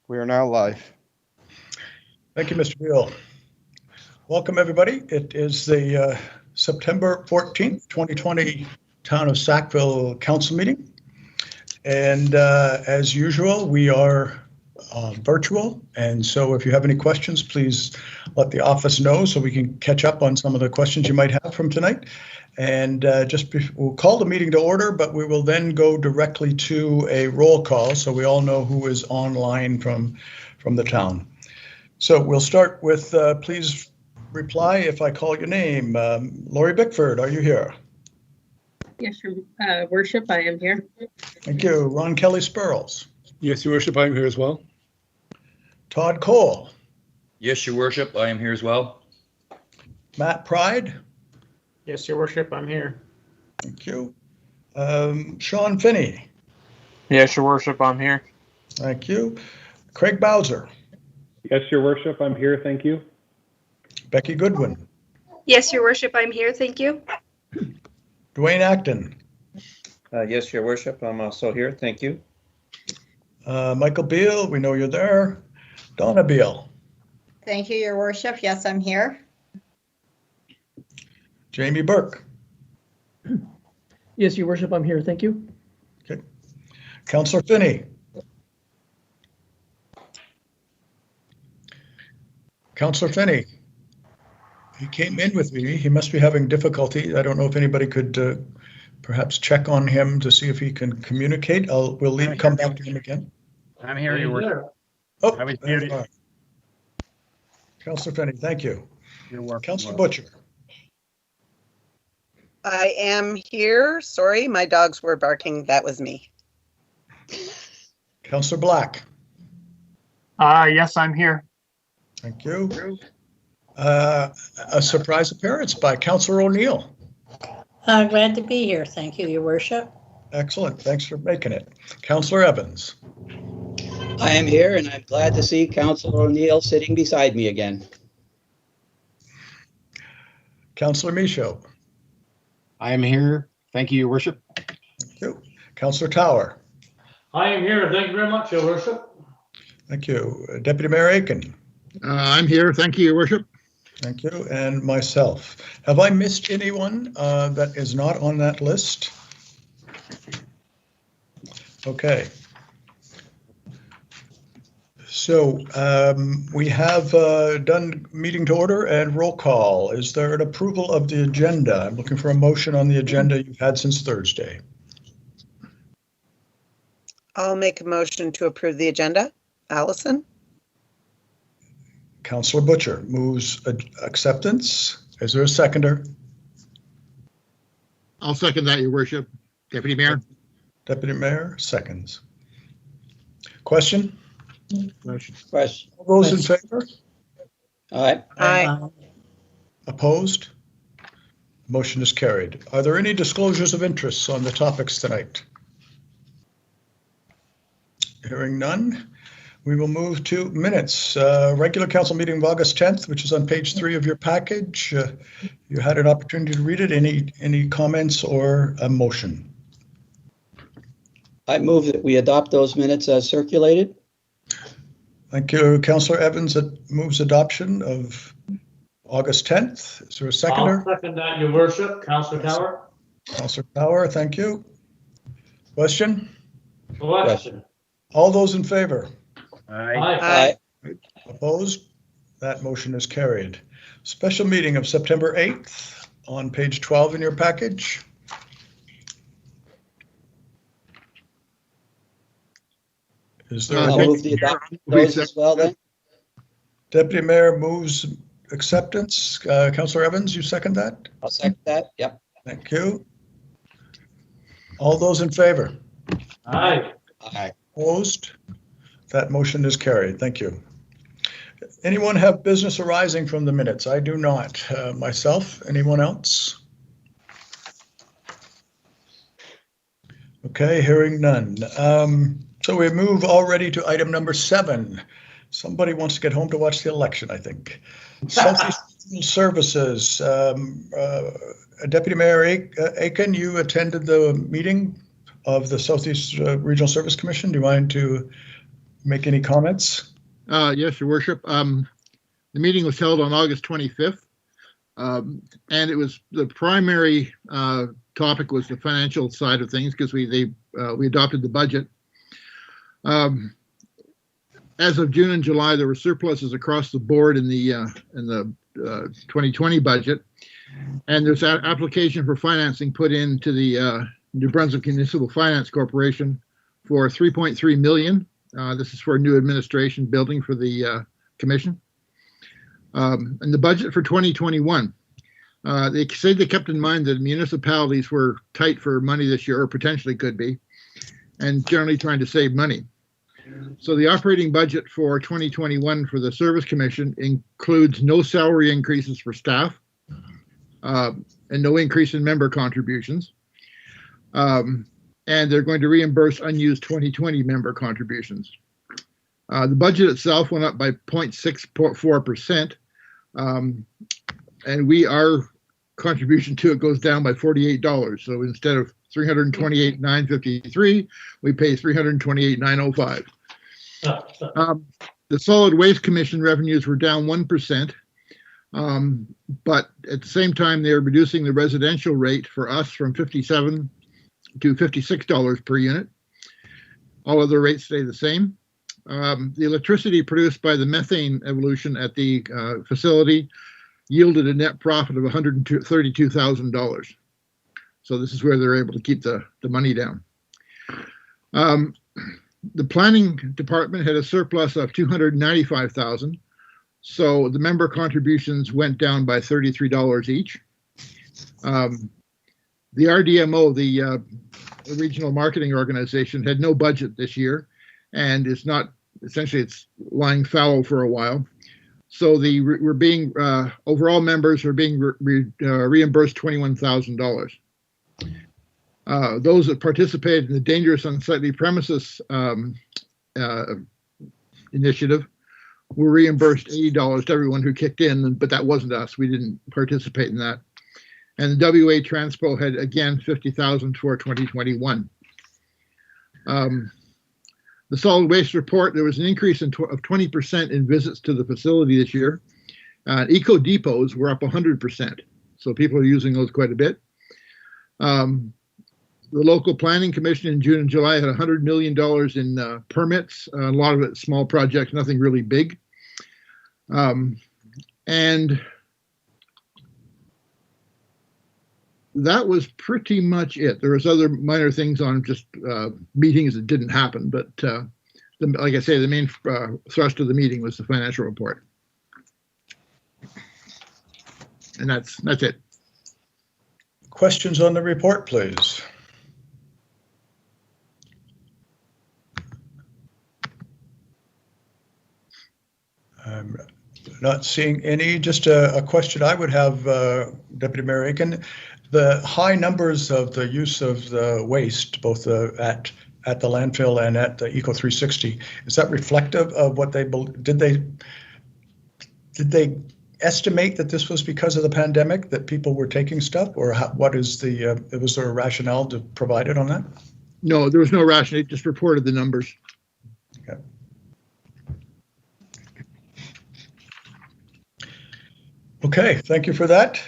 We are now live. Thank you, Mr. Beal. Welcome, everybody. It is the September 14th, 2020 Town of Sackville Council meeting. And as usual, we are virtual. And so if you have any questions, please let the office know so we can catch up on some of the questions you might have from tonight. And we'll call the meeting to order, but we will then go directly to a roll call so we all know who is online from the town. So we'll start with, please reply if I call your name. Lori Bickford, are you here? Yes, Your Worship, I am here. Thank you. Ron Kelly Spurls. Yes, Your Worship, I am here as well. Todd Cole. Yes, Your Worship, I am here as well. Matt Pride. Yes, Your Worship, I'm here. Thank you. Sean Finney. Yes, Your Worship, I'm here. Thank you. Craig Bowser. Yes, Your Worship, I'm here. Thank you. Becky Goodwin. Yes, Your Worship, I'm here. Thank you. Dwayne Acton. Yes, Your Worship, I'm also here. Thank you. Michael Beal, we know you're there. Donna Beal. Thank you, Your Worship. Yes, I'm here. Jamie Burke. Yes, Your Worship, I'm here. Thank you. Okay. Councillor Finney. Councillor Finney. He came in with me. He must be having difficulty. I don't know if anybody could perhaps check on him to see if he can communicate. We'll come back to him again. I'm here, Your Worship. Oh, I was muted. Councillor Finney, thank you. You're welcome. Councillor Butcher. I am here. Sorry, my dogs were barking. That was me. Councillor Black. Yes, I'm here. Thank you. A surprise appearance by Councillor O'Neill. Glad to be here. Thank you, Your Worship. Excellent. Thanks for making it. Councillor Evans. I am here, and I'm glad to see Councillor O'Neill sitting beside me again. Councillor Michaud. I am here. Thank you, Your Worship. Thank you. Councillor Tower. I am here. Thank you very much, Your Worship. Thank you. Deputy Mayor Aiken. I'm here. Thank you, Your Worship. Thank you. And myself. Have I missed anyone that is not on that list? Okay. So we have done meeting to order and roll call. Is there an approval of the agenda? I'm looking for a motion on the agenda you've had since Thursday. I'll make a motion to approve the agenda. Allison? Councillor Butcher moves acceptance. Is there a seconder? I'll second that, Your Worship. Deputy Mayor. Deputy Mayor seconds. Question? Question. All those in favor? Aye. Aye. Opposed? Motion is carried. Are there any disclosures of interests on the topics tonight? Hearing none, we will move to minutes. Regular council meeting of August 10th, which is on page 3 of your package. You had an opportunity to read it. Any comments or a motion? I move that we adopt those minutes as circulated. Thank you, Councillor Evans. That moves adoption of August 10th. Is there a seconder? I'll second that, Your Worship. Councillor Tower. Councillor Tower, thank you. Question? Question. All those in favor? Aye. Aye. Opposed? That motion is carried. Special meeting of September 8th on page 12 in your package. Is there I'll move the adoption of those as well then. Deputy Mayor moves acceptance. Councillor Evans, you second that? I'll second that. Yep. Thank you. All those in favor? Aye. Aye. Opposed? That motion is carried. Thank you. Anyone have business arising from the minutes? I do not. Myself, anyone else? Okay, hearing none. So we move already to item number 7. Somebody wants to get home to watch the election, I think. Southeast Services. Deputy Mayor Aiken, you attended the meeting of the Southeast Regional Service Commission. Do you mind to make any comments? Yes, Your Worship. The meeting was held on August 25th, and it was the primary topic was the financial side of things because we adopted the budget. As of June and July, there were surpluses across the board in the 2020 budget, and there's an application for financing put into the New Brunswick Municipal Finance Corporation for $3.3 million. This is for a new administration building for the commission. And the budget for 2021, they said they kept in mind that municipalities were tight for money this year, or potentially could be, and generally trying to save money. So the operating budget for 2021 for the Service Commission includes no salary increases for staff and no increase in member contributions. And they're going to reimburse unused 2020 member contributions. The budget itself went up by 0.64%, and our contribution to it goes down by $48. So instead of $328,953, we pay $328,905. The Solid Waste Commission revenues were down 1%, but at the same time, they are reducing the residential rate for us from $57 to $56 per unit. All other rates stay the same. The electricity produced by the methane evolution at the facility yielded a net profit of $132,000. So this is where they're able to keep the money down. The planning department had a surplus of $295,000. So the member contributions went down by $33 each. The RDMO, the regional marketing organization, had no budget this year, and it's lying fallow for a while. So overall members are being reimbursed $21,000. Those that participated in the Dangerous Unsightly Premises initiative were reimbursed $80 to everyone who kicked in, but that wasn't us. We didn't participate in that. And the WA Transpo had, again, $50,000 for 2021. The solid waste report, there was an increase of 20% in visits to the facility this year. Eco depots were up 100%. So people are using those quite a bit. The local planning commission in June and July had $100 million in permits. A lot of it small projects, nothing really big. And that was pretty much it. There was other minor things on just meetings that didn't happen, but like I say, the main thrust of the meeting was the financial report. And that's it. Questions on the report, please? I'm not seeing any. Just a question I would have, Deputy Mayor Aiken. The high numbers of the use of the waste, both at the landfill and at the Eco 360, is that reflective of what did they estimate that this was because of the pandemic that people were taking stuff, or what is was there a rationale provided on that? No, there was no rationale. It just reported the numbers. Okay. Okay, thank you for that.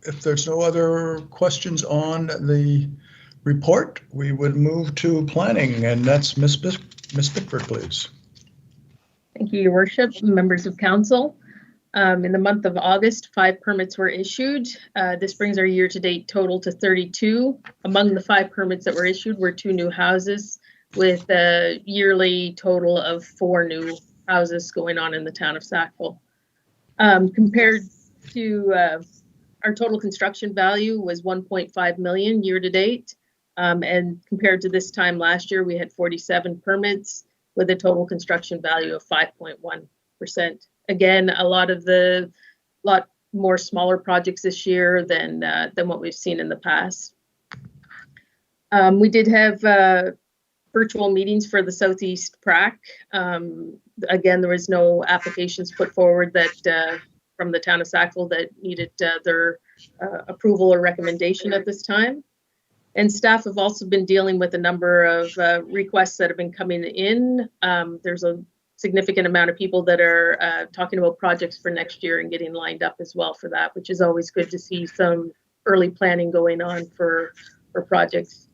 If there's no other questions on the report, we would move to planning, and that's Ms. Bickford, please. Thank you, Your Worship, members of council. In the month of August, 5 permits were issued. This brings our year-to-date total to 32. Among the 5 permits that were issued were 2 new houses, with a yearly total of 4 new houses going on in the town of Sackville. Compared to our total construction value was $1.5 million year-to-date, and compared to this time last year, we had 47 permits with a total construction value of 5.1%. Again, a lot more smaller projects this year than what we've seen in the past. We did have virtual meetings for the Southeast PRAC. Again, there was no applications put forward that from the town of Sackville that needed their approval or recommendation at this time. And staff have also been dealing with a number of requests that have been coming in. There's a significant amount of people that are talking about projects for next year and getting lined up as well for that, which is always good to see some early planning going on for projects.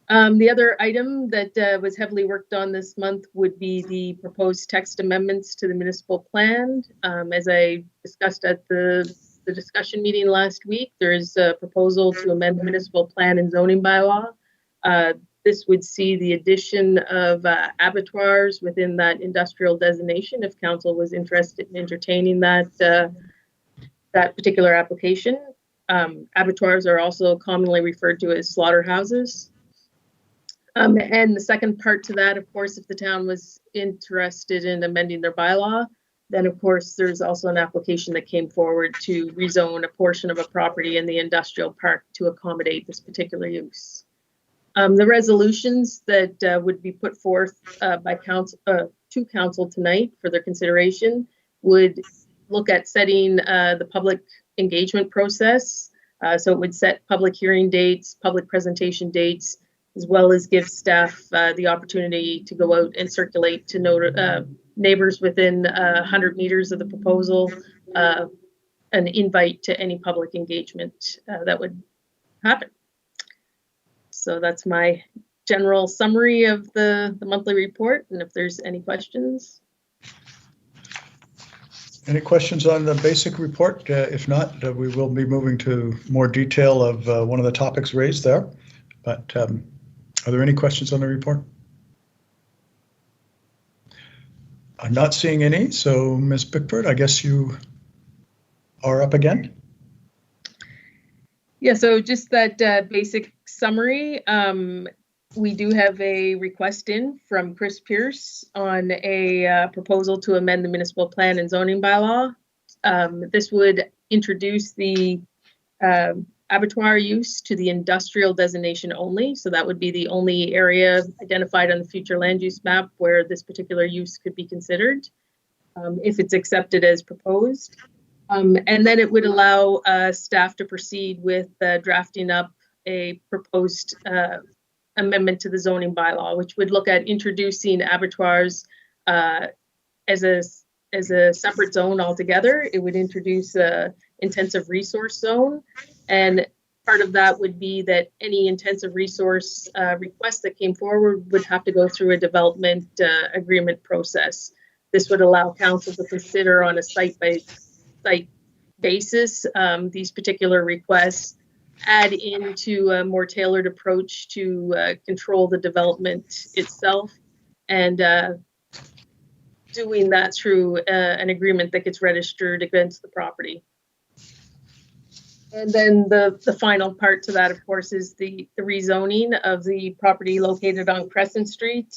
The other item that was heavily worked on this month would be the proposed text amendments to the municipal plan. As I discussed at the discussion meeting last week, there is a proposal to amend the municipal plan and zoning bylaw. This would see the addition of abattoirs within that industrial designation if council was interested in entertaining that particular application. Abattoirs are also commonly referred to as slaughterhouses. And the second part to that, of course, if the town was interested in amending their bylaw, then of course there's also an application that came forward to rezone a portion of a property in the industrial park to accommodate this particular use. The resolutions that would be put forth by council to council tonight for their consideration would look at setting the public engagement process. So it would set public hearing dates, public presentation dates, as well as give staff the opportunity to go out and circulate to neighbors within 100 meters of the proposal, an invite to any public engagement that would happen. So that's my general summary of the monthly report, and if there's any questions. Any questions on the basic report? If not, we will be moving to more detail of one of the topics raised there. But are there any questions on the report? I'm not seeing any, so Ms. Bickford, I guess you are up again. Yeah, so just that basic summary. We do have a request in from Chris Pierce on a proposal to amend the municipal plan and zoning bylaw. This would introduce the abattoir use to the industrial designation only. So that would be the only area identified on the future land use map where this particular use could be considered, if it's accepted as proposed. And then it would allow staff to proceed with drafting up a proposed amendment to the zoning bylaw, which would look at introducing abattoirs as a separate zone altogether. It would introduce a intensive resource zone, and part of that would be that any intensive resource request that came forward would have to go through a development agreement process. This would allow council to consider on a site-by-site basis these particular requests, add into a more tailored approach to control the development itself, and doing that through an agreement that gets registered against the property. And then the final part to that, of course, is the rezoning of the property located on Crescent Street.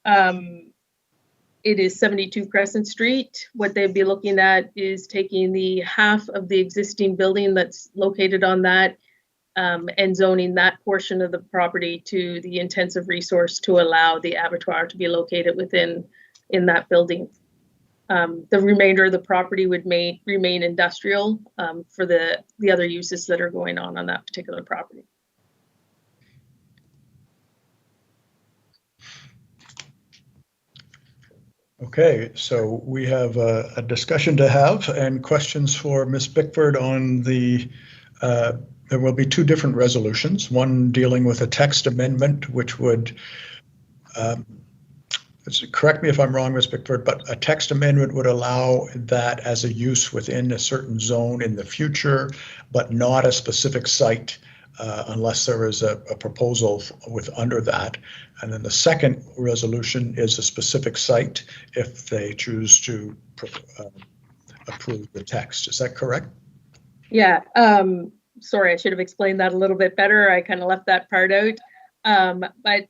It is 72 Crescent Street. What they'd be looking at is taking the half of the existing building that's located on that and zoning that portion of the property to the intensive resource to allow the abattoir to be located in that building. The remainder of the property would remain industrial for the other uses that are going on that particular property. Okay, so we have a discussion to have and questions for Ms. Bickford on the, there will be two different resolutions, one dealing with a text amendment, which would, correct me if I'm wrong, Ms. Bickford, but a text amendment would allow that as a use within a certain zone in the future, but not a specific site unless there is a proposal under that. And then the second resolution is a specific site if they choose to approve the text. Is that correct? Yeah. Sorry, I should have explained that a little bit better. I kind of left that part out. But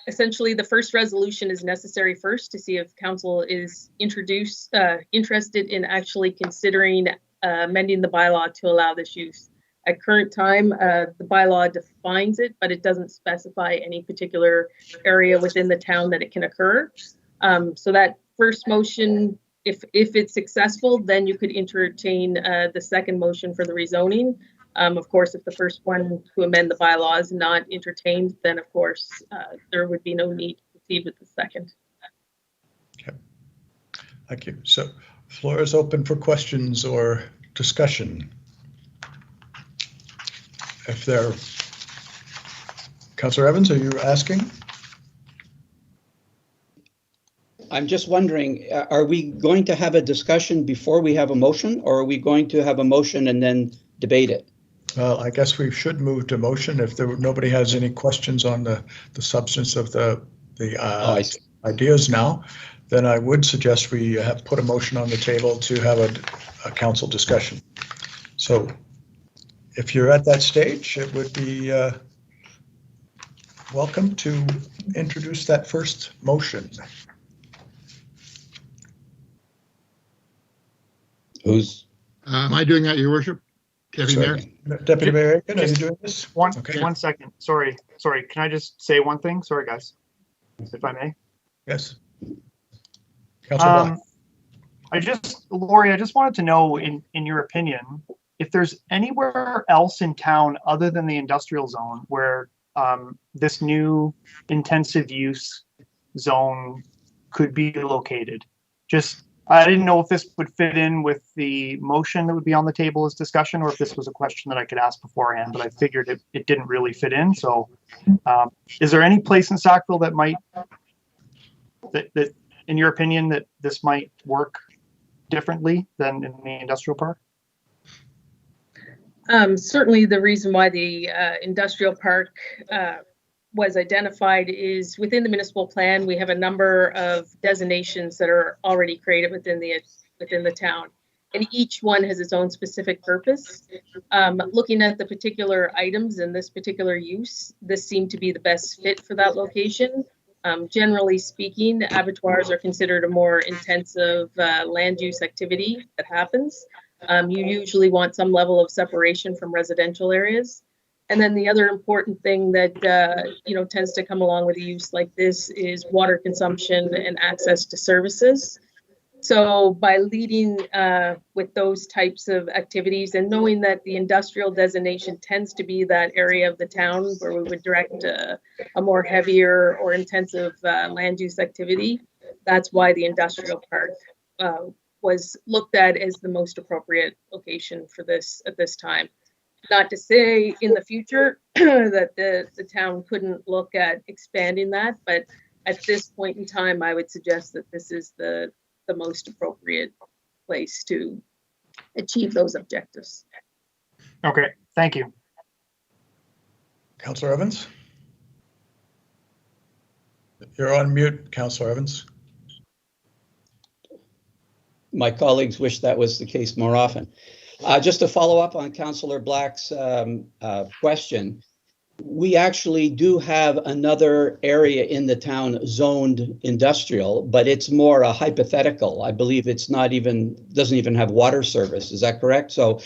essentially, the first resolution is necessary first to see if council is interested in actually considering amending the bylaw to allow this use. At current time, the bylaw defines it, but it doesn't specify any particular area within the town that it can occur. So that first motion, if it's successful, then you could entertain the second motion for the rezoning. Of course, if the first one to amend the bylaw is not entertained, then of course there would be no need to proceed with the second. Okay. Thank you. So floor is open for questions or discussion. If there, Councillor Evans, are you asking? I'm just wondering, are we going to have a discussion before we have a motion, or are we going to have a motion and then debate it? Well, I guess we should move to motion if nobody has any questions on the substance of the ideas now. Then I would suggest we have put a motion on the table to have a council discussion. So if you're at that stage, it would be welcome to introduce that first motion. Who's? Am I doing that, Your Worship? Deputy Mayor? Deputy Mayor Aiken, are you doing this? One Okay. second. Sorry. Can I just say one thing? Sorry, guys, if I may. Yes. Councillor Black. Lori, I just wanted to know, in your opinion, if there's anywhere else in town other than the industrial zone where this new intensive use zone could be located. I didn't know if this would fit in with the motion that would be on the table as discussion, or if this was a question that I could ask beforehand, but I figured it didn't really fit in. So is there any place in Sackville that might, that in your opinion, that this might work differently than in the industrial park? Certainly the reason why the industrial park was identified is within the municipal plan. We have a number of designations that are already created within the town, and each one has its own specific purpose. Looking at the particular items in this particular use, this seemed to be the best fit for that location. Generally speaking, abattoirs are considered a more intensive land use activity that happens. You usually want some level of separation from residential areas. And then the other important thing that tends to come along with a use like this is water consumption and access to services. So by leading with those types of activities and knowing that the industrial designation tends to be that area of the town where we would direct a more heavier or intensive land use activity, that's why the industrial park was looked at as the most appropriate location for this at this time. Not to say in the future that the town couldn't look at expanding that, but at this point in time, I would suggest that this is the most appropriate place to achieve those objectives. Okay, thank you. Councillor Evans? You're on mute, Councillor Evans. My colleagues wish that was the case more often. Just to follow up on Councillor Black's question, we actually do have another area in the town zoned industrial, but it's more a hypothetical. I believe doesn't even have water service. Is that correct? So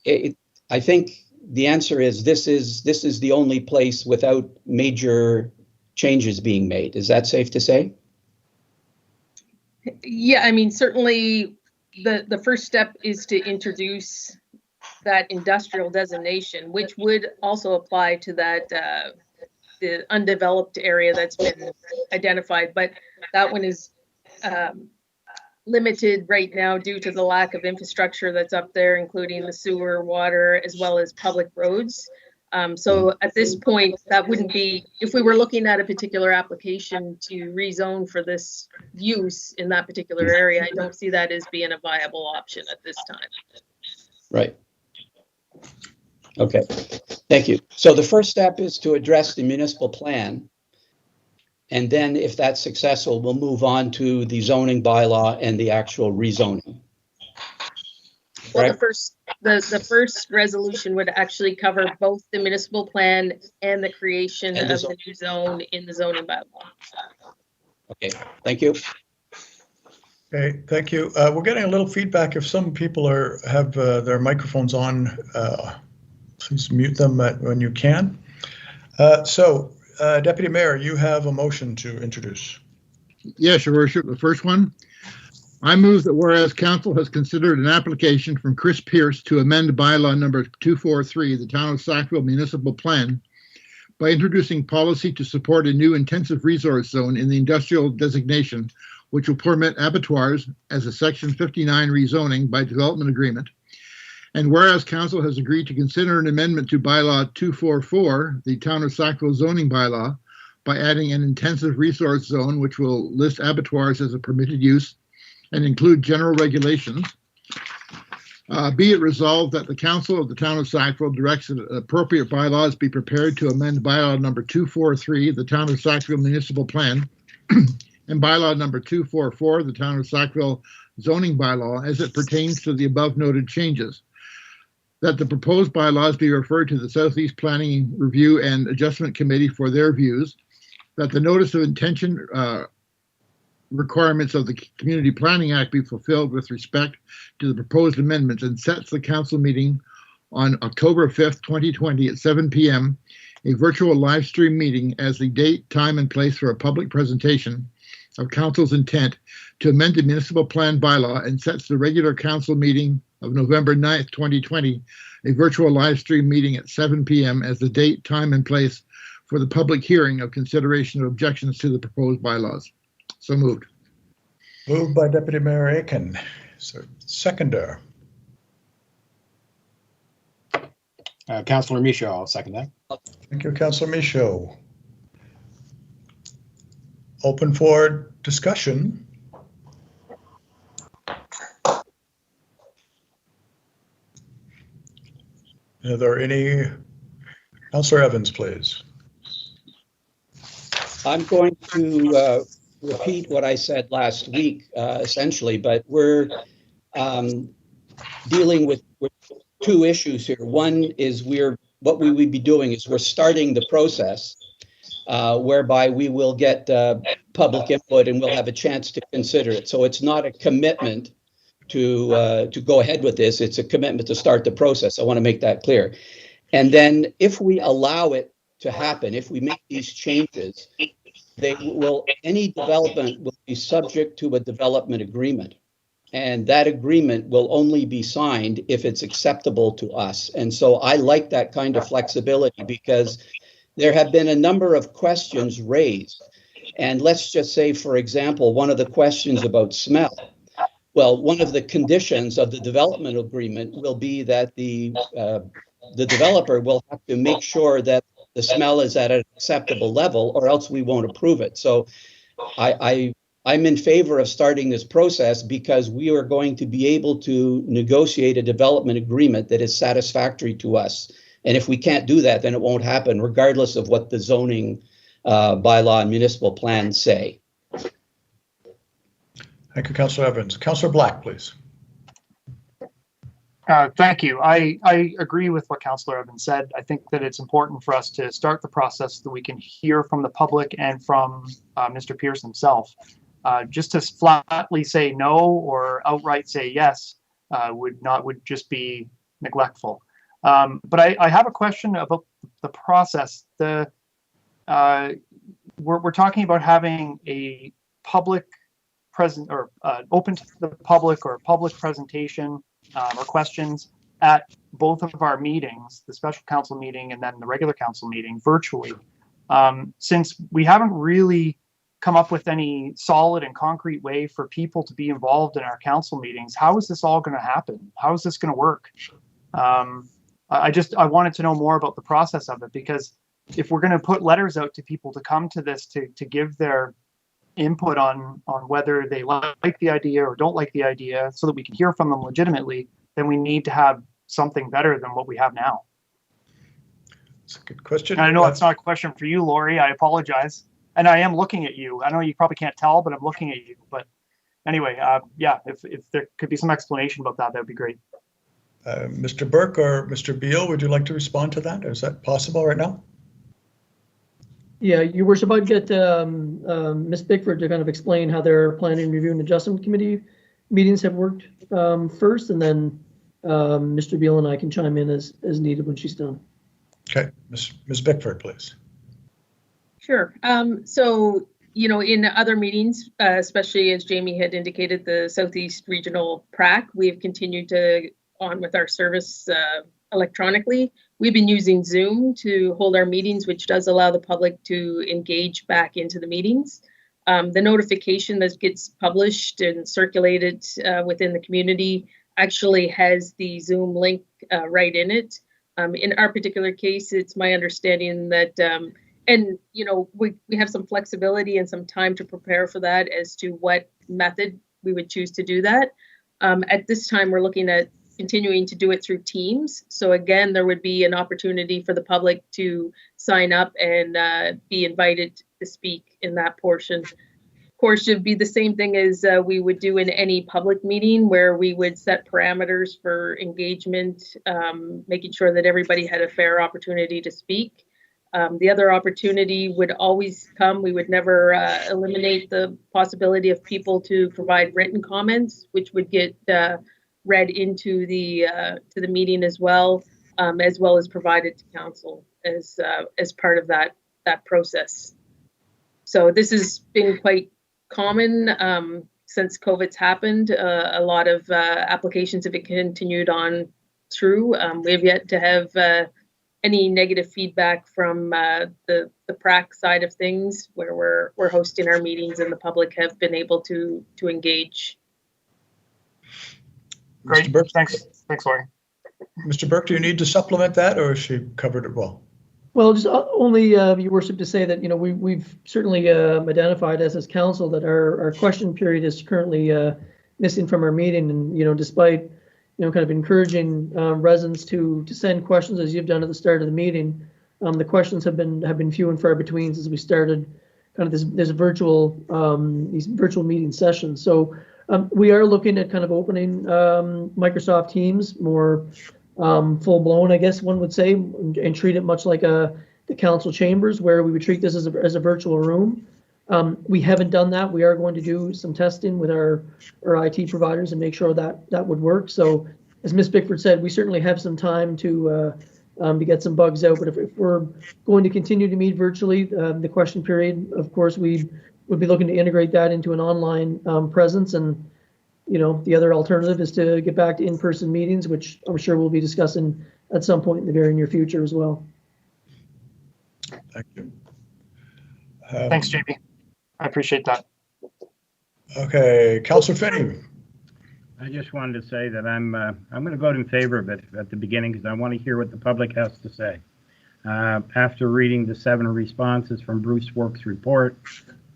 I think the answer is this is the only place without major changes being made. Is that safe to say? Yeah, I mean, certainly the first step is to introduce that industrial designation, which would also apply to that the undeveloped area that's been identified, but that one is limited right now due to the lack of infrastructure that's up there, including the sewer, water, as well as public roads. So at this point, that wouldn't be, if we were looking at a particular application to rezone for this use in that particular area, I don't see that as being a viable option at this time. Right. Okay, thank you. So the first step is to address the municipal plan. And then if that's successful, we'll move on to the zoning bylaw and the actual rezoning. Well, the first resolution would actually cover both the municipal plan and the creation of the new zone in the zoning bylaw. Okay, thank you. Okay, thank you. We're getting a little feedback. If some people have their microphones on, please mute them when you can. Deputy Mayor, you have a motion to introduce. Yes, Your Worship. The first one, I move that whereas council has considered an application from Chris Pierce to amend bylaw number 243, the Town of Sackville Municipal Plan, by introducing policy to support a new intensive resource zone in the industrial designation, which will permit abattoirs as a Section 59 rezoning by development agreement. And whereas council has agreed to consider an amendment to bylaw 244, the Town of Sackville zoning bylaw, by adding an intensive resource zone, which will list abattoirs as a permitted use and include general regulations. Be it resolved that the council of the Town of Sackville directs that appropriate bylaws be prepared to amend bylaw number 243, the Town of Sackville Municipal Plan, and bylaw number 244, the Town of Sackville zoning bylaw, as it pertains to the above noted changes. That the proposed bylaws be referred to the Southeast Planning Review and Adjustment Committee for their views. That the notice of intention requirements of the Community Planning Act be fulfilled with respect to the proposed amendments, and sets the council meeting on October 5th, 2020 at 7 p.m., a virtual live stream meeting as the date, time, and place for a public presentation of council's intent to amend the municipal plan bylaw, and sets the regular council meeting of November 9th, 2020, a virtual live stream meeting at 7 p.m. as the date, time, and place for the public hearing of consideration of objections to the proposed bylaws. So moved. Moved by Deputy Mayor Aiken. So seconder. Councillor Michaud, I'll second that. Thank you, Councillor Michaud. Open for discussion. Are there any? Councillor Evans, please. I'm going to repeat what I said last week, essentially, but we're dealing with two issues here. One is what we would be doing is we're starting the process whereby we will get public input and we'll have a chance to consider it. So it's not a commitment to go ahead with this. It's a commitment to start the process. I want to make that clear. And then if we allow it to happen, if we make these changes, any development will be subject to a development agreement. And that agreement will only be signed if it's acceptable to us. And so I like that kind of flexibility, because there have been a number of questions raised. And let's just say, for example, one of the questions about smell. Well, one of the conditions of the development agreement will be that the developer will have to make sure that the smell is at an acceptable level, or else we won't approve it. So I'm in favor of starting this process, because we are going to be able to negotiate a development agreement that is satisfactory to us. And if we can't do that, then it won't happen, regardless of what the zoning bylaw and municipal plans say. Thank you, Councillor Evans. Councillor Black, please. Thank you. I agree with what Councillor Evans said. I think that it's important for us to start the process so that we can hear from the public and from Mr. Pierce himself. Just to flatly say no or outright say yes would just be neglectful. But I have a question about the process. We're talking about having a public present or open to the public or public presentation or questions at both of our meetings, the special council meeting and then the regular council meeting virtually. Since we haven't really come up with any solid and concrete way for people to be involved in our council meetings, how is this all going to happen? How is this going to work? I wanted to know more about the process of it, because if we're going to put letters out to people to come to this to give their input on whether they like the idea or don't like the idea, so that we can hear from them legitimately, then we need to have something better than what we have now. That's a good question. And I know it's not a question for you, Lori. I apologize. And I am looking at you. I know you probably can't tell, but I'm looking at you. But anyway, yeah, if there could be some explanation about that, that would be great. Mr. Burke or Mr. Beal, would you like to respond to that? Is that possible right now? Yeah, Your Worship, I'd get Ms. Bickford to kind of explain how their Planning Review and Adjustment Committee meetings have worked first, and then Mr. Beal and I can chime in as needed when she's done. Okay, Ms. Bickford, please. Sure. So you know, in other meetings, especially as Jamie had indicated, the Southeast Regional PRAC, we have continued to on with our service electronically. We've been using Zoom to hold our meetings, which does allow the public to engage back into the meetings. The notification that gets published and circulated within the community actually has the Zoom link right in it. In our particular case, it's my understanding that, and you know, we have some flexibility and some time to prepare for that as to what method we would choose to do that. At this time, we're looking at continuing to do it through Teams. So again, there would be an opportunity for the public to sign up and be invited to speak in that portion. Of course, it would be the same thing as we would do in any public meeting, where we would set parameters for engagement, making sure that everybody had a fair opportunity to speak. The other opportunity would always come. We would never eliminate the possibility of people to provide written comments, which would get read into the meeting as well as provided to council as part of that process. So this has been quite common since COVID's happened. A lot of applications have been continued on through. We have yet to have any negative feedback from the PRAC side of things, where we're hosting our meetings and the public have been able to engage. Great. Burke, Thanks, Lori. Mr. Burke, do you need to supplement that, or has she covered it well? Well, just only, Your Worship, to say that, you know, we've certainly identified as council that our question period is currently missing from our meeting. And, you know, despite, you know, kind of encouraging residents to send questions as you've done at the start of the meeting, the questions have been few and far between since we started kind of this virtual these virtual meeting sessions. So we are looking at kind of opening Microsoft Teams more full blown, I guess one would say, and treat it much like the council chambers, where we would treat this as a virtual room. We haven't done that. We are going to do some testing with our IT providers and make sure that would work. So as Ms. Bickford said, we certainly have some time to get some bugs out. But if we're going to continue to meet virtually, the question period, of course, we would be looking to integrate that into an online presence. And, you know, the other alternative is to get back to in-person meetings, which I'm sure we'll be discussing at some point in the very near future as well. Thank you. Thanks, JP. I appreciate that. Okay, Councillor Finney. I just wanted to say that I'm going to vote in favor of it at the beginning because I want to hear what the public has to say. After reading the 7 responses from Bruce Work's report,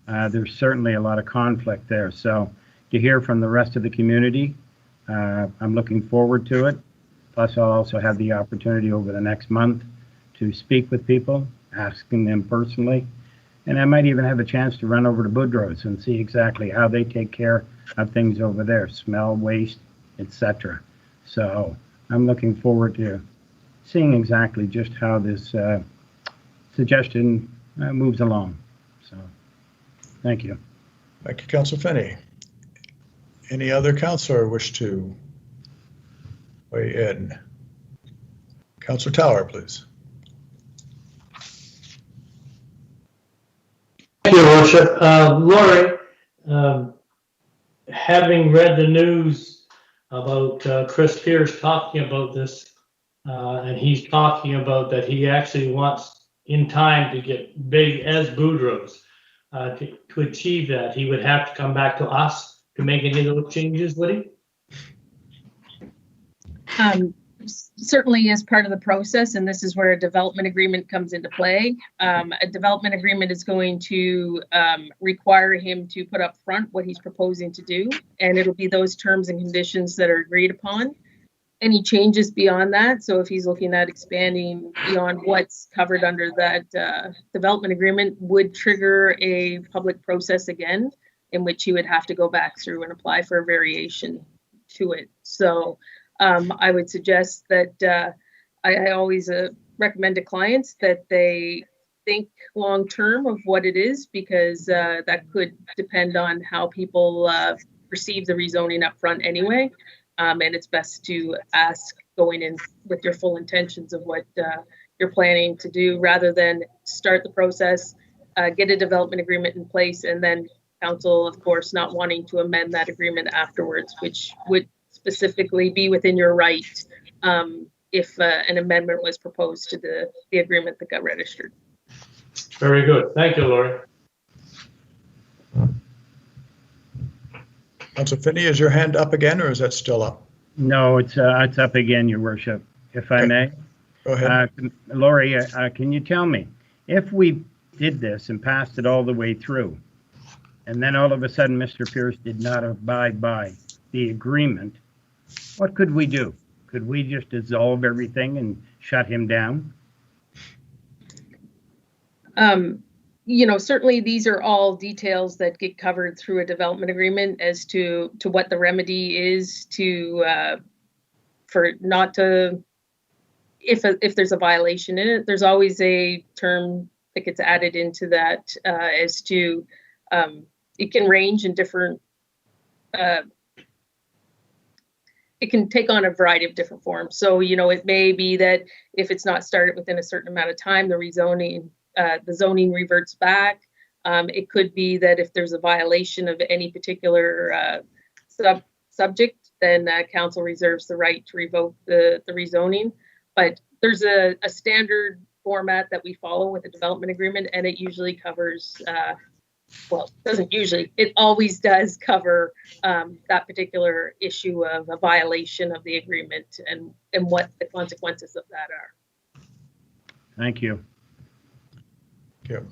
there's certainly a lot of conflict there. So to hear from the rest of the community, I'm looking forward to it. Plus, I'll also have the opportunity over the next month to speak with people, asking them personally. And I might even have a chance to run over to Boudreaux's and see exactly how they take care of things over there, smell, waste, etc. So I'm looking forward to seeing exactly just how this suggestion moves along. So thank you. Thank you, Councillor Finney. Any other councillor wish to weigh in? Councillor Tower, please. Thank you, Your Worship. Lori, having read the news about Chris Pierce talking about this, and he's talking about that he actually wants in time to get big as Boudreaux's. To achieve that, he would have to come back to us to make any of those changes, would he? Certainly is part of the process, and this is where a development agreement comes into play. A development agreement is going to require him to put up front what he's proposing to do, and it'll be those terms and conditions that are agreed upon. Any changes beyond that, so if he's looking at expanding beyond what's covered under that development agreement, would trigger a public process again, in which he would have to go back through and apply for a variation to it. So I would suggest that I always recommend to clients that they think long term of what it is, because that could depend on how people perceive the rezoning up front anyway. And it's best to ask going in with your full intentions of what you're planning to do, rather than start the process, get a development agreement in place, and then council, of course, not wanting to amend that agreement afterwards, which would specifically be within your right if an amendment was proposed to the agreement that got registered. Very good. Thank you, Lori. Councilor Finney, is your hand up again, or is that still up? No, it's up again, Your Worship, if I may. Go ahead. Lori, can you tell me, if we did this and passed it all the way through, and then all of a sudden Mr. Pierce did not abide by the agreement, what could we do? Could we just dissolve everything and shut him down? You know, certainly these are all details that get covered through a development agreement as to what the remedy is for not to, if there's a violation in it. There's always a term that gets added into that as to it can range in different. It can take on a variety of different forms. So, you know, it may be that if it's not started within a certain amount of time, the zoning reverts back. It could be that if there's a violation of any particular subject, then council reserves the right to revoke the rezoning. But there's a standard format that we follow with a development agreement, and it usually covers, well, it doesn't usually, it always does cover that particular issue of a violation of the agreement and what the consequences of that are. Thank you. Thank you.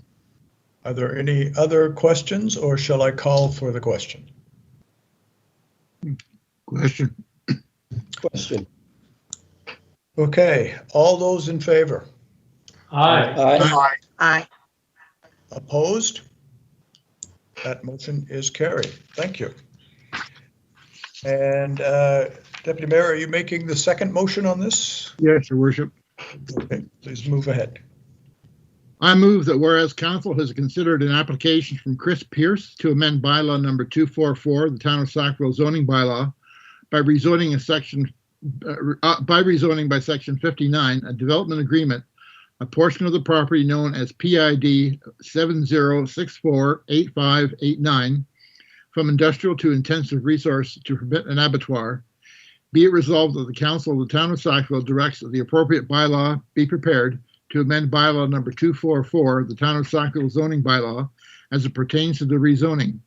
Are there any other questions, or shall I call for the question? Question. Question. Okay, all those in favor? Aye. Aye. Aye. Opposed? That motion is carried. Thank you. And Deputy Mayor, are you making the second motion on this? Yes, Your Worship. Okay, please move ahead. I move that whereas council has considered an application from Chris Pierce to amend bylaw number 244, the Town of Sackville zoning bylaw, by rezoning by section 59, a development agreement, a portion of the property known as PID 70648589, from industrial to intensive resource to permit an abattoir. Be it resolved that the council of the Town of Sackville directs that the appropriate bylaw be prepared to amend bylaw number 244, the Town of Sackville zoning bylaw, as it pertains to the rezoning.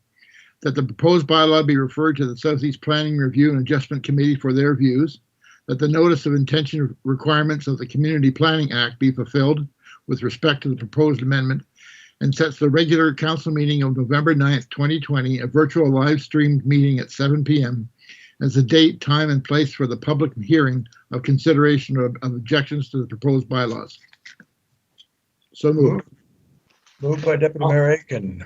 That the proposed bylaw be referred to the Southeast Planning Review and Adjustment Committee for their views. That the notice of intention requirements of the Community Planning Act be fulfilled with respect to the proposed amendment, and sets the regular council meeting of November 9th, 2020, a virtual live streamed meeting at 7 p.m. as the date, time, and place for the public hearing of consideration of objections to the proposed bylaws. So moved. Moved by Deputy Mayor Aiken.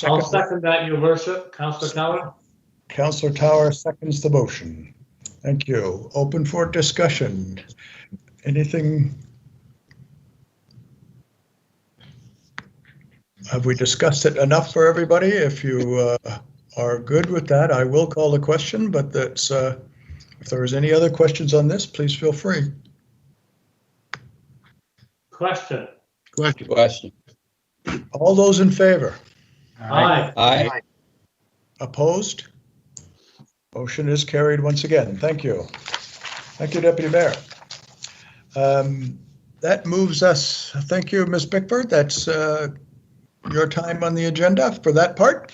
I'll second that, Your Worship. Councillor Tower. Councillor Tower seconds the motion. Thank you. Open for discussion. Anything? Have we discussed it enough for everybody? If you are good with that, I will call the question, but that's if there is any other questions on this, please feel free. Question. Question. All those in favor? Aye. Aye. Opposed? Motion is carried once again. Thank you. Thank you, Deputy Mayor. That moves us. Thank you, Ms. Bickford. That's your time on the agenda for that part.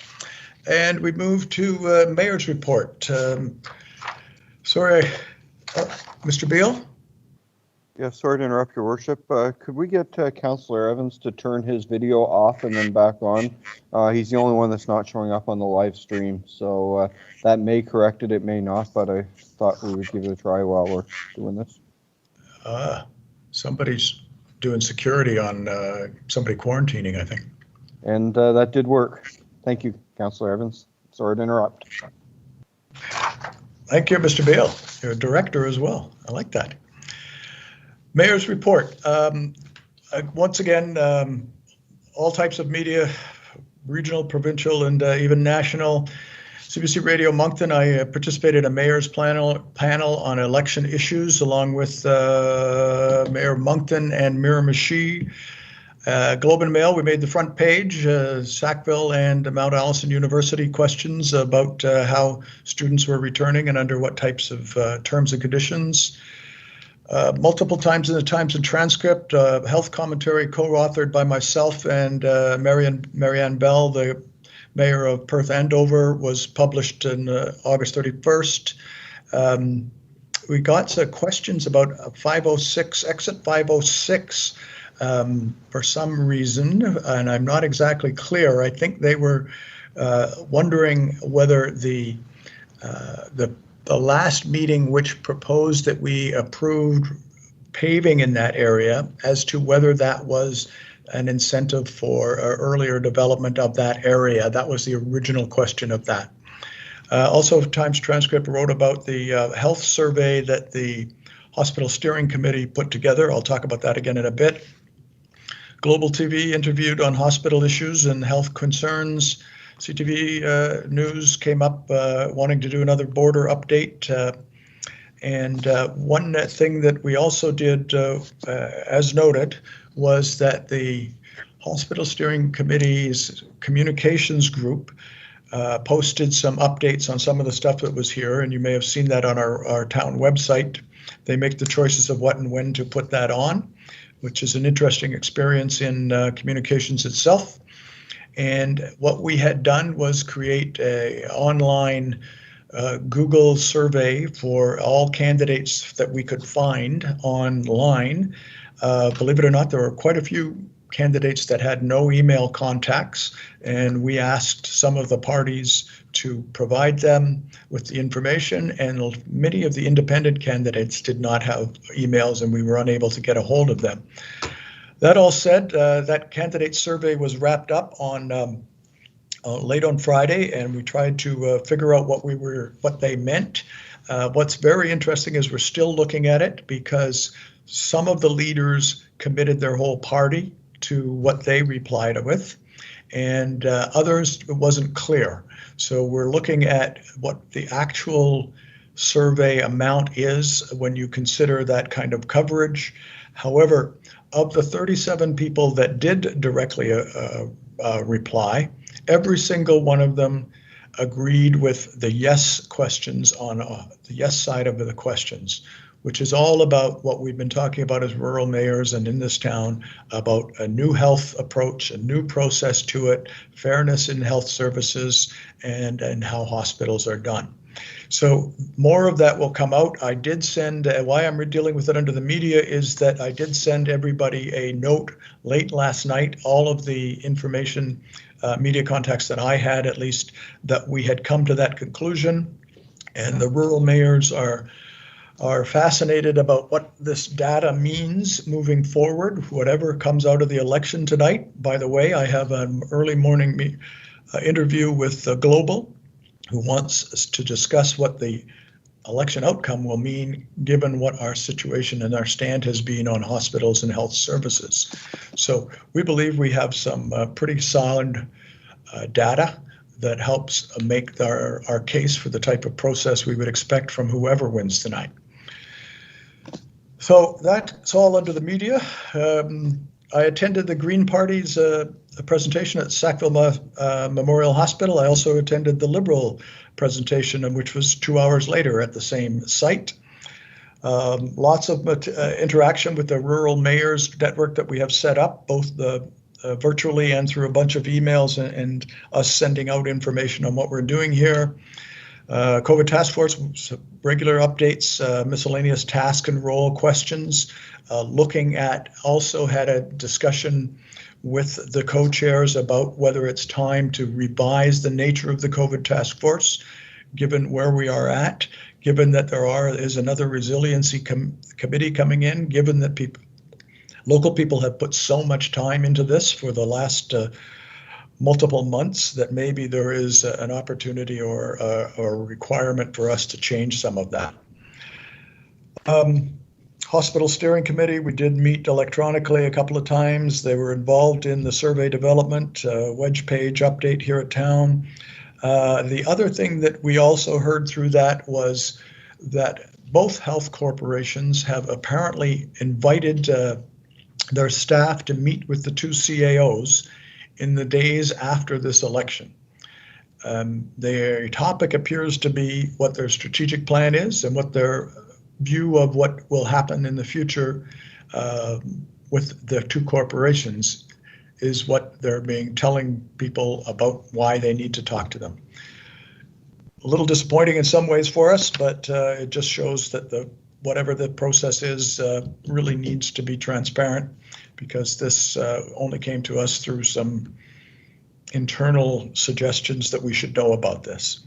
And we move to Mayor's report. Sorry, Mr. Beal? Yeah, sorry to interrupt, Your Worship. Could we get Councillor Evans to turn his video off and then back on? He's the only one that's not showing up on the live stream, so that may correct it, it may not, but I thought we would give it a try while we're doing this. Somebody's doing security on somebody quarantining, I think. And that did work. Thank you, Councillor Evans. Sorry to interrupt. Thank you, Mr. Beal. You're a director as well. I like that. Mayor's report. Once again, all types of media, regional, provincial, and even national. CBC Radio Moncton, I participated in a mayor's panel on election issues along with Mayor Moncton and Miramichi. Globe and Mail, we made the front page, Sackville and Mount Allison University questions about how students were returning and under what types of terms and conditions. Multiple times in the Times and Transcript, health commentary co-authored by myself and Marianne Bell, the mayor of Perth Andover, was published on August 31st. We got some questions about 506, exit 506. For some reason, and I'm not exactly clear. I think they were wondering whether the last meeting which proposed that we approved paving in that area, as to whether that was an incentive for earlier development of that area. That was the original question of that. Also, Times Transcript wrote about the health survey that the Hospital Steering Committee put together. I'll talk about that again in a bit. Global TV interviewed on hospital issues and health concerns. CTV News came up wanting to do another border update. And one thing that we also did, as noted, was that the Hospital Steering Committee's communications group posted some updates on some of the stuff that was here, and you may have seen that on our town website. They make the choices of what and when to put that on, which is an interesting experience in communications itself. And what we had done was create an online Google survey for all candidates that we could find online. Believe it or not, there were quite a few candidates that had no email contacts, and we asked some of the parties to provide them with the information, and many of the independent candidates did not have emails, and we were unable to get a hold of them. That all said, that candidate survey was wrapped up on late on Friday, and we tried to figure out what they meant. What's very interesting is we're still looking at it, because some of the leaders committed their whole party to what they replied with, and others, it wasn't clear. So we're looking at what the actual survey amount is when you consider that kind of coverage. However, of the 37 people that did directly reply, every single one of them agreed with the yes questions on the yes side of the questions, which is all about what we've been talking about as rural mayors and in this town, about a new health approach, a new process to it, fairness in health services, and how hospitals are done. So more of that will come out. I did send, why I'm dealing with it under the media is that I did send everybody a note late last night, all of the information, media contacts that I had, at least, that we had come to that conclusion. And the rural mayors are fascinated about what this data means moving forward, whatever comes out of the election tonight. By the way, I have an early morning interview with Global, who wants us to discuss what the election outcome will mean, given what our situation and our stand has been on hospitals and health services. So we believe we have some pretty solid data that helps make our case for the type of process we would expect from whoever wins tonight. So that's all under the media. I attended the Green Party's presentation at Sackville Memorial Hospital. I also attended the Liberal presentation, which was 2 hours later at the same site. Lots of interaction with the rural mayors network that we have set up, both virtually and through a bunch of emails and us sending out information on what we're doing here. COVID task force, regular updates, miscellaneous task and role questions, looking at, also had a discussion with the co-chairs about whether it's time to revise the nature of the COVID task force, given where we are at, given that there is another resiliency committee coming in, given that local people have put so much time into this for the last multiple months, that maybe there is an opportunity or a requirement for us to change some of that. Hospital Steering Committee, we did meet electronically a couple of times. They were involved in the survey development, wedge page update here at town. The other thing that we also heard through that was that both health corporations have apparently invited their staff to meet with the two CAOs in the days after this election. Their topic appears to be what their strategic plan is and what their view of what will happen in the future with the two corporations is what they're telling people about why they need to talk to them. A little disappointing in some ways for us, but it just shows that whatever the process is really needs to be transparent, because this only came to us through some internal suggestions that we should know about this.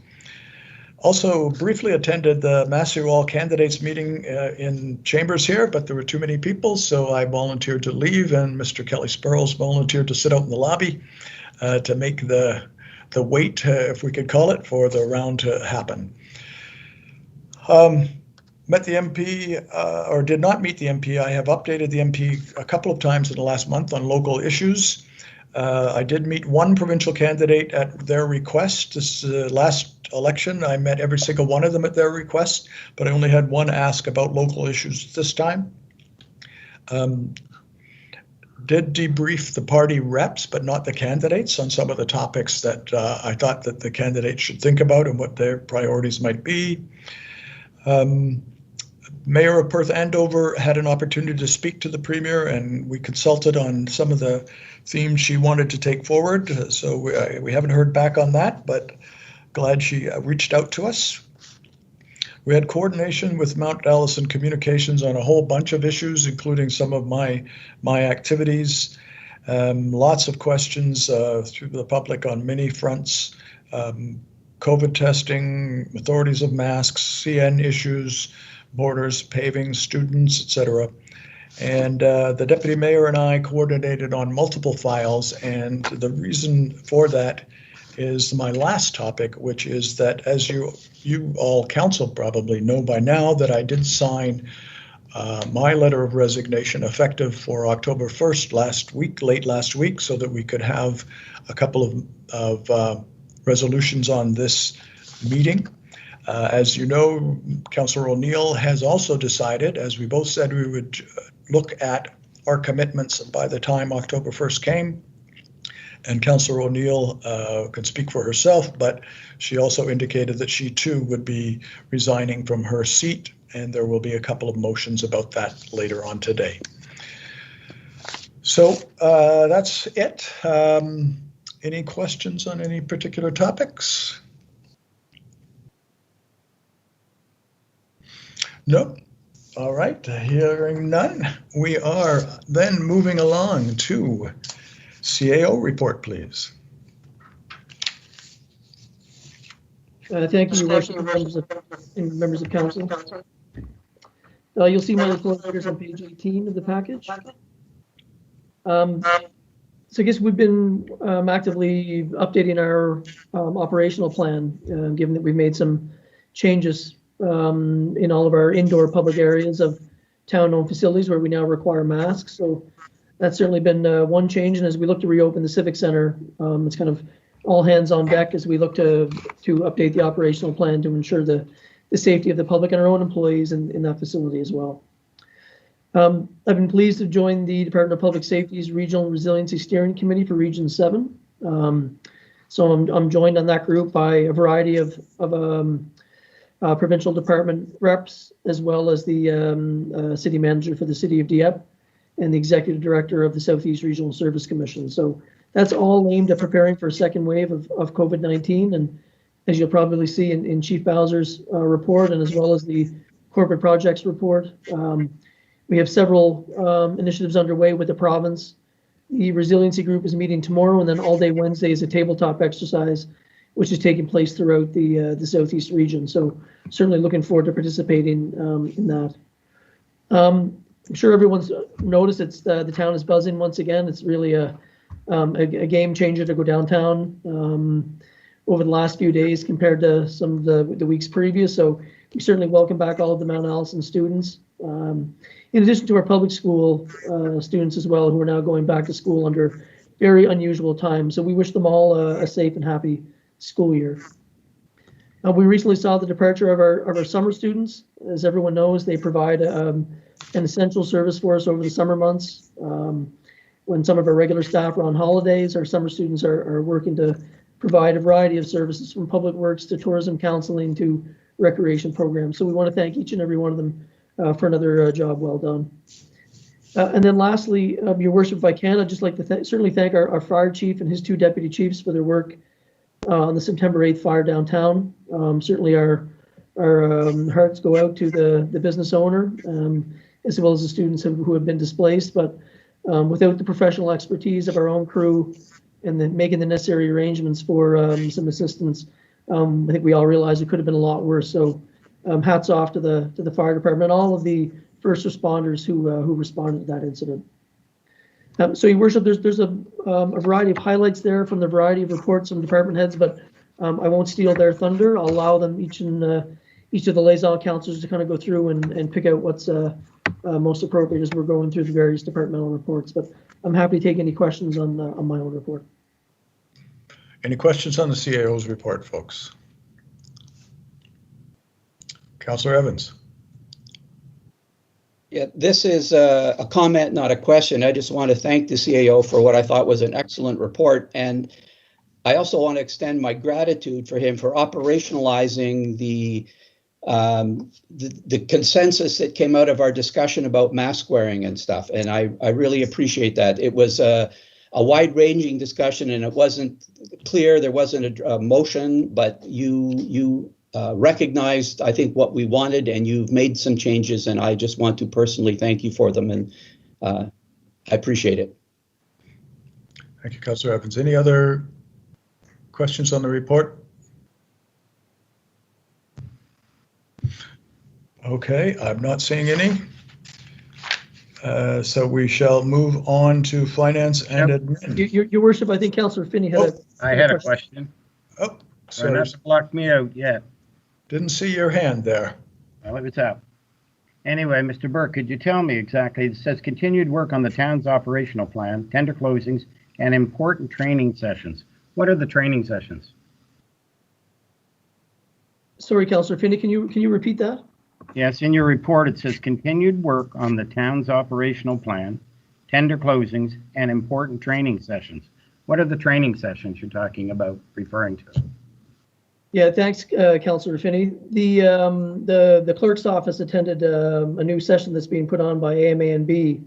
Also briefly attended the Massey Wall candidates meeting in chambers here, but there were too many people, so I volunteered to leave, and Mr. Kelly Spurls volunteered to sit out in the lobby to make the wait, if we could call it, for the round to happen. Met the MP, or did not meet the MP. I have updated the MP a couple of times in the last month on local issues. I did meet one provincial candidate at their request. This last election, I met every single one of them at their request, but I only had one ask about local issues this time. Did debrief the party reps, but not the candidates, on some of the topics that I thought that the candidates should think about and what their priorities might be. Mayor of Perth Andover had an opportunity to speak to the Premier, and we consulted on some of the themes she wanted to take forward. So we haven't heard back on that, but glad she reached out to us. We had coordination with Mount Allison Communications on a whole bunch of issues, including some of my activities. Lots of questions through the public on many fronts. COVID testing, authorities of masks, CN issues, borders, paving, students, etc. And the deputy mayor and I coordinated on multiple files, and the reason for that is my last topic, which is that, as you all council probably know by now, that I did sign my letter of resignation effective for October 1st late last week, so that we could have a couple of resolutions on this meeting. As you know, Councillor O'Neill has also decided, as we both said we would look at our commitments by the time October 1st came. And Councillor O'Neill can speak for herself, but she also indicated that she too would be resigning from her seat, and there will be a couple of motions about that later on today. So that's it. Any questions on any particular topics? No? All right, hearing none. We are then moving along to CAO report, please. Thank you, Your Worship, and members of council. You'll see my report letters on page 18 of the package. So I guess we've been actively updating our operational plan, given that we've made some changes in all of our indoor public areas of town-owned facilities where we now require masks. So that's certainly been one change. And as we look to reopen the Civic Center, it's kind of all hands on deck as we look to update the operational plan to ensure the safety of the public and our own employees in that facility as well. I've been pleased to join the Department of Public Safety's Regional Resiliency Steering Committee for Region 7. So I'm joined on that group by a variety of provincial department reps, as well as the city manager for the city of Dieppe and the executive director of the Southeast Regional Service Commission. So that's all aimed at preparing for a second wave of COVID-19. And as you'll probably see in Chief Bowser's report, and as well as the corporate projects report, we have several initiatives underway with the province. The resiliency group is meeting tomorrow, and then all day Wednesday is a tabletop exercise, which is taking place throughout the Southeast region. So certainly looking forward to participating in that. I'm sure everyone's noticed the town is buzzing once again. It's really a game changer to go downtown over the last few days compared to some of the weeks previous. So we certainly welcome back all of the Mount Allison students, in addition to our public school students as well, who are now going back to school under very unusual times. So we wish them all a safe and happy school year. We recently saw the departure of our summer students. As everyone knows, they provide an essential service for us over the summer months. When some of our regular staff are on holidays, our summer students are working to provide a variety of services from public works to tourism counseling to recreation programs. So we want to thank each and every one of them for another job well done. And then lastly, Your Worship, if I can, I'd just like to certainly thank our fire chief and his 2 deputy chiefs for their work on the September 8th fire downtown. Certainly our hearts go out to the business owner, as well as the students who have been displaced. But without the professional expertise of our own crew and then making the necessary arrangements for some assistance, I think we all realize it could have been a lot worse. So hats off to the fire department, all of the first responders who responded to that incident. So, Your Worship, there's a variety of highlights there from the variety of reports from department heads, but I won't steal their thunder. I'll allow them each of the liaison councillors to kind of go through and pick out what's most appropriate as we're going through the various departmental reports. But I'm happy to take any questions on my own report. Any questions on the CAO's report, folks? Councillor Evans. Yeah, this is a comment, not a question. I just want to thank the CAO for what I thought was an excellent report. And I also want to extend my gratitude for him for operationalizing the consensus that came out of our discussion about mask wearing and stuff. And I really appreciate that. It was a wide-ranging discussion, and it wasn't clear. There wasn't a motion, but you recognized, I think, what we wanted, and you've made some changes, and I just want to personally thank you for them, and I appreciate it. Thank you, Councillor Evans. Any other questions on the report? Okay, I'm not seeing any. So we shall move on to finance and admin. Your Worship, I think Councillor Finney had a question. Oh, sorry. Not to block me out yet. Didn't see your hand there. Well, it was up. Anyway, Mr. Burke, could you tell me exactly, it says continued work on the town's operational plan, tender closings, and important training sessions. What are the training sessions? Sorry, Councillor Finney, can you repeat that? Yes, in your report, it says continued work on the town's operational plan, tender closings, and important training sessions. What are the training sessions you're talking about, referring to? Yeah, thanks, Councillor Finney. The clerk's office attended a new session that's being put on by AMA&B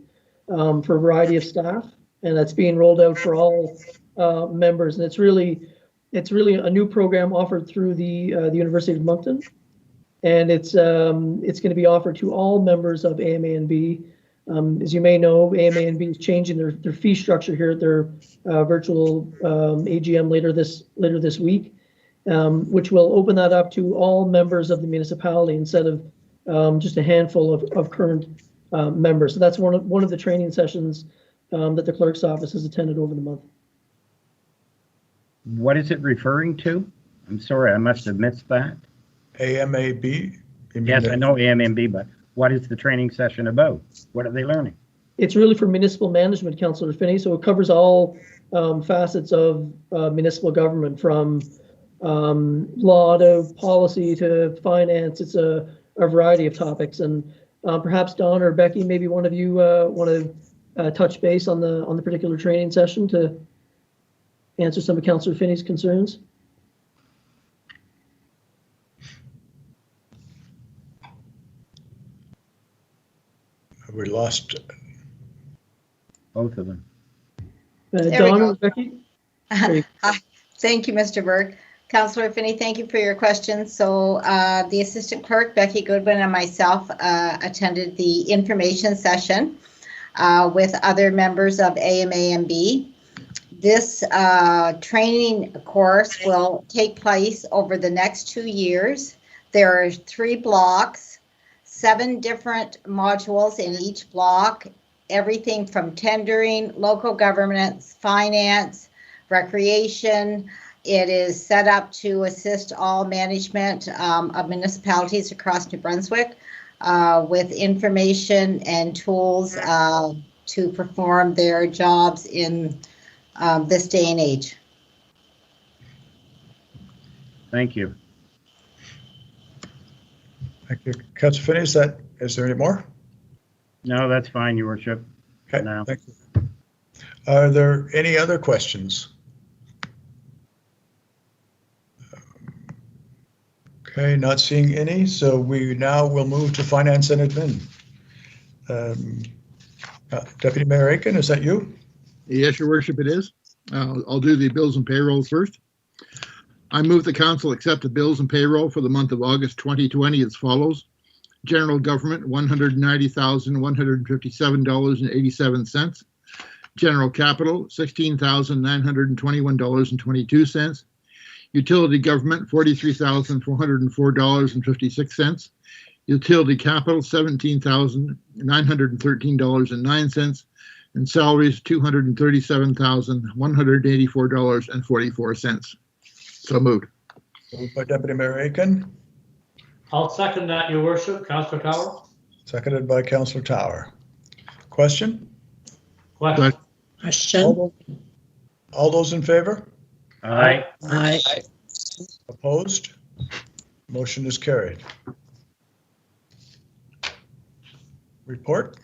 for a variety of staff, and that's being rolled out for all members. And it's really a new program offered through the University of Moncton, and it's going to be offered to all members of AMA&B. As you may know, AMA&B is changing their fee structure here at their virtual AGM later this week. Which will open that up to all members of the municipality instead of just a handful of current members. So that's one of the training sessions that the clerk's office has attended over the month. What is it referring to? I'm sorry, I must have missed that. AMA&B? Yes, I know AMA&B, but what is the training session about? What are they learning? It's really for municipal management, Councillor Finney. So it covers all facets of municipal government, from law to policy to finance. It's a variety of topics, and perhaps Don or Becky, maybe one of you want to touch base on the particular training session to answer some of Councillor Finney's concerns. We lost both of them. Don or Becky? Thank you, Mr. Burke. Councillor Finney, thank you for your questions. So the Assistant Clerk, Becky Goodwin, and myself attended the information session with other members of AMA&B. This training course will take place over the next 2 years. There are 3 blocks, 7 different modules in each block, everything from tendering, local governance, finance, recreation. It is set up to assist all management of municipalities across New Brunswick with information and tools to perform their jobs in this day and age. Thank you. Thank you. Councillor Finney, is there any more? No, that's fine, Your Worship. Okay, No. thank you. Are there any other questions? Okay, not seeing any, so we now will move to finance and admin. Deputy Mayor Aiken, is that you? Yes, Your Worship, it is. I'll do the bills and payroll first. I move the council accept the bills and payroll for the month of August 2020 as follows. General government, $190,157.87. General capital, $16,921.22. Utility government, $43,404.56. Utility capital, $17,913.09. And salaries, $237,184.44. So moved. Moved by Deputy Mayor Aiken, I'll second that, Your Worship. Councillor Tower? seconded by Councillor Tower. Question? Question? All those in favor? Aye. Aye. Opposed? Motion is carried. Report?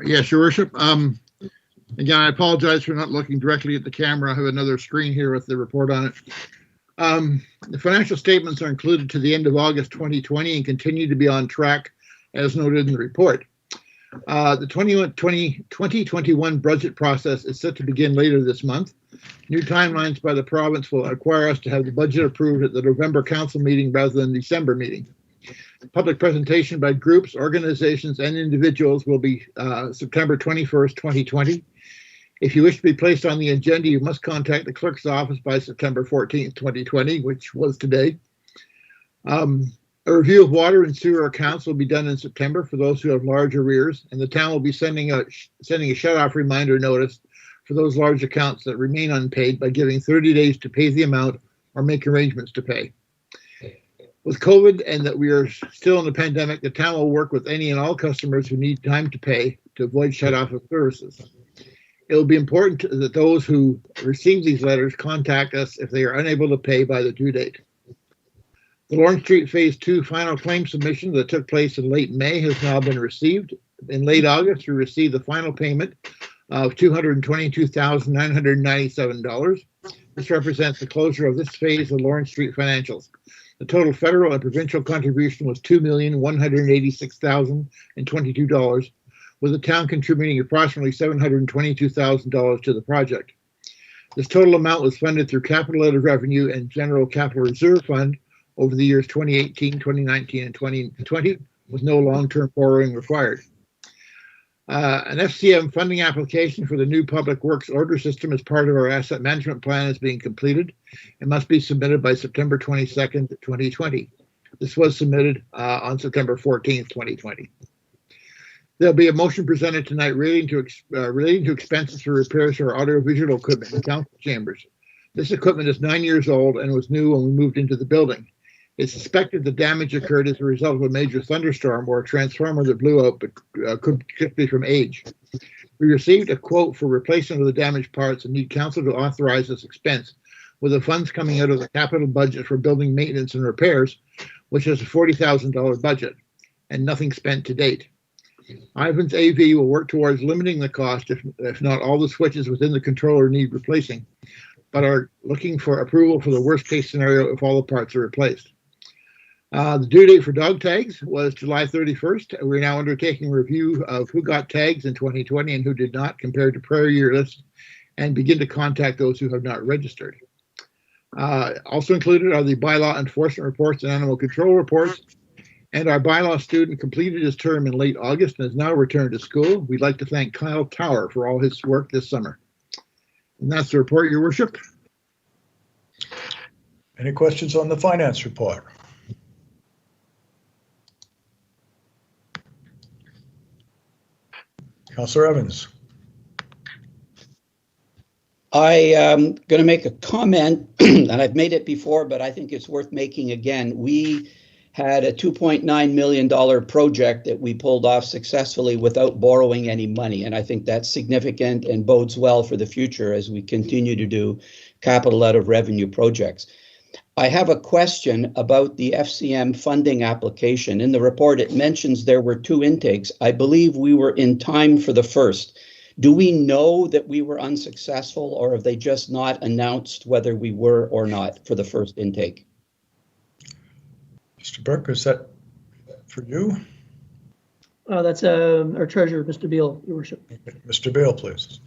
Yes, Your Worship. Again, I apologize for not looking directly at the camera. I have another screen here with the report on it. The financial statements are included to the end of August 2020 and continue to be on track as noted in the report. The 2021 budget process is set to begin later this month. New timelines by the province will require us to have the budget approved at the November council meeting rather than December meeting. Public presentation by groups, organizations, and individuals will be September 21st, 2020. If you wish to be placed on the agenda, you must contact the clerk's office by September 14th, 2020, which was today. A review of water and sewer accounts will be done in September for those who have large arrears, and the town will be sending a shut-off reminder notice for those large accounts that remain unpaid by giving 30 days to pay the amount or make arrangements to pay. With COVID and that we are still in the pandemic, the town will work with any and all customers who need time to pay to avoid shut-off of services. It will be important that those who receive these letters contact us if they are unable to pay by the due date. The Lawrence Street Phase 2 final claim submission that took place in late May has now been received. In late August, we received the final payment of $222,997. This represents the closure of this phase of Lawrence Street financials. The total federal and provincial contribution was $2,186,022, with the town contributing approximately $722,000 to the project. This total amount was funded through capital added revenue and general capital reserve fund over the years 2018, 2019, and 2020, with no long-term borrowing required. An FCM funding application for the new public works order system as part of our asset management plan is being completed and must be submitted by September 22nd, 2020. This was submitted on September 14th, 2020. There'll be a motion presented tonight relating to expenses for repairs to our audiovisual equipment in council chambers. This equipment is 9 years old and was new when we moved into the building. It's suspected the damage occurred as a result of a major thunderstorm or a transformer that blew out, but could be from age. We received a quote for replacement of the damaged parts and need council to authorize this expense, with the funds coming out of the capital budget for building maintenance and repairs, which has a $40,000 budget, and nothing spent to date. Ivan's AV will work towards limiting the cost if not all the switches within the controller need replacing, but are looking for approval for the worst case scenario if all the parts are replaced. The due date for dog tags was July 31st. We're now undertaking a review of who got tags in 2020 and who did not compared to prior year lists and begin to contact those who have not registered. Also included are the bylaw enforcement reports and animal control reports. And our bylaw student completed his term in late August and has now returned to school. We'd like to thank Kyle Tower for all his work this summer. And that's the report, Your Worship. Any questions on the finance report? Councillor Evans. I am going to make a comment, and I've made it before, but I think it's worth making again. We had a $2.9 million project that we pulled off successfully without borrowing any money. And I think that's significant and bodes well for the future as we continue to do capital out of revenue projects. I have a question about the FCM funding application. In the report, it mentions there were 2 intakes. I believe we were in time for the first. Do we know that we were unsuccessful, or have they just not announced whether we were or not for the first intake? Mr. Burke, is that for you? That's our treasurer, Mr. Beal, Your Worship. Mr. Beal, please.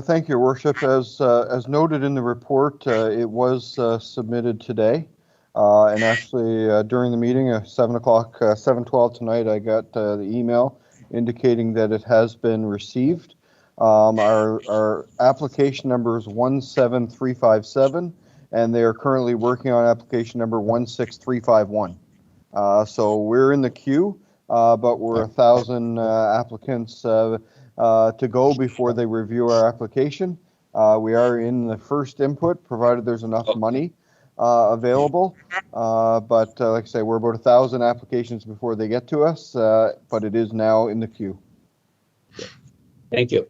Thank you, Your Worship. As noted in the report, it was submitted today. And actually, during the meeting at 7:12 tonight, I got the email indicating that it has been received. Our application number is 17357, and they are currently working on application number 16351. So we're in the queue, but we're 1,000 applicants to go before they review our application. We are in the first input, provided there's enough money available. But like I say, we're about 1,000 applications before they get to us, but it is now in the queue. Thank you.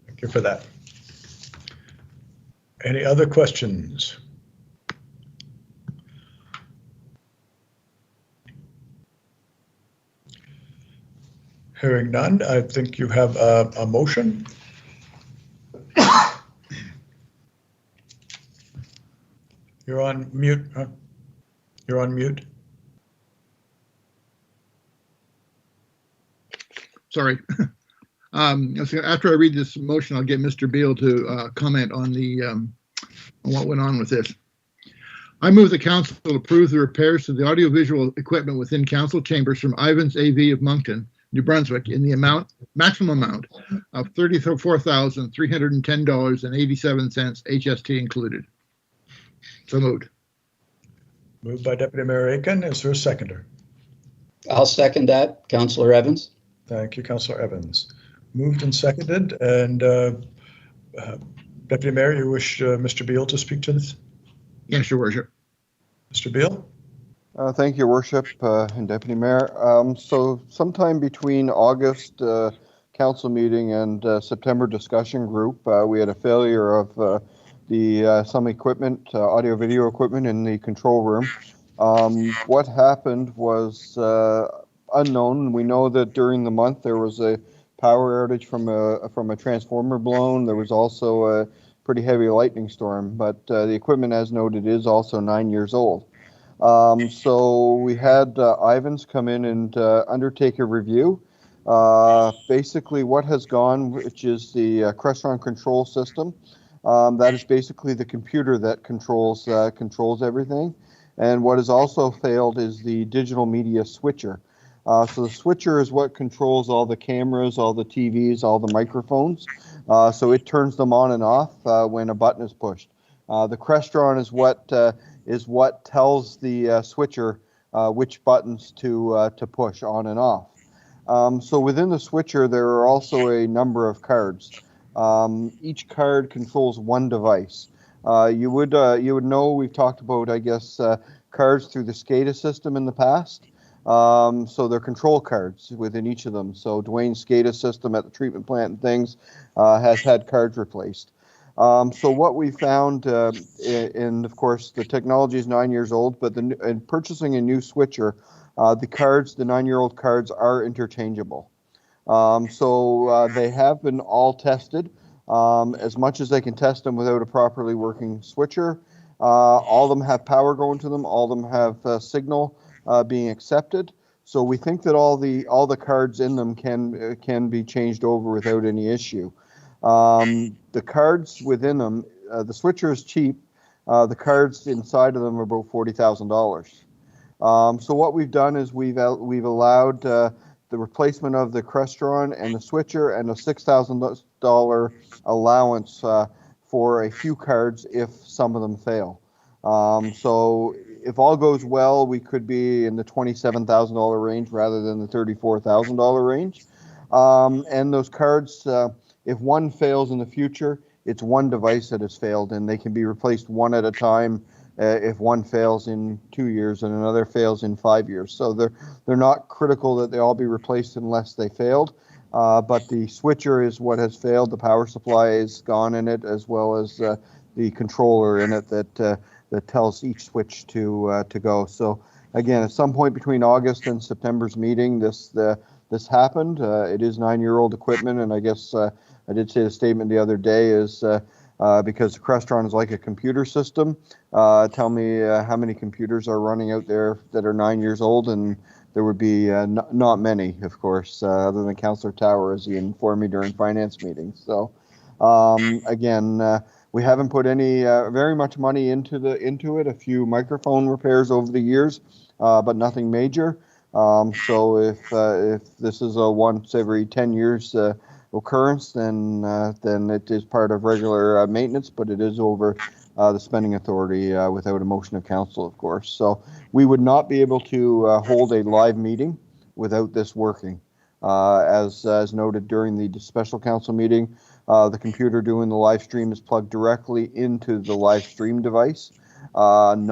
Thank you for that. Any other questions? Hearing none, I think you have a motion. You're on mute. Huh? You're on mute. Sorry. After I read this motion, I'll get Mr. Beal to comment on on what went on with this. I move the council approve the repairs to the audiovisual equipment within council chambers from Ivans AV of Moncton, New Brunswick, in the maximum amount of $34,310.87, HST included. So moved. Moved by Deputy Mayor Aiken. Is there a seconder? I'll second that, Councillor Evans. Thank you, Councillor Evans. Moved and seconded. And Deputy Mayor, you wish Mr. Beal to speak to this? Yes, Your Worship. Mr. Beal? Thank you, Your Worship, and Deputy Mayor. So sometime between August council meeting and September discussion group, we had a failure of some equipment, audio-video equipment in the control room. What happened was unknown. We know that during the month there was a power outage from a transformer blown. There was also a pretty heavy lightning storm, but the equipment, as noted, is also 9 years old. So we had Ivans come in and undertake a review. Basically what has gone, which is the Crestron control system, that is basically the computer that controls everything. And what has also failed is the digital media switcher. So the switcher is what controls all the cameras, all the TVs, all the microphones. So it turns them on and off when a button is pushed. The Crestron is what tells the switcher which buttons to push on and off. So within the switcher, there are also a number of cards. Each card controls one device. You would know we've talked about, I guess, cards through the SCADA system in the past. So they're control cards within each of them. So Dwayne's SCADA system at the treatment plant and things has had cards replaced. So what we found, and of course the technology is 9 years old, but in purchasing a new switcher, the 9-year-old cards are interchangeable. So they have been all tested as much as they can test them without a properly working switcher. All of them have power going to them. All of them have signal being accepted. So we think that all the cards in them can be changed over without any issue. The cards within them, the switcher is cheap. The cards inside of them are about $40,000. So what we've done is we've allowed the replacement of the Crestron and the switcher and a $6,000 allowance for a few cards if some of them fail. So if all goes well, we could be in the $27,000 range rather than the $34,000 range. And those cards, if one fails in the future, it's one device that has failed, and they can be replaced one at a time if one fails in 2 years and another fails in 5 years. So they're not critical that they all be replaced unless they failed. But the switcher is what has failed. The power supply is gone in it, as well as controller in it that tells each switch to go. So again, at some point between August and September's meeting, this happened. It is 9-year-old equipment, and I guess I did say the statement the other day is because the Crestron is like a computer system. Tell me how many computers are running out there that are 9 years old, and there would be not many, of course, other than Councillor Tower, as he informed me during finance meetings. So again, we haven't put any very much money into it. A few microphone repairs over the years, but nothing major. So if this is a once every 10 years occurrence, then it is part of regular maintenance, but it is over the spending authority without a motion of council, of course. So we would not be able to hold a live meeting without this working. As noted during the special council meeting, the computer doing the live stream is plugged directly into the live stream device. None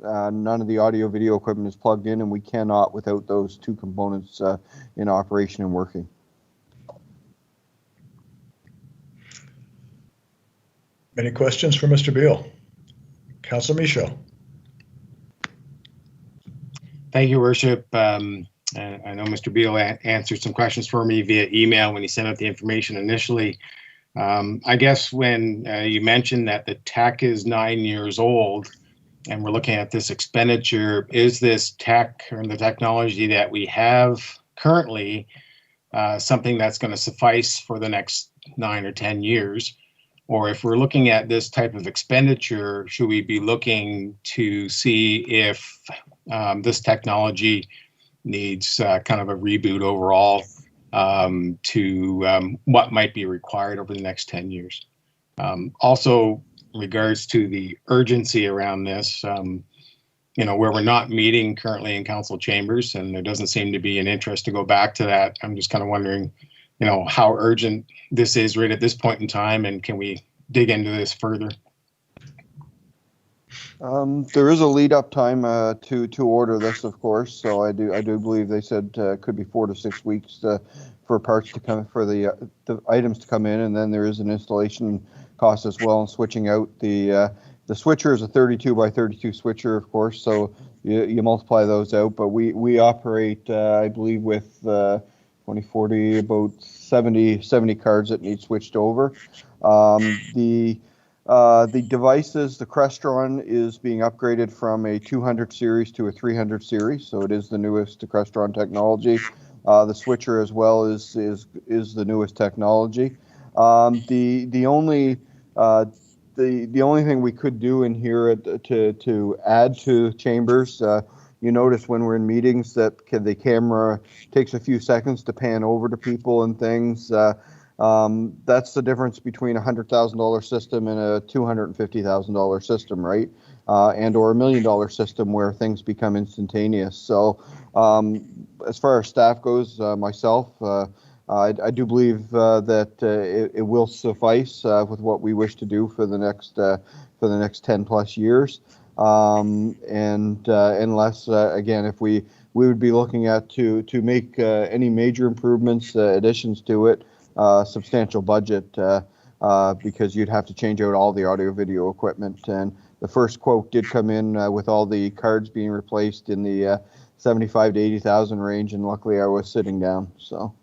of the audio video equipment is plugged in, and we cannot without those two components in operation and working. Any questions for Mr. Beal? Councilor Michaud. Thank you, Worship. I know Mr. Beal answered some questions for me via email when he sent out the information initially. I guess when you mentioned that the tech is 9 years old and we're looking at this expenditure, is this tech or the technology that we have currently something that's going to suffice for the next 9 or 10 years? Or if we're looking at this type of expenditure, should we be looking to see if this technology needs kind of a reboot overall to what might be required over the next 10 years? Also, in regards to the urgency around this, where we're not meeting currently in council chambers and there doesn't seem to be an interest to go back to that, I'm just kind of wondering, how urgent this is right at this point in time, and can we dig into this further? There is a lead up time to order this, of course. So I do believe they said could be 4 to 6 weeks for parts to come, for the items to come in, and then there is an installation cost as well, and switching out the switcher is a 32 by 32 switcher, of course. So you multiply those out, but we operate, I believe, with 2040 about 70 cards that need switched over. The devices, the Crestron is being upgraded from a 200 series to a 300 series, so it is the newest Crestron technology. The switcher as well is the newest technology. The only thing we could do in here to add to chambers, you notice when we're in meetings that the camera takes a few seconds to pan over to people and things. That's the difference between a $100,000 system and a $250,000 system, right? And or $1 million system where things become instantaneous. So as far as staff goes, myself, I do believe that it will suffice with what we wish to do for the next 10 plus years. And unless again, if we would be looking at to make any major improvements, additions to it, substantial budget because you'd have to change out all the audio video equipment. And the first quote did come in with all the cards being replaced in the 75 to 80,000 range, and luckily I was sitting down. So,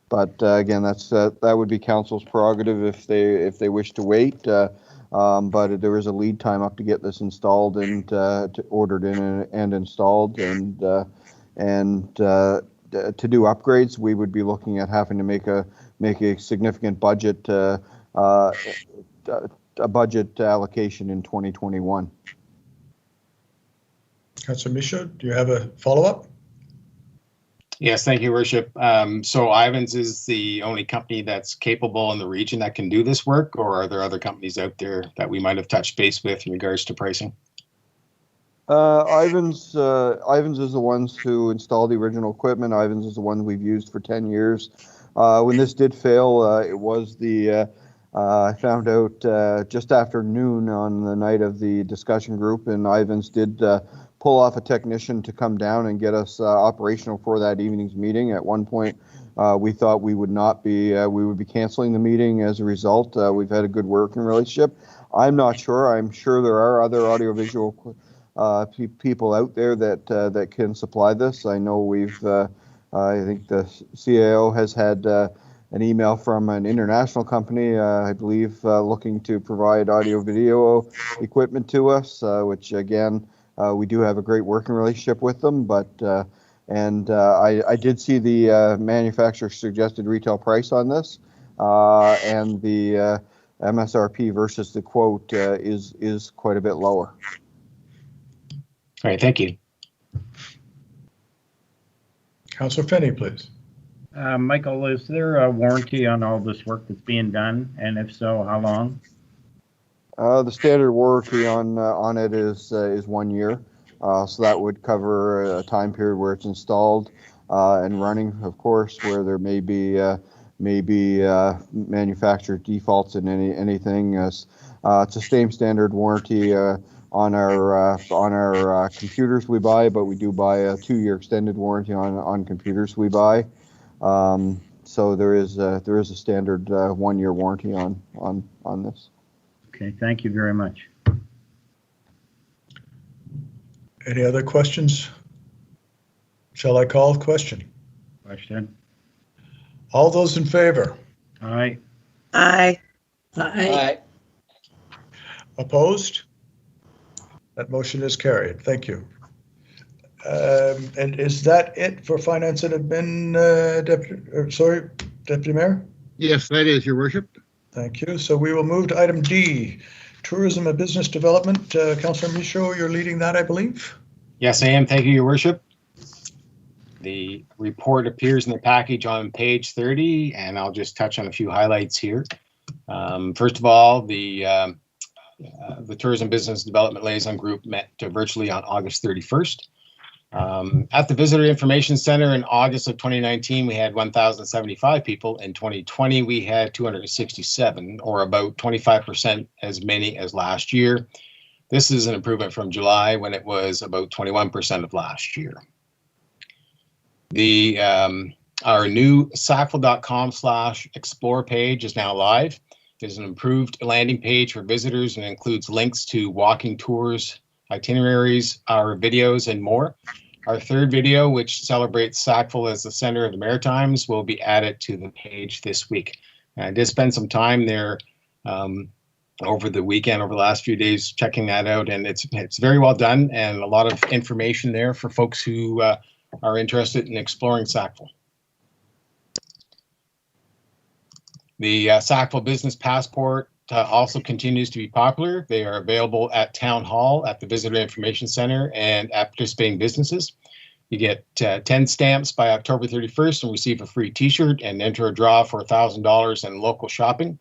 but again, that would be council's prerogative if they wish to wait. But there is a lead time up to get this installed and ordered in and installed, and to do upgrades, we would be looking at having to make a significant budget budget allocation in 2021. Councilor Michaud, do you have a follow-up? Yes, thank you, Worship. So Ivans is the only company that's capable in the region that can do this work, or are there other companies out there that we might have touched base with in regards to pricing? Ivans is the ones who installed the original equipment. Ivans is the one we've used for 10 years. When this did fail, it was I found out just after noon on the night of the discussion group, and Ivans did pull off a technician to come down and get us operational for that evening's meeting. At one point, we thought we would not be, we would be canceling the meeting as a result. We've had a good working relationship. I'm not sure. I'm sure there are other audiovisual people out there that that can supply this. I know we've, I think the CAO has had an email from an international company, I believe, looking to provide audio-video equipment to us, which again, we do have a great working relationship with them. But I did see the manufacturer's suggested retail price on this, and the MSRP versus the quote is quite a bit lower. All right, thank you. Councillor Finney, please. Michael, is there a warranty on all this work that's being done? And if so, how long? The standard warranty on it is 1 year. So that would cover a time period where it's installed and running, of course, where there may be manufacturer defaults in anything. It's the same standard warranty on our computers we buy, but we do buy a 2-year extended warranty on computers we buy. So there is a standard 1-year warranty on this. Okay, thank you very much. Any other questions? Shall I call the question? Question. All those in favor? Aye. Aye. Aye. Opposed? That motion is carried. Thank you. And is that it for Finance and Admin, Deputy Mayor? Yes, that is, Your Worship. Thank you. So we will move to item D, Tourism and Business Development. Councillor Michaud, you're leading that, I believe. Yes, I am. Thank you, Your Worship. The report appears in the package on page 30, and I'll just touch on a few highlights here. First of all, the Tourism Business Development Liaison Group met virtually on August 31st. At the Visitor Information Center in August of 2019, we had 1,075 people. In 2020, we had 267, or about 25% as many as last year. This is an improvement from July, when it was about 21% of last year. Our new sackville.com/explore page is now live. There's an improved landing page for visitors and includes links to walking tours, itineraries, our videos, and more. Our third video, which celebrates Sackville as the center of the Maritimes, will be added to the page this week. I did spend some time there over the weekend, over the last few days, checking that out, and it's very well done and a lot of information there for folks who are interested in exploring Sackville. The Sackville Business Passport also continues to be popular. They are available at Town Hall, at the Visitor Information Center, and at participating businesses. You get 10 stamps by October 31st and receive a free t-shirt and enter a draw for $1,000 in local shopping.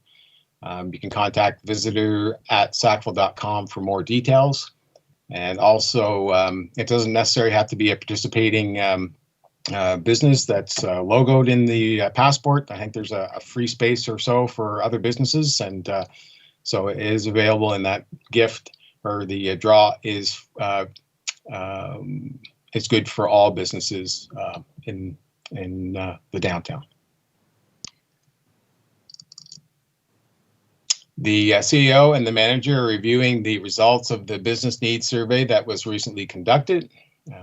You can contact visitor@sackville.com for more details. And also, it doesn't necessarily have to be a participating business that's logoed in the passport. I think there's a free space or so for other businesses, and so it is available in that gift, or the draw is it's good for all businesses in the downtown. The CEO and the manager are reviewing the results of the business needs survey that was recently conducted.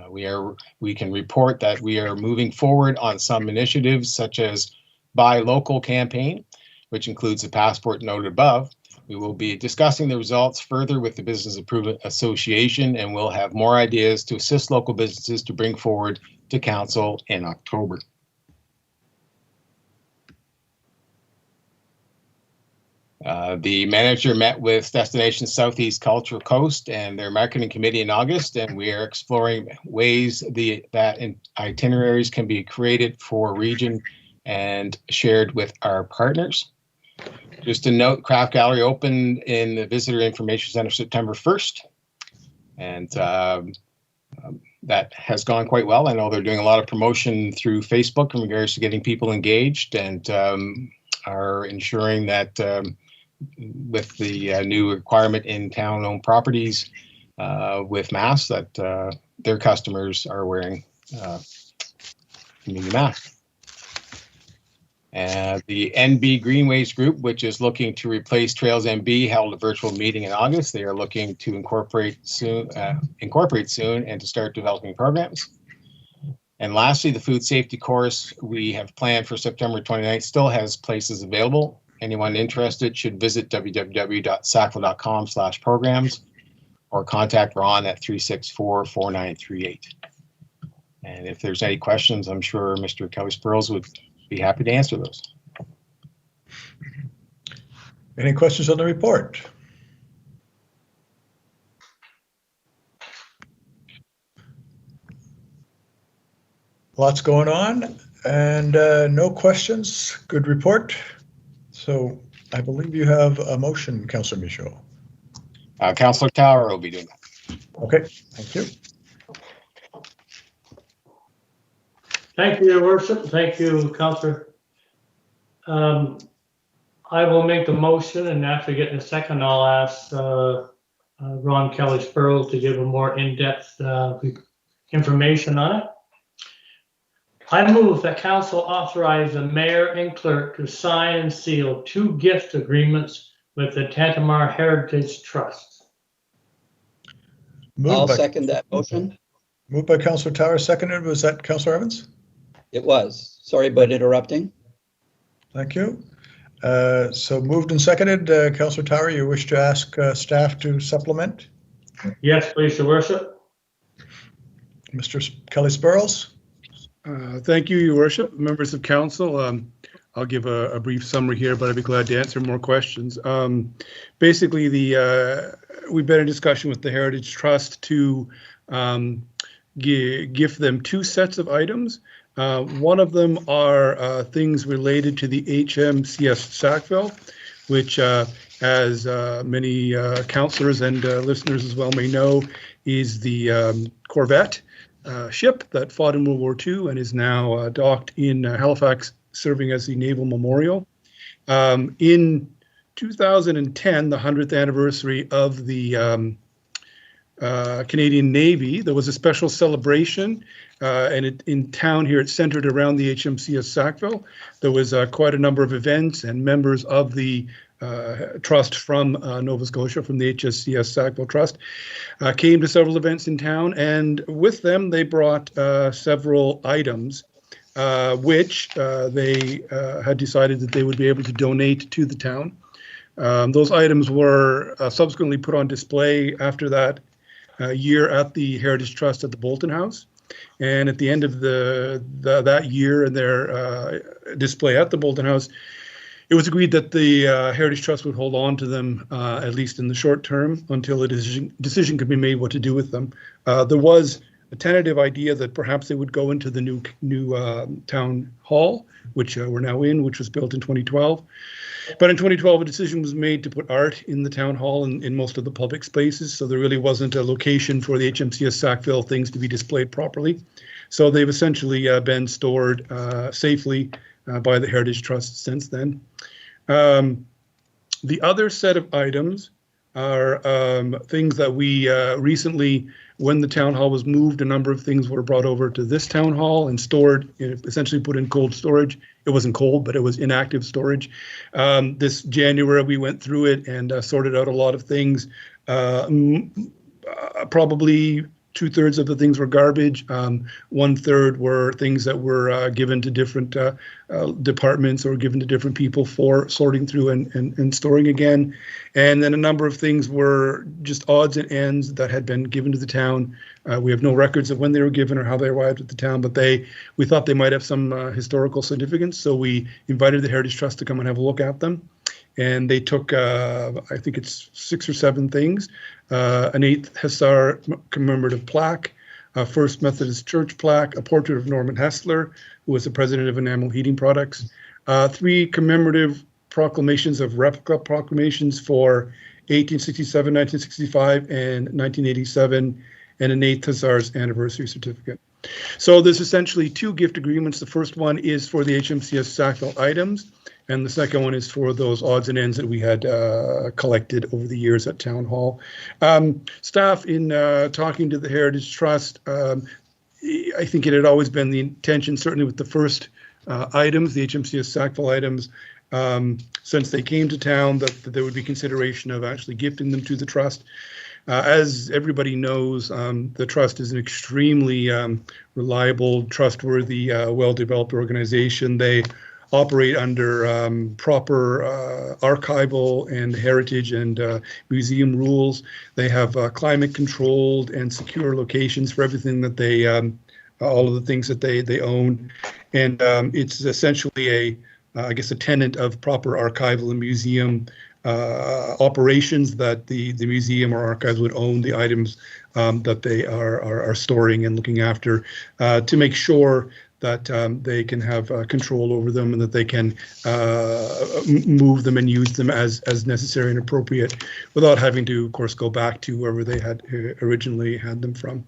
We can report that we are moving forward on some initiatives, such as Buy Local campaign, which includes the passport noted above. We will be discussing the results further with the Business Improvement Association, and we'll have more ideas to assist local businesses to bring forward to council in October. The manager met with Destination Southeast Cultural Coast and their marketing committee in August, and we are exploring ways that itineraries can be created for region and shared with our partners. Just a note, Craft Gallery opened in the Visitor Information Center September 1st, and that has gone quite well. I know they're doing a lot of promotion through Facebook in regards to getting people engaged, and are ensuring that with the new requirement in town-owned properties with masks, that their customers are wearing community masks. The NB Greenways Group, which is looking to replace Trails NB, held a virtual meeting in August. They are looking to incorporate soon and to start developing programs. And lastly, the food safety course we have planned for September 29th still has places available. Anyone interested should visit www.sackville.com/programs or contact Ron at 364-4938. And if there's any questions, I'm sure Mr. Kelly-Spurls would be happy to answer those. Any questions on the report? Lots going on and no questions. Good report. So I believe you have a motion, Councillor Michaud. Councillor Tower will be doing that. Okay, thank you. Thank you, Your Worship. Thank you, Councillor. I will make the motion, and after getting a second, I'll ask Ron Kelly-Spurls to give a more in-depth information on it. I move that council authorize the mayor and clerk to sign and seal 2 gift agreements with the Tantamar Heritage Trust. I'll second that motion. Moved by Councillor Tower, seconded. Was that Councillor Evans? It was. Sorry about interrupting. Thank you. So moved and seconded. Councillor Tower, you wish to ask staff to supplement? Yes, please, Your Worship. Mr. Kelly-Spurls? Thank you, Your Worship. Members of council, I'll give a brief summary here, but I'd be glad to answer more questions. Basically, we've been in discussion with the Heritage Trust to gift them 2 sets of items. One of them are things related to the HMCS Sackville, which, as many councillors and listeners as well may know, is the Corvette ship that fought in World War II and is now docked in Halifax, serving as the Naval Memorial. In 2010, the 100th anniversary of the Canadian Navy, there was a special celebration, and in town here, it's centered around the HMCS Sackville. There was quite a number of events, and members of the trust from Nova Scotia, from the HSCS Sackville Trust, came to several events in town, and with them they brought several items which they had decided that they would be able to donate to the town. Those items were subsequently put on display after that year at the Heritage Trust at the Bolton House. And at the end of that year in their display at the Bolton House, it was agreed that the Heritage Trust would hold on to them, at least in the short term, until a decision could be made what to do with them. There was a tentative idea that perhaps they would go into the new town hall, which we're now in, which was built in 2012. But in 2012, a decision was made to put art in the town hall and in most of the public spaces, so there really wasn't a location for the HMCS Sackville things to be displayed properly. So they've essentially been stored safely by the Heritage Trust since then. The other set of items are things that we recently, when the town hall was moved, a number of things were brought over to this town hall and stored, essentially put in cold storage. It wasn't cold, but it was inactive storage. This January, we went through it and sorted out a lot of things. Probably 2/3 of the things were garbage. 1/3 were things that were given to different departments or given to different people for sorting through and storing again. And then a number of things were just odds and ends that had been given to the town. We have no records of when they were given or how they arrived at the town, but we thought they might have some historical significance. So we invited the Heritage Trust to come and have a look at them. And they took, I think it's 6 or 7 things, an 8th Hussar commemorative plaque, a First Methodist Church plaque, a portrait of Norman Hessler, who was the president of Enamel Heating Products, 3 commemorative proclamations of replica proclamations for 1867, 1965, and 1987, and an 8th Hussars anniversary certificate. So there's essentially 2 gift agreements. The first one is for the HMCS Sackville items, and the second one is for those odds and ends that we had collected over the years at Town Hall. Staff, in talking to the Heritage Trust, I think it had always been the intention, certainly with the first items, the HMCS Sackville items, since they came to town, that there would be consideration of actually gifting them to the trust. As everybody knows, the trust is an extremely reliable, trustworthy, well-developed organization. They operate under proper archival and heritage and museum rules. They have climate-controlled and secure locations for everything that they, all of the things that they own. And it's essentially I guess, a tenet of proper archival and museum operations, that the museum or archives would own the items that they are storing and looking after, to make sure that they can have control over them and that they can move them and use them as necessary and appropriate, without having to, of course, go back to wherever they had originally had them from.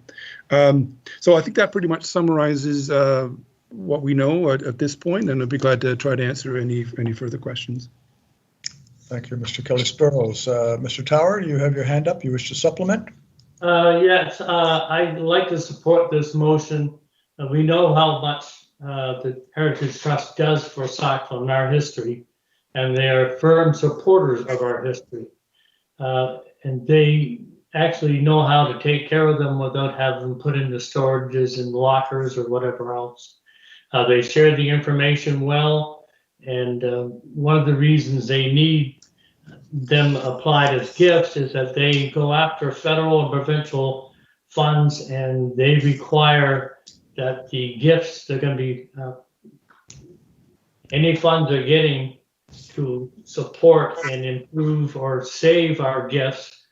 So I think that pretty much summarizes what we know at this point, and I'd be glad to try to answer any further questions. Thank you, Mr. Kelly-Sparrows. Mr. Tower, you have your hand up. You wish to supplement? Yes, I'd like to support this motion. We know how much the Heritage Trust does for Sackville and our history, and they are firm supporters of our history. And they actually know how to take care of them without having them put into storages and lockers or whatever else. They share the information well, and one of the reasons they need them applied as gifts is that they go after federal and provincial funds, and they require that the gifts, they're going to be, any funds they're getting to support and improve or save our gifts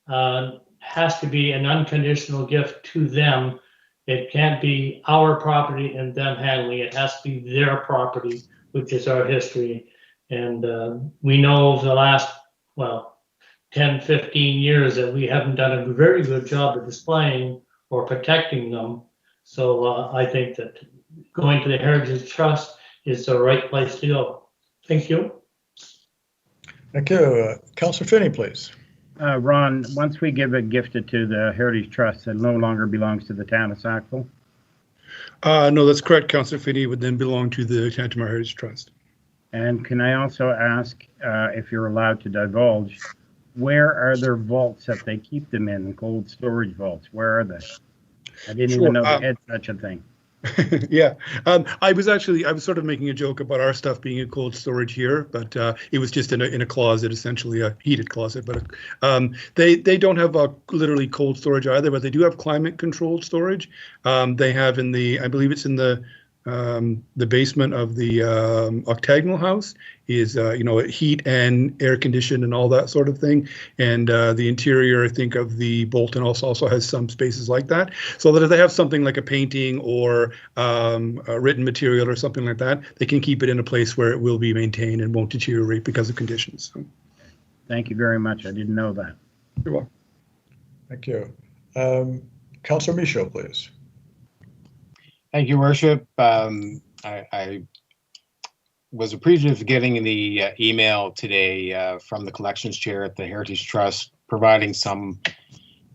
has to be an unconditional gift to them. It can't be our property and them handling it. It has to be their property, which is our history. And we know over the last, 10, 15 years that we haven't done a very good job of displaying or protecting them. So I think that going to the Heritage Trust is the right place to go. Thank you. Thank you. Councillor Finney, please. Ron, once we give it gifted to the Heritage Trust, it no longer belongs to the town of Sackville? No, that's correct. Councillor Finney would then belong to the Tantamar Heritage Trust. And can I also ask, if you're allowed to divulge, where are their vaults that they keep them in, cold storage vaults? Where are they? I didn't even know they had such a thing. Yeah, I was sort of making a joke about our stuff being in cold storage here, but it was just in a closet, essentially a heated closet. But they don't have literally cold storage either, but they do have climate controlled storage. They have in the, I believe it's in the basement of the octagonal house is heat and air conditioned and all that sort of thing, and the interior, I think, of the Bolton also has some spaces like that, so that if they have something like a painting or a written material or something like that, they can keep it in a place where it will be maintained and won't deteriorate because of conditions. So. Thank you very much. I didn't know that. You're welcome. Thank you. Councillor Michaud, please. Thank you, Worship. I was appreciative of getting the email today from the collections chair at the Heritage Trust, providing some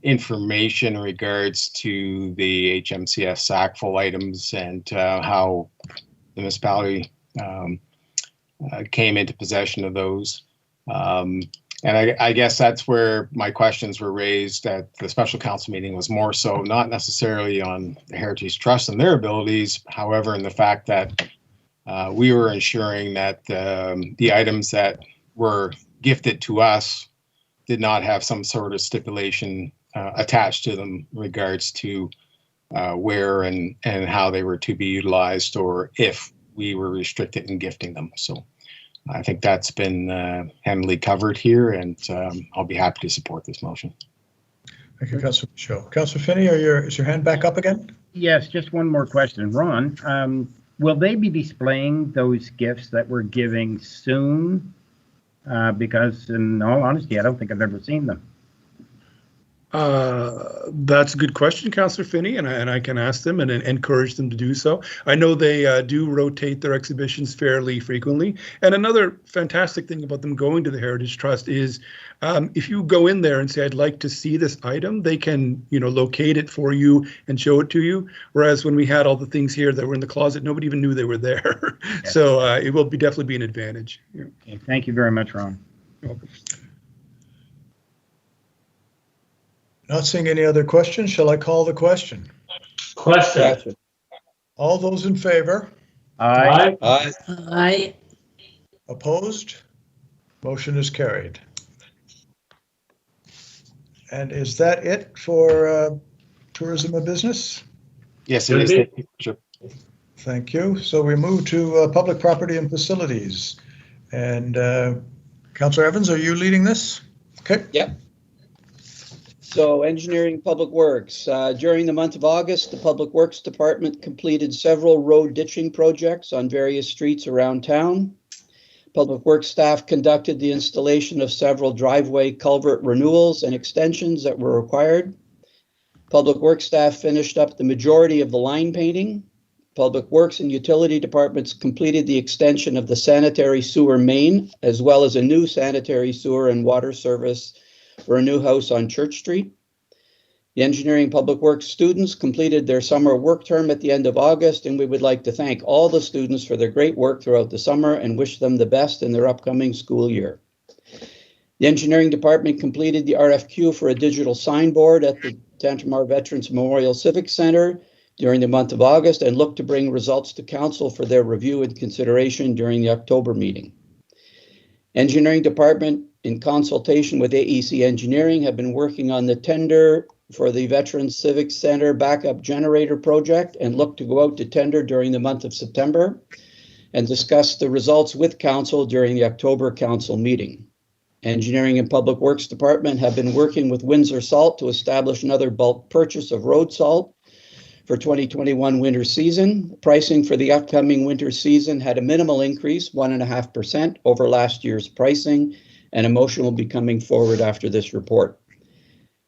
information in regards to the HMCS Sackville items and how the municipality came into possession of those. And I guess that's where my questions were raised at the special council meeting, was more so not necessarily on the Heritage Trust and their abilities, however, in the fact that we were ensuring that the items that were gifted to us did not have some sort of stipulation attached to them in regards to where and how they were to be utilized, or if we were restricted in gifting them. So I think that's been handily covered here, and I'll be happy to support this motion. Thank you, Councillor Michaud. Councillor Finney, is your hand back up again? Yes, just one more question. Ron, will they be displaying those gifts that we're giving soon? Because in all honesty, I don't think I've ever seen them. That's a good question, Councillor Finney, and I can ask them and encourage them to do so. I know they do rotate their exhibitions fairly frequently. And another fantastic thing about them going to the Heritage Trust is if you go in there and say, I'd like to see this item, they can, locate it for you and show it to you. Whereas when we had all the things here that were in the closet, nobody even knew they were there. Yes. So it will definitely be an advantage. Yeah. Okay, thank you very much, Ron. You're welcome. Not seeing any other questions. Shall I call the question? Question. All those in favor? Aye. Aye. Aye. Opposed? Motion is carried. And is that it for tourism and business? Yes, it is. Thank you, Bishop. Thank you. So we move to public property and facilities. And Councillor Evans, are you leading this? Okay. Yep. So engineering public works. During the month of August, the Public Works Department completed several road ditching projects on various streets around town. Public Works staff conducted the installation of several driveway culvert renewals and extensions that were required. Public Works staff finished up the majority of the line painting. Public Works and Utility Departments completed the extension of the sanitary sewer main, as well as a new sanitary sewer and water service for a new house on Church Street. The Engineering Public Works students completed their summer work term at the end of August, and we would like to thank all the students for their great work throughout the summer and wish them the best in their upcoming school year. The Engineering Department completed the RFQ for a digital signboard at the Tantramar Veterans Memorial Civic Center during the month of August and look to bring results to Council for their review and consideration during the October meeting. Engineering Department, in consultation with AEC Engineering, have been working on the tender for the Veterans Civic Center backup generator project and look to go out to tender during the month of September and discuss the results with Council during the October Council meeting. Engineering and Public Works Department have been working with Windsor Salt to establish another bulk purchase of road salt for 2021 winter season. Pricing for the upcoming winter season had a minimal increase, 1.5% over last year's pricing, and a motion will be coming forward after this report.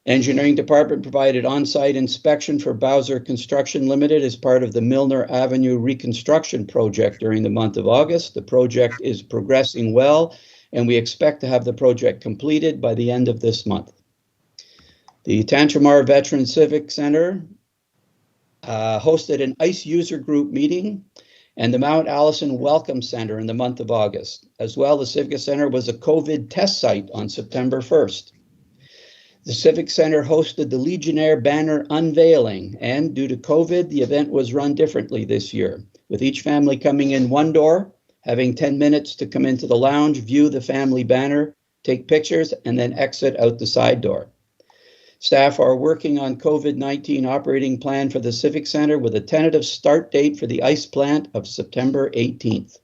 Engineering Department provided on-site inspection for Bowser Construction Limited as part of the Milner Avenue reconstruction project during the month of August. The project is progressing well, and we expect to have the project completed by the end of this month. The Tantramar Veteran Civic Center hosted an ICE user group meeting and the Mount Allison Welcome Center in the month of August. As well, the Civic Center was a COVID test site on September 1st. The Civic Center hosted the Legionnaire banner unveiling, and due to COVID, the event was run differently this year, with each family coming in one door, having 10 minutes to come into the lounge, view the family banner, take pictures, and then exit out the side door. Staff are working on COVID-19 operating plan for the Civic Center with a tentative start date for the ice plant of September 18th.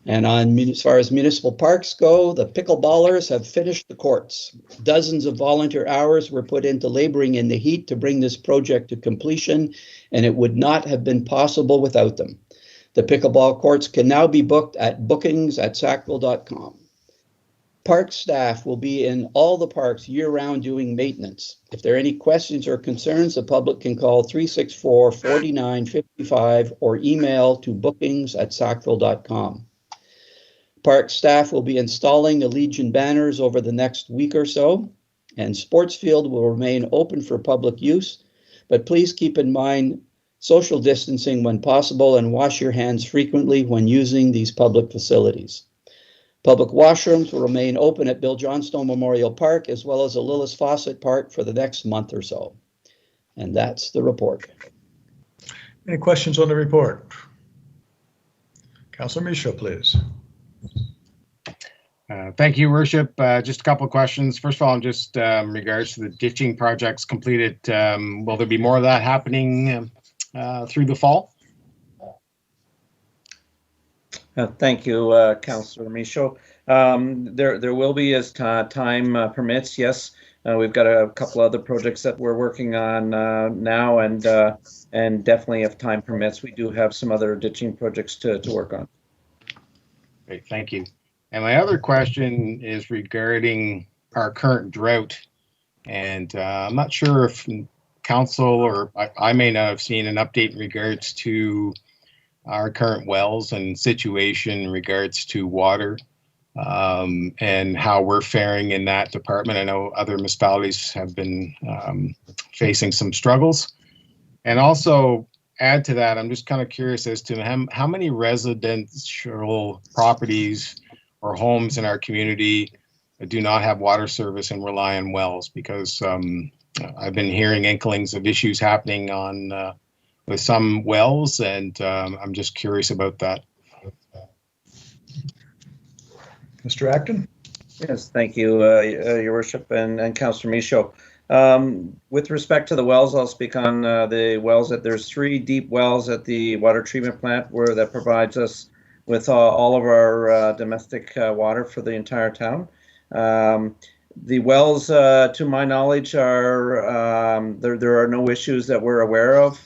And as far as municipal parks go, the pickleballers have finished the courts. Dozens of volunteer hours were put into laboring in the heat to bring this project to completion, and it would not have been possible without them. The pickleball courts can now be booked at bookings@sackville.com. Park staff will be in all the parks year-round doing maintenance. If there are any questions or concerns, the public can call 364-4955 or email to bookings@sackville.com. Park staff will be installing the Legion banners over the next week or so, and Sports Field will remain open for public use, but please keep in mind social distancing when possible and wash your hands frequently when using these public facilities. Public washrooms will remain open at Bill Johnstone Memorial Park as well as a Lillis Fawcett Park for the next month or so. And that's the report. Any questions on the report? Councillor Michaud, please. Thank you, Worship. Just a couple of questions. First of all, just in regards to the ditching projects completed, will there be more of that happening through the fall? Thank you, Councillor Michaud. There will be as time permits, yes. We've got a couple other projects that we're working on now, and definitely if time permits, we do have some other ditching projects to work on. Great, thank you. And my other question is regarding our current drought And I'm not sure if council or I may not have seen an update in regards to our current wells and situation in regards to water, and how we're faring in that department. I know other municipalities have been facing some struggles. And also add to that, I'm just kind of curious as to how many residential properties or homes in our community do not have water service and rely on wells, because I've been hearing inklings of issues happening on with some wells, and I'm just curious about that. Mr. Acton? Yes, thank you, Your Worship and Councillor Michaud. With respect to the wells, I'll speak on the wells. There's 3 deep wells at the water treatment plant that provides us with all of our domestic water for the entire town. The wells, to my knowledge, are there are no issues that we're aware of.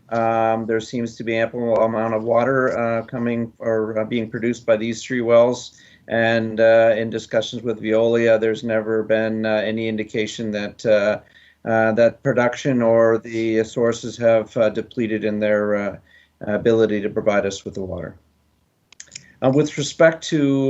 There seems to be ample amount of water coming or being produced by these 3 wells. And in discussions with Veolia, there's never been any indication that that production or the sources have depleted in their ability to provide us with the water. With respect to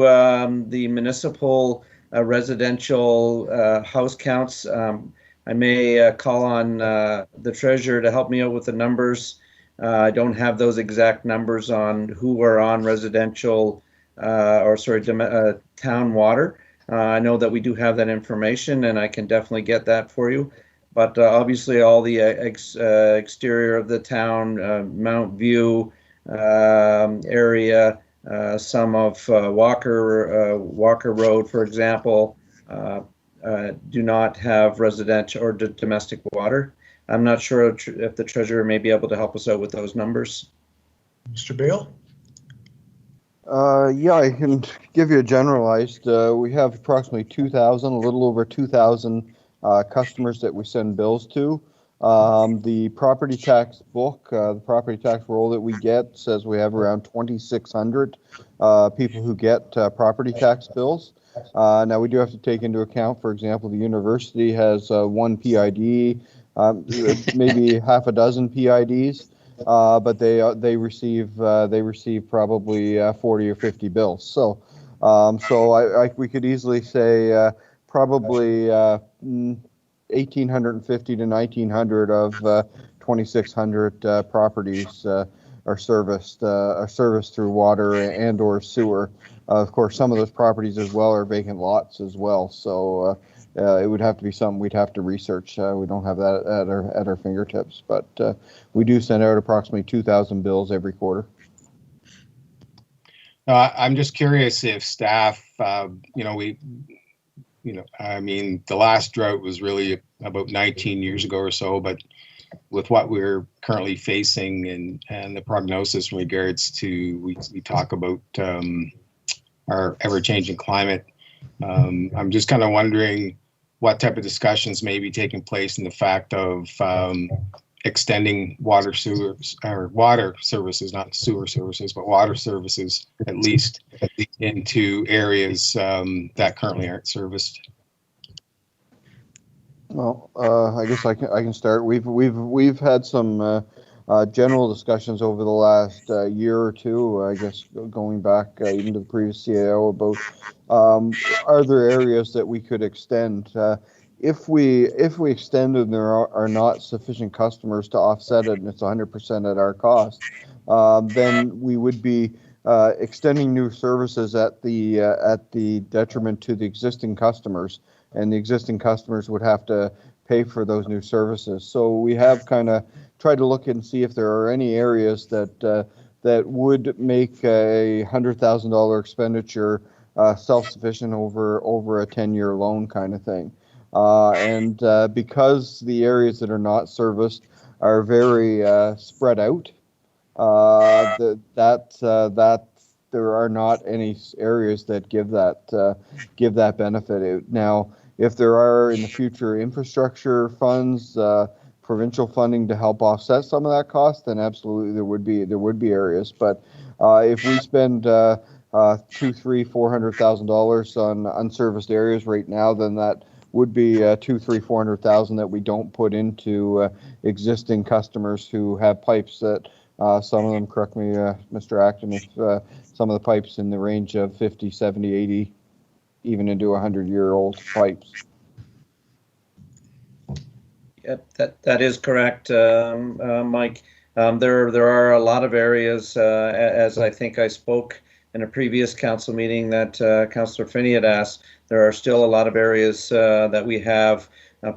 the municipal residential house counts, I may call on the treasurer to help me out with the numbers. I don't have those exact numbers on who are on residential town water. I know that we do have that information, and I can definitely get that for you. But obviously, all the exterior of the town, Mount View area, some of Walker Road, for example, do not have residential or domestic water. I'm not sure if the treasurer may be able to help us out with those numbers. Mr. Beal? Yeah, I can give you a generalized. We have approximately 2,000, a little over 2,000 customers that we send bills to. The property tax book, the property tax roll that we get says we have around 2,600 people who get property tax bills. Now, we do have to take into account, for example, the university has 1 PID, maybe half a dozen PIDs. But they receive probably 40 or 50 bills. So we could easily say probably 1,850 to 1,900 of 2,600 properties are serviced through water and or sewer. Of course, some of those properties as well are vacant lots as well. So it would have to be something we'd have to research. We don't have that at our fingertips, but we do send out approximately 2,000 bills every quarter. I'm just curious if staff, I mean, the last drought was really about 19 years ago or so, but with what we're currently facing and the prognosis in regards to, we talk about our ever-changing climate. I'm just kind of wondering what type of discussions may be taking place in the fact of extending water services, not sewer services, but water services, at least into areas that currently aren't serviced. Well, I guess I can start. We've had some general discussions over the last year or two, I guess, going back even to the previous CAO about are there areas that we could extend. If we extend and there are not sufficient customers to offset it, and it's 100% at our cost, then we would be extending new services at the detriment to the existing customers, and the existing customers would have to pay for those new services. So we have kind of tried to look and see if there are any areas that would make a $100,000 expenditure self-sufficient over a 10-year loan kind of thing. And because the areas that are not serviced are very spread out, that there are not any areas that give that benefit. Now, if there are in the future infrastructure funds, provincial funding to help offset some of that cost, then absolutely there would be areas. But if we spend $200,000, $300,000, $400,000 on unserviced areas right now, then that would be 200,000, 300,000 that we don't put into existing customers who have pipes that some of them, correct me, Mr. Acton, if some of the pipes in the range of 50, 70, 80, even into 100-year-old pipes. Yep, that is correct, Mike. There are a lot of areas, as I think I spoke in a previous council meeting that Councillor Finney had asked. There are still a lot of areas that we have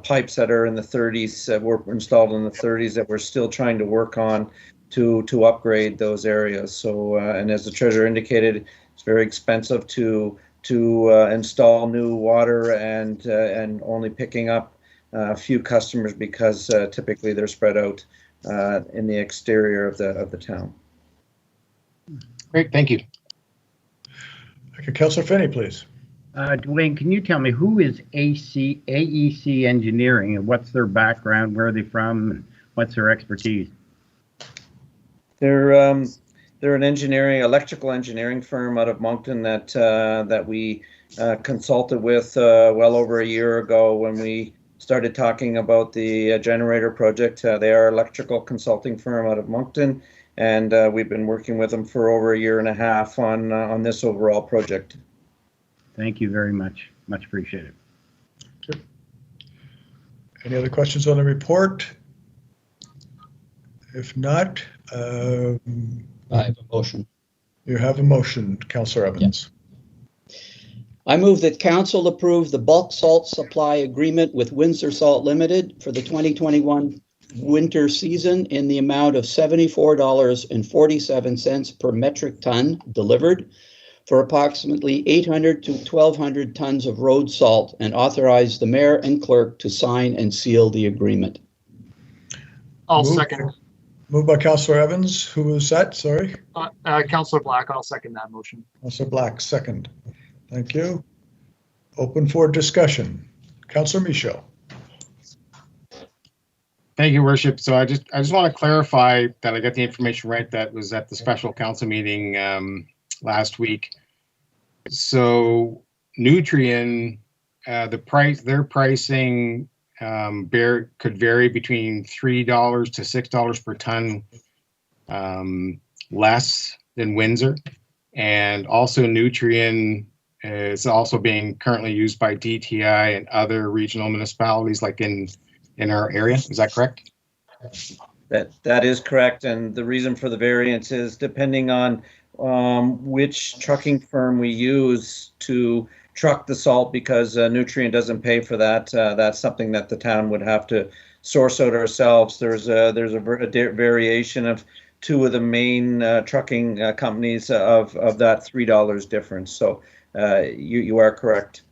pipes that are in the 30s, that were installed in the 30s, that we're still trying to work on to upgrade those areas. So, and as the treasurer indicated, it's very expensive to install new water and only picking up a few customers because typically they're spread out in the exterior of the town. Great, thank you. Okay, Councillor Finney, please. Dwayne, can you tell me who is AEC Engineering and what's their background, where are they from, and what's their expertise? They're an electrical engineering firm out of Moncton that we consulted with well over a year ago when we started talking about the generator project. They are an electrical consulting firm out of Moncton, and we've been working with them for over a year and a half on this overall project. Thank you very much. Much appreciated. Any other questions on the report? If not, I have a motion. You have a motion, Councillor Evans. I move that council approve the bulk salt supply agreement with Windsor Salt Limited for the 2021 winter season in the amount of $74.47 per metric ton delivered for approximately 800 to 1,200 tons of road salt, and authorize the mayor and clerk to sign and seal the agreement. I'll second. Moved by Councillor Evans. Who was that? Sorry. Councillor Black, I'll second that motion. Councillor Black, second. Thank you. Open for discussion. Councillor Michaud. Thank you, Worship. So I just want to clarify that I got the information right. That was at the special council meeting last week. So Nutrien, their pricing could vary between $3 to $6 per ton less than Windsor, and also Nutrien is also being currently used by DTI and other regional municipalities like in our area. Is that correct? That is correct, and the reason for the variance is depending on which trucking firm we use to truck the salt, because Nutrien doesn't pay for that. That's something that the town would have to source out ourselves. There's a variation of two of the main trucking companies of that $3 difference. So you are correct.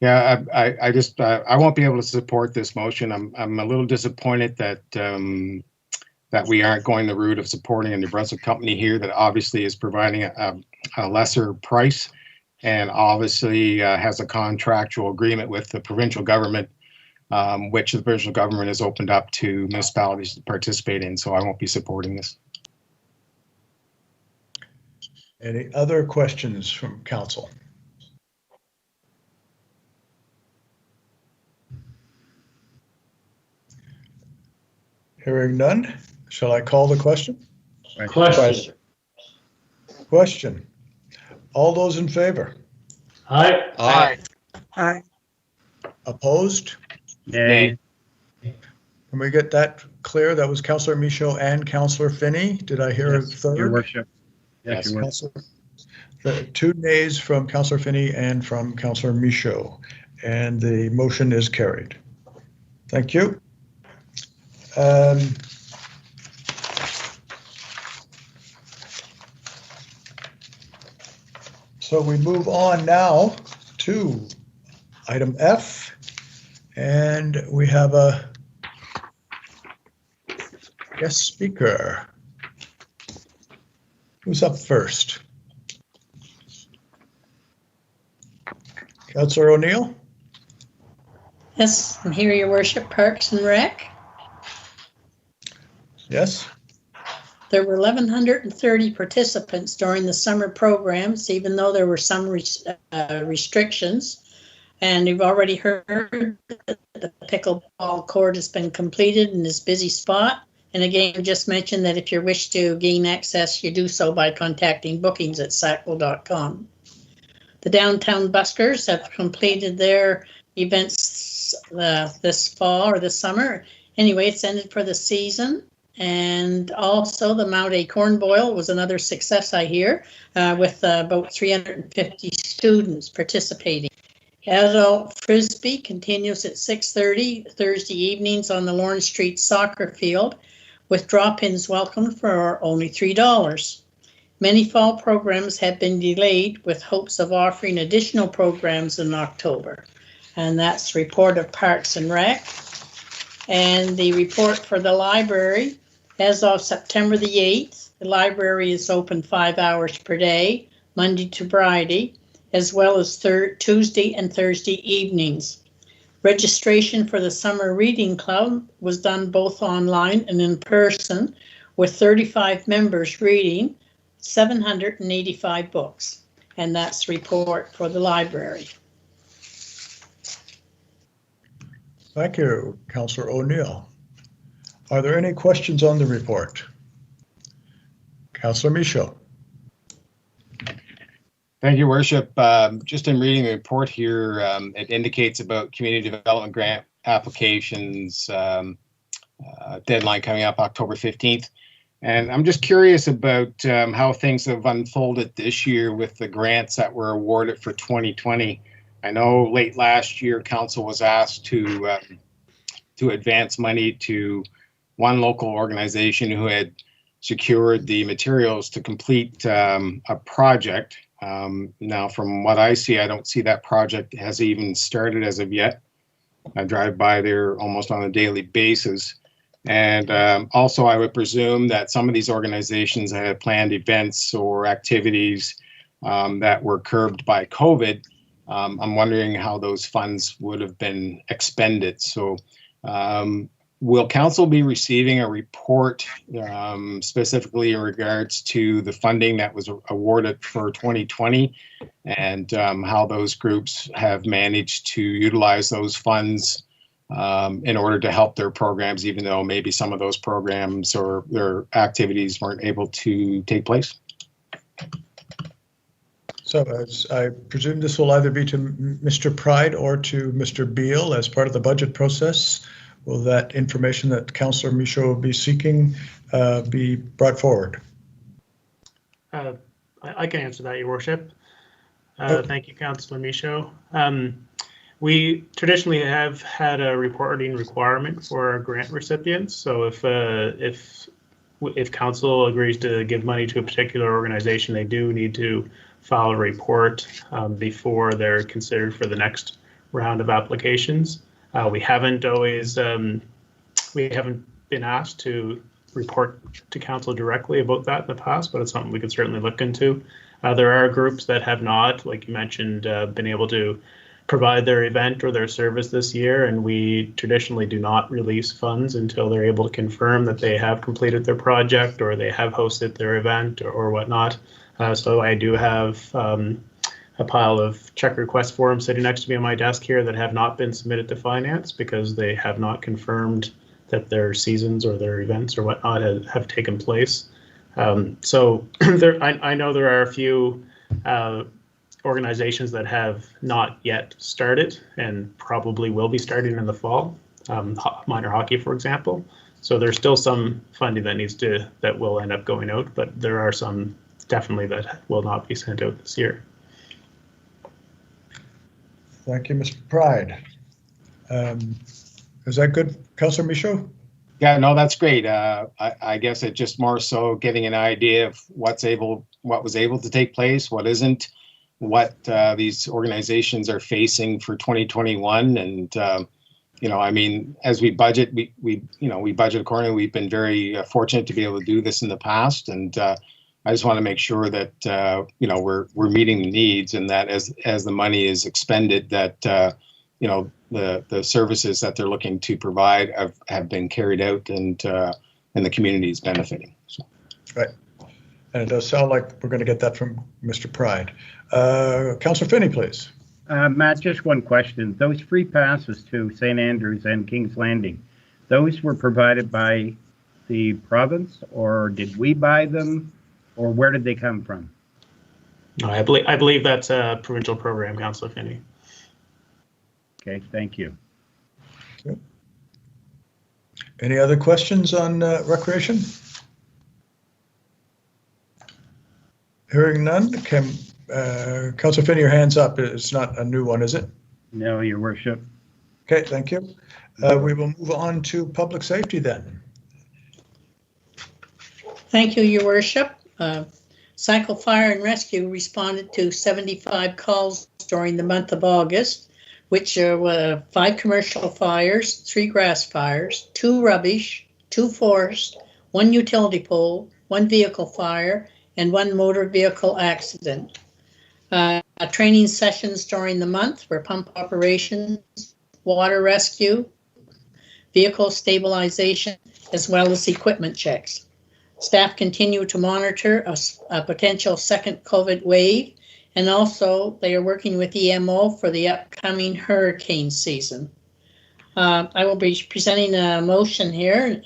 Yeah, I won't be able to support this motion. I'm a little disappointed that that we aren't going the route of supporting a New Brunswick company here that obviously is providing a lesser price and obviously has a contractual agreement with the provincial government, which the provincial government has opened up to municipalities to participate in. So I won't be supporting this. Any other questions from council? Hearing none, shall I call the question? Question. All those in favor? Aye. Aye. Aye. Opposed? Nay. Can we get that clear? That was Councillor Michaud and Councillor Finney. Did I hear a third? Your Worship. Yes, Your Worship. The 2 nays from Councillor Finney and from Councillor Michaud, and the motion is carried. Thank you. So we move on now to item F, and we have a guest speaker. Who's up first? Councillor O'Neill? Yes, I'm here, Your Worship. Parks and Rec. Yes. There were 1,130 participants during the summer programs, even though there were some restrictions. And you've already heard that the pickleball court has been completed in this busy spot. And again, just mention that if you wish to gain access, you do so by contacting bookings@sackville.com. The downtown buskers have completed their events this fall or this summer. Anyway, it's ended for the season. And also the Mount A corn boil was another success, I hear, with about 350 students participating. Adult Frisbee continues at 6:30 Thursday evenings on the Lawrence Street soccer field, with drop-ins welcomed for only $3. Many fall programs have been delayed with hopes of offering additional programs in October. And that's report of Parks and Rec. And the report for the library, as of September the 8th, the library is open 5 hours per day, Monday to Friday, as well as Tuesday and Thursday evenings. Registration for the Summer Reading Club was done both online and in person, with 35 members reading 785 books. And that's the report for the library. Thank you, Councillor O'Neill. Are there any questions on the report? Councillor Michaud. Thank you, Worship. Just in reading the report here, it indicates about community development grant applications, deadline coming up October 15th. And I'm just curious about how things have unfolded this year with the grants that were awarded for 2020. I know late last year, council was asked to advance money to one local organization who had secured the materials to complete a project. Now, from what I see, I don't see that project has even started as of yet. I drive by there almost on a daily basis. And also, I would presume that some of these organizations had planned events or activities that were curbed by COVID. I'm wondering how those funds would have been expended. So will council be receiving a report specifically in regards to the funding that was awarded for 2020 and how those groups have managed to utilize those funds in order to help their programs, even though maybe some of those programs or their activities weren't able to take place? So as I presume this will either be to Mr. Pride or to Mr. Beal as part of the budget process. Will that information that Councillor Michaud will be seeking be brought forward? I can answer that, Your Worship. Thank you, Councillor Michaud. We traditionally have had a reporting requirement for our grant recipients. So if council agrees to give money to a particular organization, they do need to file a report before they're considered for the next round of applications. We haven't been asked to report to council directly about that in the past, but it's something we could certainly look into. There are groups that have not, like you mentioned, been able to provide their event or their service this year, and we traditionally do not release funds until they're able to confirm that they have completed their project or they have hosted their event or whatnot. So I do have a pile of check request forms sitting next to me on my desk here that have not been submitted to finance because they have not confirmed that their seasons or their events or whatnot have taken place. So I know there are a few organizations that have not yet started and probably will be starting in the fall, minor hockey, for example. So there's still some funding that will end up going out, but there are some definitely that will not be sent out this year. Thank you, Mr. Pride. Is that good, Councillor Michaud? Yeah, no, that's great. I guess it just more so getting an idea of what was able to take place, what isn't, what these organizations are facing for 2021. And, I mean, as we budget, we budget accordingly. We've been very fortunate to be able to do this in the past. And I just want to make sure that, we're meeting the needs and that as the money is expended, that, the services that they're looking to provide have been carried out and the community is benefiting. So. Right. And it does sound like we're going to get that from Mr. Pride. Councillor Finney, please. Matt, just one question. Those free passes to St. Andrews and King's Landing, those were provided by the province, or did we buy them, or where did they come from? No, I believe that's a provincial program, Councillor Finney. Okay, thank you. Okay. Any other questions on recreation? Hearing none, Councillor Finney, your hand's up. It's not a new one, is it? No, Your Worship. Okay, thank you. We will move on to public safety then. Thank you, Your Worship. Cycle Fire and Rescue responded to 75 calls during the month of August, which were 5 commercial fires, 3 grass fires, 2 rubbish, 2 forest, 1 utility pole, 1 vehicle fire, and 1 motor vehicle accident. Training sessions during the month were pump operations, water rescue, vehicle stabilization, as well as equipment checks. Staff continue to monitor a potential second COVID wave, and also they are working with EMO for the upcoming hurricane season. I will be presenting a motion here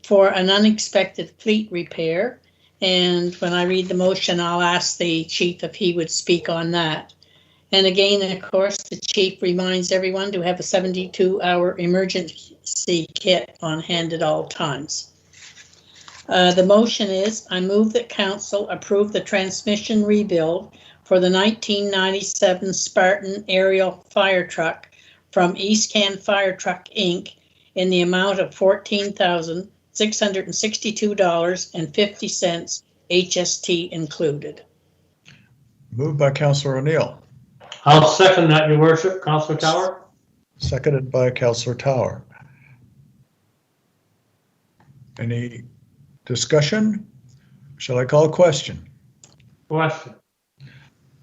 for an unexpected fleet repair. And when I read the motion, I'll ask the chief if he would speak on that. And again, of course, the chief reminds everyone to have a 72-hour emergency kit on hand at all times. The motion is, I move that council approve the transmission rebuild for the 1997 Spartan aerial fire truck from East Can Fire Truck, Inc. in the amount of $14,662.50, HST included. Moved by Councillor O'Neill. I'll second that, Your Worship. Councillor Tower? Seconded by Councillor Tower. Any discussion? Shall I call a question? Question.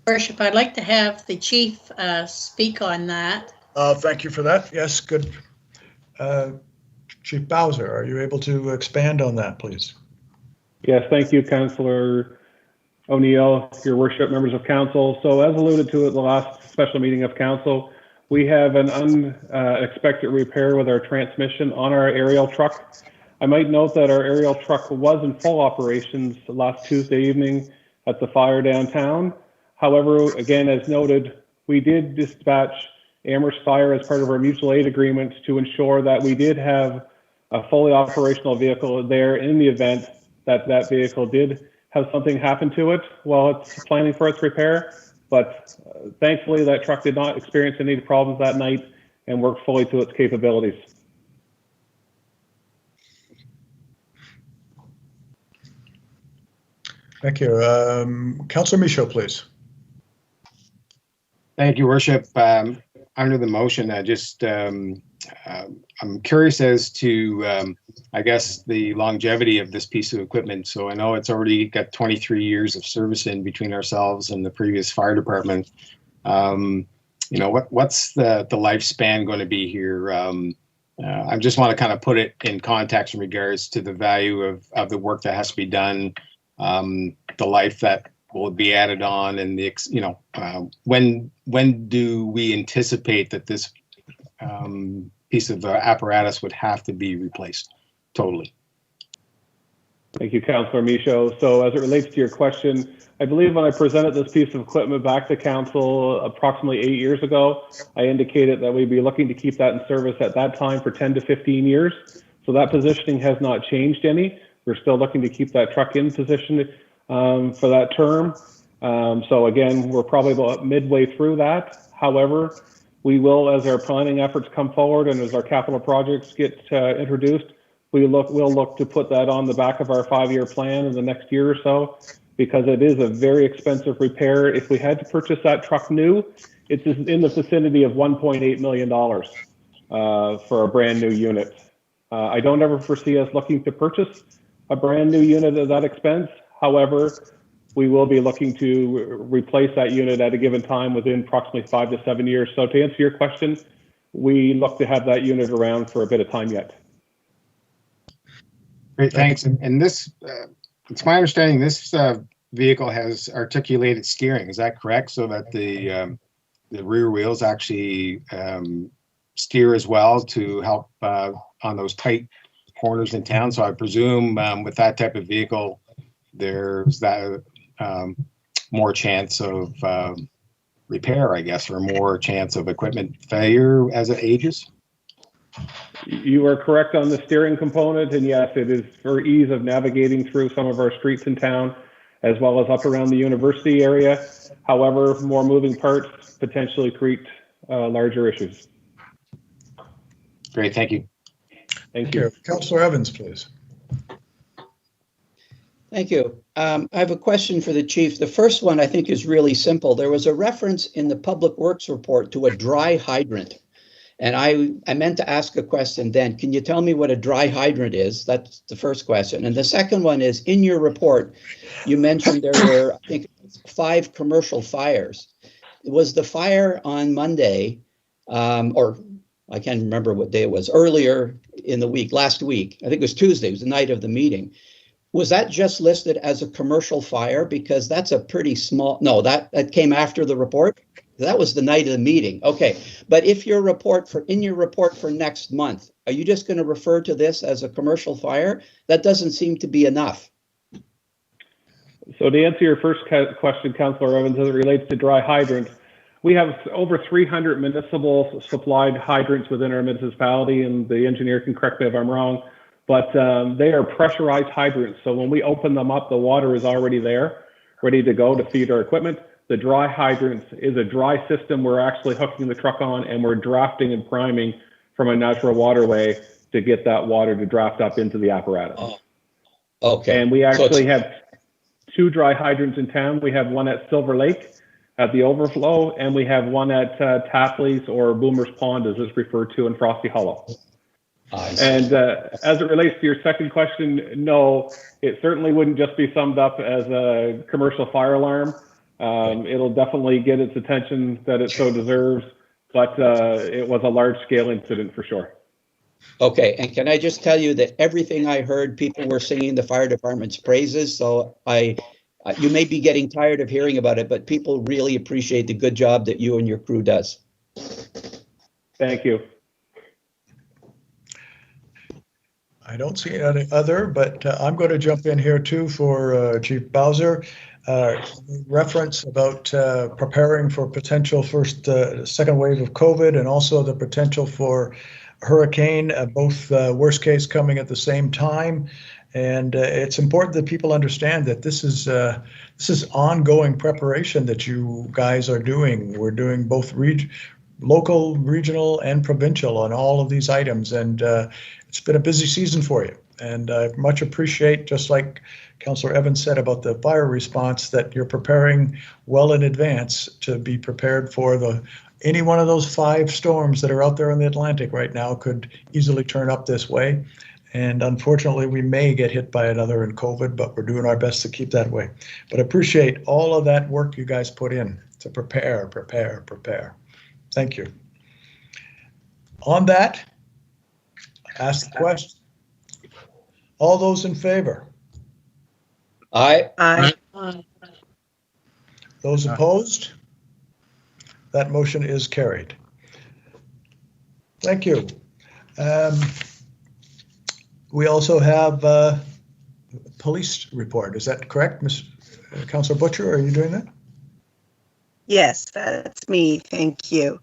Worship, I'd like to have the chief speak on that. Thank you for that. Yes, good. Chief Bowser, are you able to expand on that, please? Yes, thank you, Councillor O'Neill, Your Worship, members of council. So as alluded to at the last special meeting of council, we have an unexpected repair with our transmission on our aerial truck. I might note that our aerial truck was in full operations last Tuesday evening at the fire downtown. However, again, as noted, we did dispatch Amherst Fire as part of our mutual aid agreement to ensure that we did have a fully operational vehicle there in the event that that vehicle did have something happen to it while it's planning for its repair. But thankfully, that truck did not experience any problems that night and worked fully to its capabilities. Thank you. Councillor Michaud, please. Thank you, Worship. Under the motion, I'm curious as to, I guess, the longevity of this piece of equipment. So I know it's already got 23 years of service in between ourselves and the previous fire department. You know, what's the lifespan going to be here? I just want to kind of put it in context in regards to the value of the work that has to be done, the life that will be added on, and the when do we anticipate that this piece of apparatus would have to be replaced totally? Thank you, Councillor Michaud. So as it relates to your question, I believe when I presented this piece of equipment back to council approximately 8 years ago, I indicated that we'd be looking to keep that in service at that time for 10 to 15 years. So that positioning has not changed any. We're still looking to keep that truck in position for that term. So again, we're probably about midway through that. However, we will, as our planning efforts come forward and as our capital projects get introduced, we'll look to put that on the back of our 5-year plan in the next year or so, because it is a very expensive repair. If we had to purchase that truck new, it's in the vicinity of $1.8 million for a brand new unit. I don't ever foresee us looking to purchase a brand new unit at that expense. However, we will be looking to replace that unit at a given time within approximately 5 to 7 years. So to answer your question, we look to have that unit around for a bit of time yet. Great, thanks. And this, it's my understanding this vehicle has articulated steering. Is that correct? So that the rear wheels actually steer as well to help on those tight corners in town. So I presume with that type of vehicle, there's that more chance of repair, I guess, or more chance of equipment failure as it ages. You are correct on the steering component, and yes, it is for ease of navigating through some of our streets in town, as well as up around the university area. However, more moving parts potentially create larger issues. Great, thank you. Thank you. Councillor Evans, please. Thank you. I have a question for the chief. The first one I think is really simple. There was a reference in the Public Works report to a dry hydrant. And I meant to ask a question then. Can you tell me what a dry hydrant is? That's the first question. And the second one is, in your report, you mentioned there were, I think, 5 commercial fires. Was the fire on Monday, or I can't remember what day it was, earlier in the week, last week, I think it was Tuesday, it was the night of the meeting. Was that just listed as a commercial fire? Because that's a pretty small, no, that came after the report? That was the night of the meeting. Okay, but if in your report for next month, are you just going to refer to this as a commercial fire? That doesn't seem to be enough. So to answer your first question, Councillor Evans, as it relates to dry hydrants, we have over 300 municipal supplied hydrants within our municipality, and the engineer can correct me if I'm wrong, but they are pressurized hydrants. So when we open them up, the water is already there, ready to go to feed our equipment. The dry hydrants is a dry system we're actually hooking the truck on, and we're drafting and priming from a natural waterway to get that water to draft up into the apparatus. Oh, okay. And we actually have 2 dry hydrants in town. We have one at Silver Lake at the overflow, and we have one at Tapley's, or Boomer's Pond as it's referred to, in Frosty Hollow. And as it relates to your second question, no, it certainly wouldn't just be summed up as a commercial fire alarm. It'll definitely get its attention that it so deserves, but it was a large-scale incident for sure. Okay, and can I just tell you that everything I heard, people were singing the fire department's praises, so you may be getting tired of hearing about it, but people really appreciate the good job that you and your crew does. Thank you. I don't see any other, but I'm going to jump in here too for Chief Bowser. Reference about preparing for potential second wave of COVID, and also the potential for hurricane, both worst case coming at the same time. And it's important that people understand that this is ongoing preparation that you guys are doing. We're doing both local, regional, and provincial on all of these items, and it's been a busy season for you. And I much appreciate, just like Councillor Evans said about the fire response, that you're preparing well in advance to be prepared for any one of those 5 storms that are out there in the Atlantic right now could easily turn up this way. And unfortunately, we may get hit by another in COVID, but we're doing our best to keep that way. But I appreciate all of that work you guys put in to prepare. Thank you. On that, ask the question. All those in favor? Aye. Aye. Those opposed? That motion is carried. Thank you. We also have police report. Is that correct, Ms. Councillor Butcher? Are you doing that? Yes, that's me. Thank you.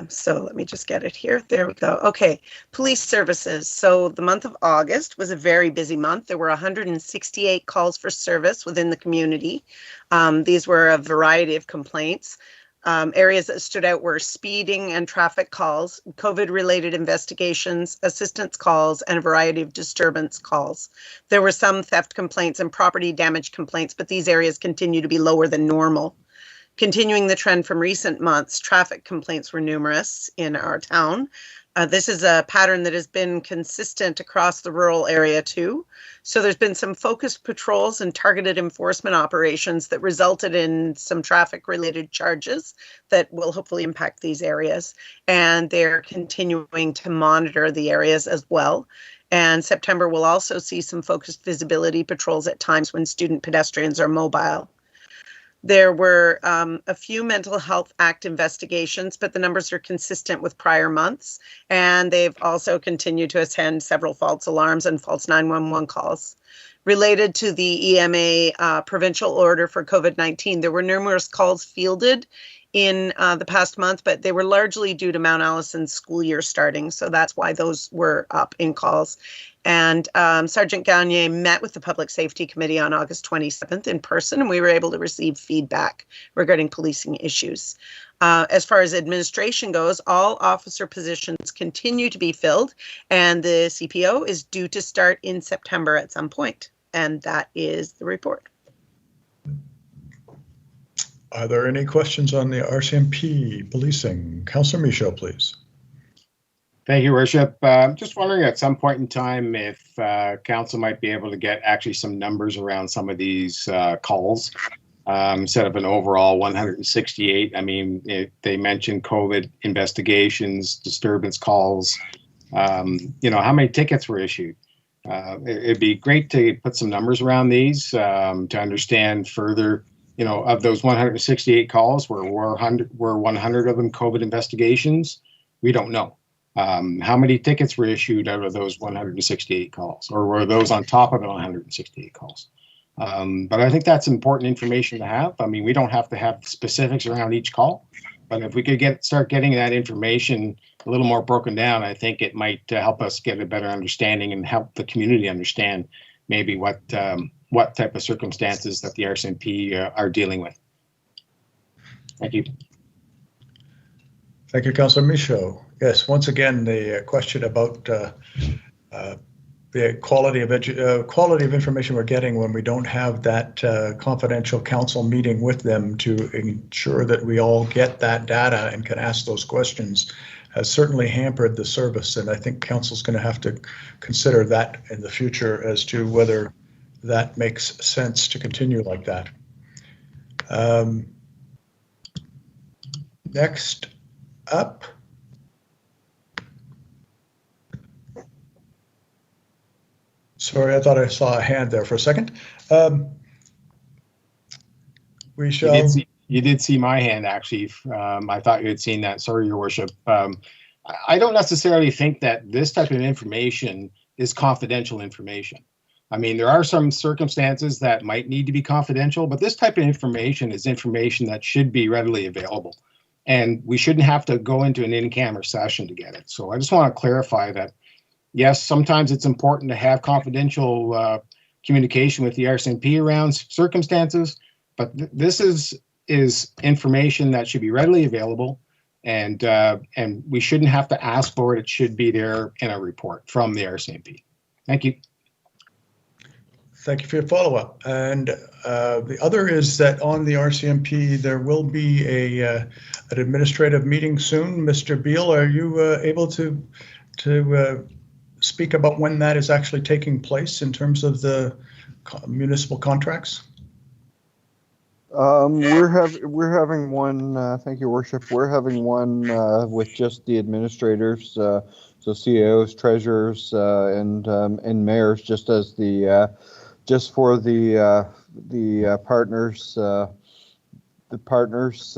So let me just get it here. There we go. Okay, police services. So the month of August was a very busy month. There were 168 calls for service within the community. These were a variety of complaints. Areas that stood out were speeding and traffic calls, COVID-related investigations, assistance calls, and a variety of disturbance calls. There were some theft complaints and property damage complaints, but these areas continue to be lower than normal. Continuing the trend from recent months, traffic complaints were numerous in our town. This is a pattern that has been consistent across the rural area too. So there's been some focused patrols and targeted enforcement operations that resulted in some traffic related charges that will hopefully impact these areas. And they're continuing to monitor the areas as well. And September will also see some focused visibility patrols at times when student pedestrians are mobile. There were a few Mental Health Act investigations, but the numbers are consistent with prior months. And they've also continued to attend several false alarms and false 911 calls. Related to the EMA provincial order for COVID-19, there were numerous calls fielded in the past month, but they were largely due to Mount Allison's school year starting. So that's why those were up in calls. And Sergeant Gagné met with the Public Safety Committee on August 27th in person, and we were able to receive feedback regarding policing issues. As far as administration goes, all officer positions continue to be filled, and the CPO is due to start in September at some point. And that is the report. Are there any questions on the RCMP policing? Councillor Michaud, please. Thank you, Worship. Just wondering at some point in time if council might be able to get actually some numbers around some of these calls instead of an overall 168. I mean, they mentioned COVID investigations, disturbance calls. You know, how many tickets were issued? It'd be great to put some numbers around these to understand further. You know, of those 168 calls, were 100 of them COVID investigations? We don't know. How many tickets were issued out of those 168 calls, or were those on top of the 168 calls? But I think that's important information to have. I mean, we don't have to have specifics around each call, but if we could start getting that information a little more broken down, I think it might help us get a better understanding and help the community understand maybe what type of circumstances that the RCMP are dealing with. Thank you. Thank you, Councillor Michaud. Yes, once again, the question about the quality of information we're getting when we don't have that confidential council meeting with them to ensure that we all get that data and can ask those questions has certainly hampered the service. And I think council's going to have to consider that in the future as to whether that makes sense to continue like that. Next up. Sorry, I thought I saw a hand there for a second. We shall. You did see my hand, actually. I thought you had seen that. Sorry, Your Worship. I don't necessarily think that this type of information is confidential information. I mean, there are some circumstances that might need to be confidential, but this type of information is information that should be readily available. And we shouldn't have to go into an in-camera session to get it. So I just want to clarify that, yes, sometimes it's important to have confidential communication with the RCMP around circumstances, but this is information that should be readily available, and we shouldn't have to ask for it. It should be there in a report from the RCMP. Thank you. Thank you for your follow-up. And the other is that on the RCMP, there will be an administrative meeting soon. Mr. Beal, are you able to speak about when that is actually taking place in terms of the municipal contracts? We're having one. Thank you, Worship. We're having one with just the administrators, so CAOs, treasurers, and mayors, just as the just for the partners. The partners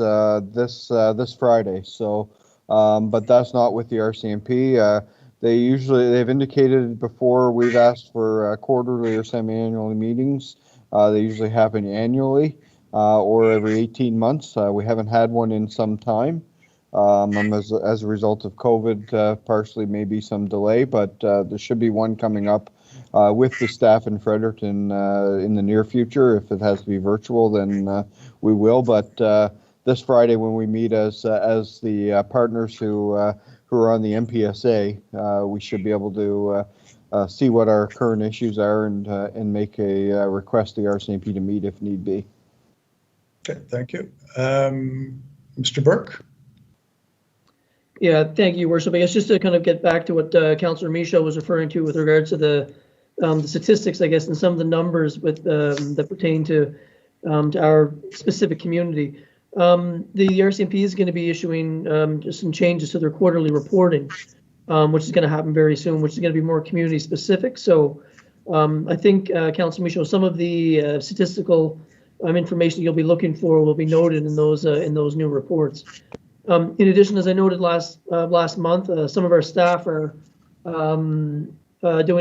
this Friday. So, but that's not with the RCMP. They've indicated before we've asked for quarterly or semi-annual meetings. They usually happen annually or every 18 months. We haven't had one in some time as a result of COVID, partially maybe some delay, but there should be one coming up with the staff in Fredericton in the near future. If it has to be virtual, then we will. But this Friday, when we meet as the partners who are on the MPSA, we should be able to see what our current issues are and make a request to the RCMP to meet if need be. Okay, thank you. Mr. Burke? Yeah, thank you, Worship. I guess just to kind of get back to what Councillor Michaud was referring to with regards to the statistics, I guess, and some of the numbers with that pertain to our specific community. The RCMP is going to be issuing just some changes to their quarterly reporting, which is going to happen very soon, which is going to be more community specific. So I think, Councillor Michaud, some of the statistical information you'll be looking for will be noted in those new reports. In addition, as I noted last month, some of our staff are doing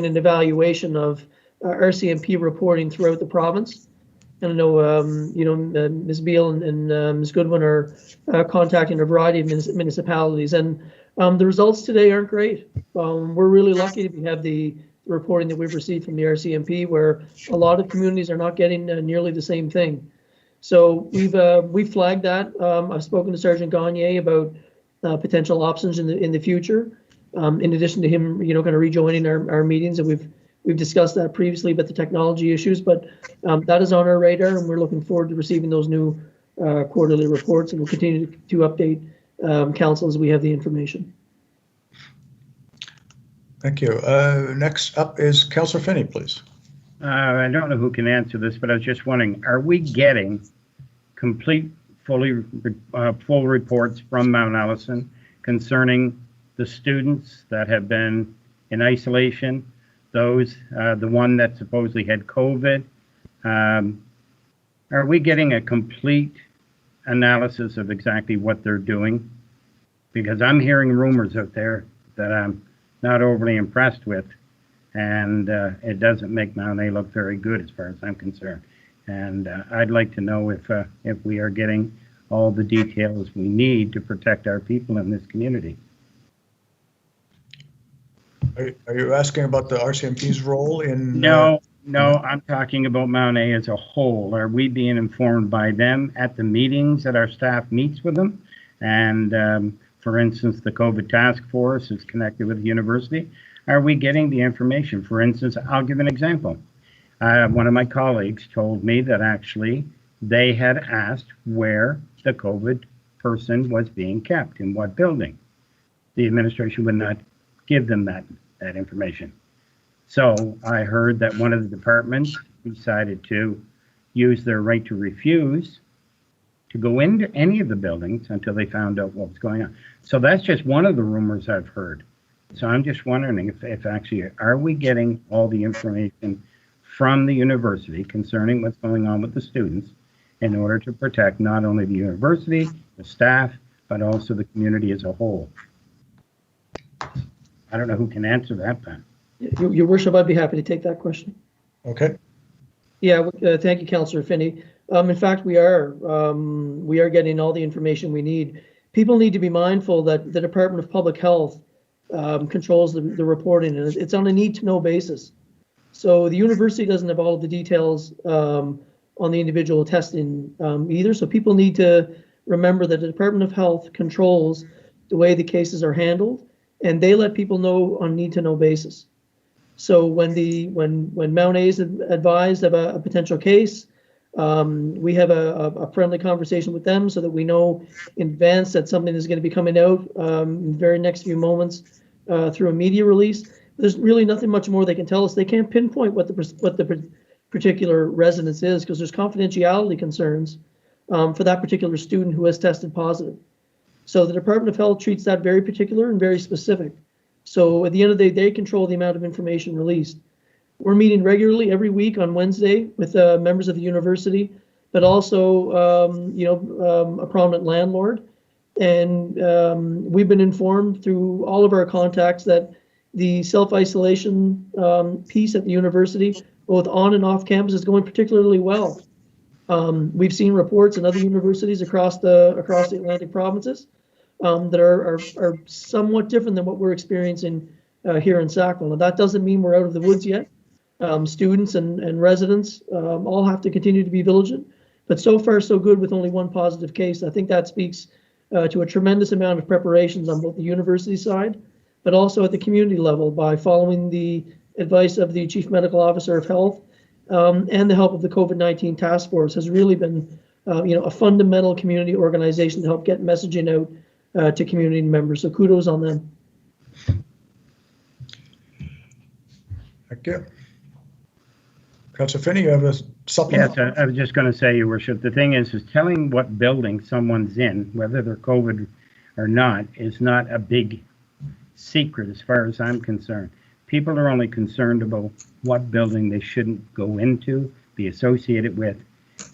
an evaluation of RCMP reporting throughout the province. And I know, Ms. Beal and Ms. Goodwin are contacting a variety of municipalities, and the results today aren't great. We're really lucky to have the reporting that we've received from the RCMP, where a lot of communities are not getting nearly the same thing. So we've flagged that. I've spoken to Sergeant Gagne about potential options in the future. In addition to him, kind of rejoining our meetings, and we've discussed that previously about the technology issues, but that is on our radar, and we're looking forward to receiving those new quarterly reports, and we'll continue to update council as we have the information. Thank you. Next up is Councillor Finney, please. I don't know who can answer this, but I was just wondering, are we getting complete, full reports from Mount Allison concerning the students that have been in isolation, those, the one that supposedly had COVID? Are we getting a complete analysis of exactly what they're doing? Because I'm hearing rumors out there that I'm not overly impressed with, and it doesn't make Mount A look very good as far as I'm concerned. And I'd like to know if we are getting all the details we need to protect our people in this community. Are you asking about the RCMP's role in? No, I'm talking about Mount A as a whole. Are we being informed by them at the meetings that our staff meets with them? And for instance, the COVID task force is connected with the university. Are we getting the information? For instance, I'll give an example. One of my colleagues told me that actually they had asked where the COVID person was being kept, in what building. The administration would not give them that information. So I heard that one of the departments decided to use their right to refuse to go into any of the buildings until they found out what was going on. So that's just one of the rumors I've heard. So I'm just wondering if actually, are we getting all the information from the university concerning what's going on with the students in order to protect not only the university, the staff, but also the community as a whole? I don't know who can answer that, Ben. Your Worship, I'd be happy to take that question. Okay. Yeah, thank you, Councillor Finney. In fact, we are getting all the information we need. People need to be mindful that the Department of Public Health controls the reporting, and it's on a need-to-know basis. So the university doesn't have all of the details on the individual testing either. So people need to remember that the Department of Health controls the way the cases are handled, and they let people know on need-to-know basis. So when Mount A is advised of a potential case, we have a friendly conversation with them so that we know in advance that something is going to be coming out in the very next few moments through a media release. There's really nothing much more they can tell us. They can't pinpoint what the particular residence is because there's confidentiality concerns for that particular student who has tested positive. So the Department of Health treats that very particular and very specific. So at the end of the day, they control the amount of information released. We're meeting regularly every week on Wednesday with members of the university, but also, a prominent landlord. And we've been informed through all of our contacts that the self-isolation piece at the university, both on and off campus, is going particularly well. We've seen reports in other universities across the Atlantic provinces that are somewhat different than what we're experiencing here in Sackville. Now, that doesn't mean we're out of the woods yet. Students and residents all have to continue to be vigilant, but so far so good with only one positive case. I think that speaks to a tremendous amount of preparations on both the university side, but also at the community level by following the advice of the Chief Medical Officer of Health and the help of the COVID-19 task force has really been a fundamental community organization to help get messaging out to community members. So kudos on them. Thank you. Councillor Finney, you have a supplement? Yes, I was just going to say, Your Worship, the thing is telling what building someone's in, whether they're COVID or not, is not a big secret as far as I'm concerned. People are only concerned about what building they shouldn't go into, be associated with.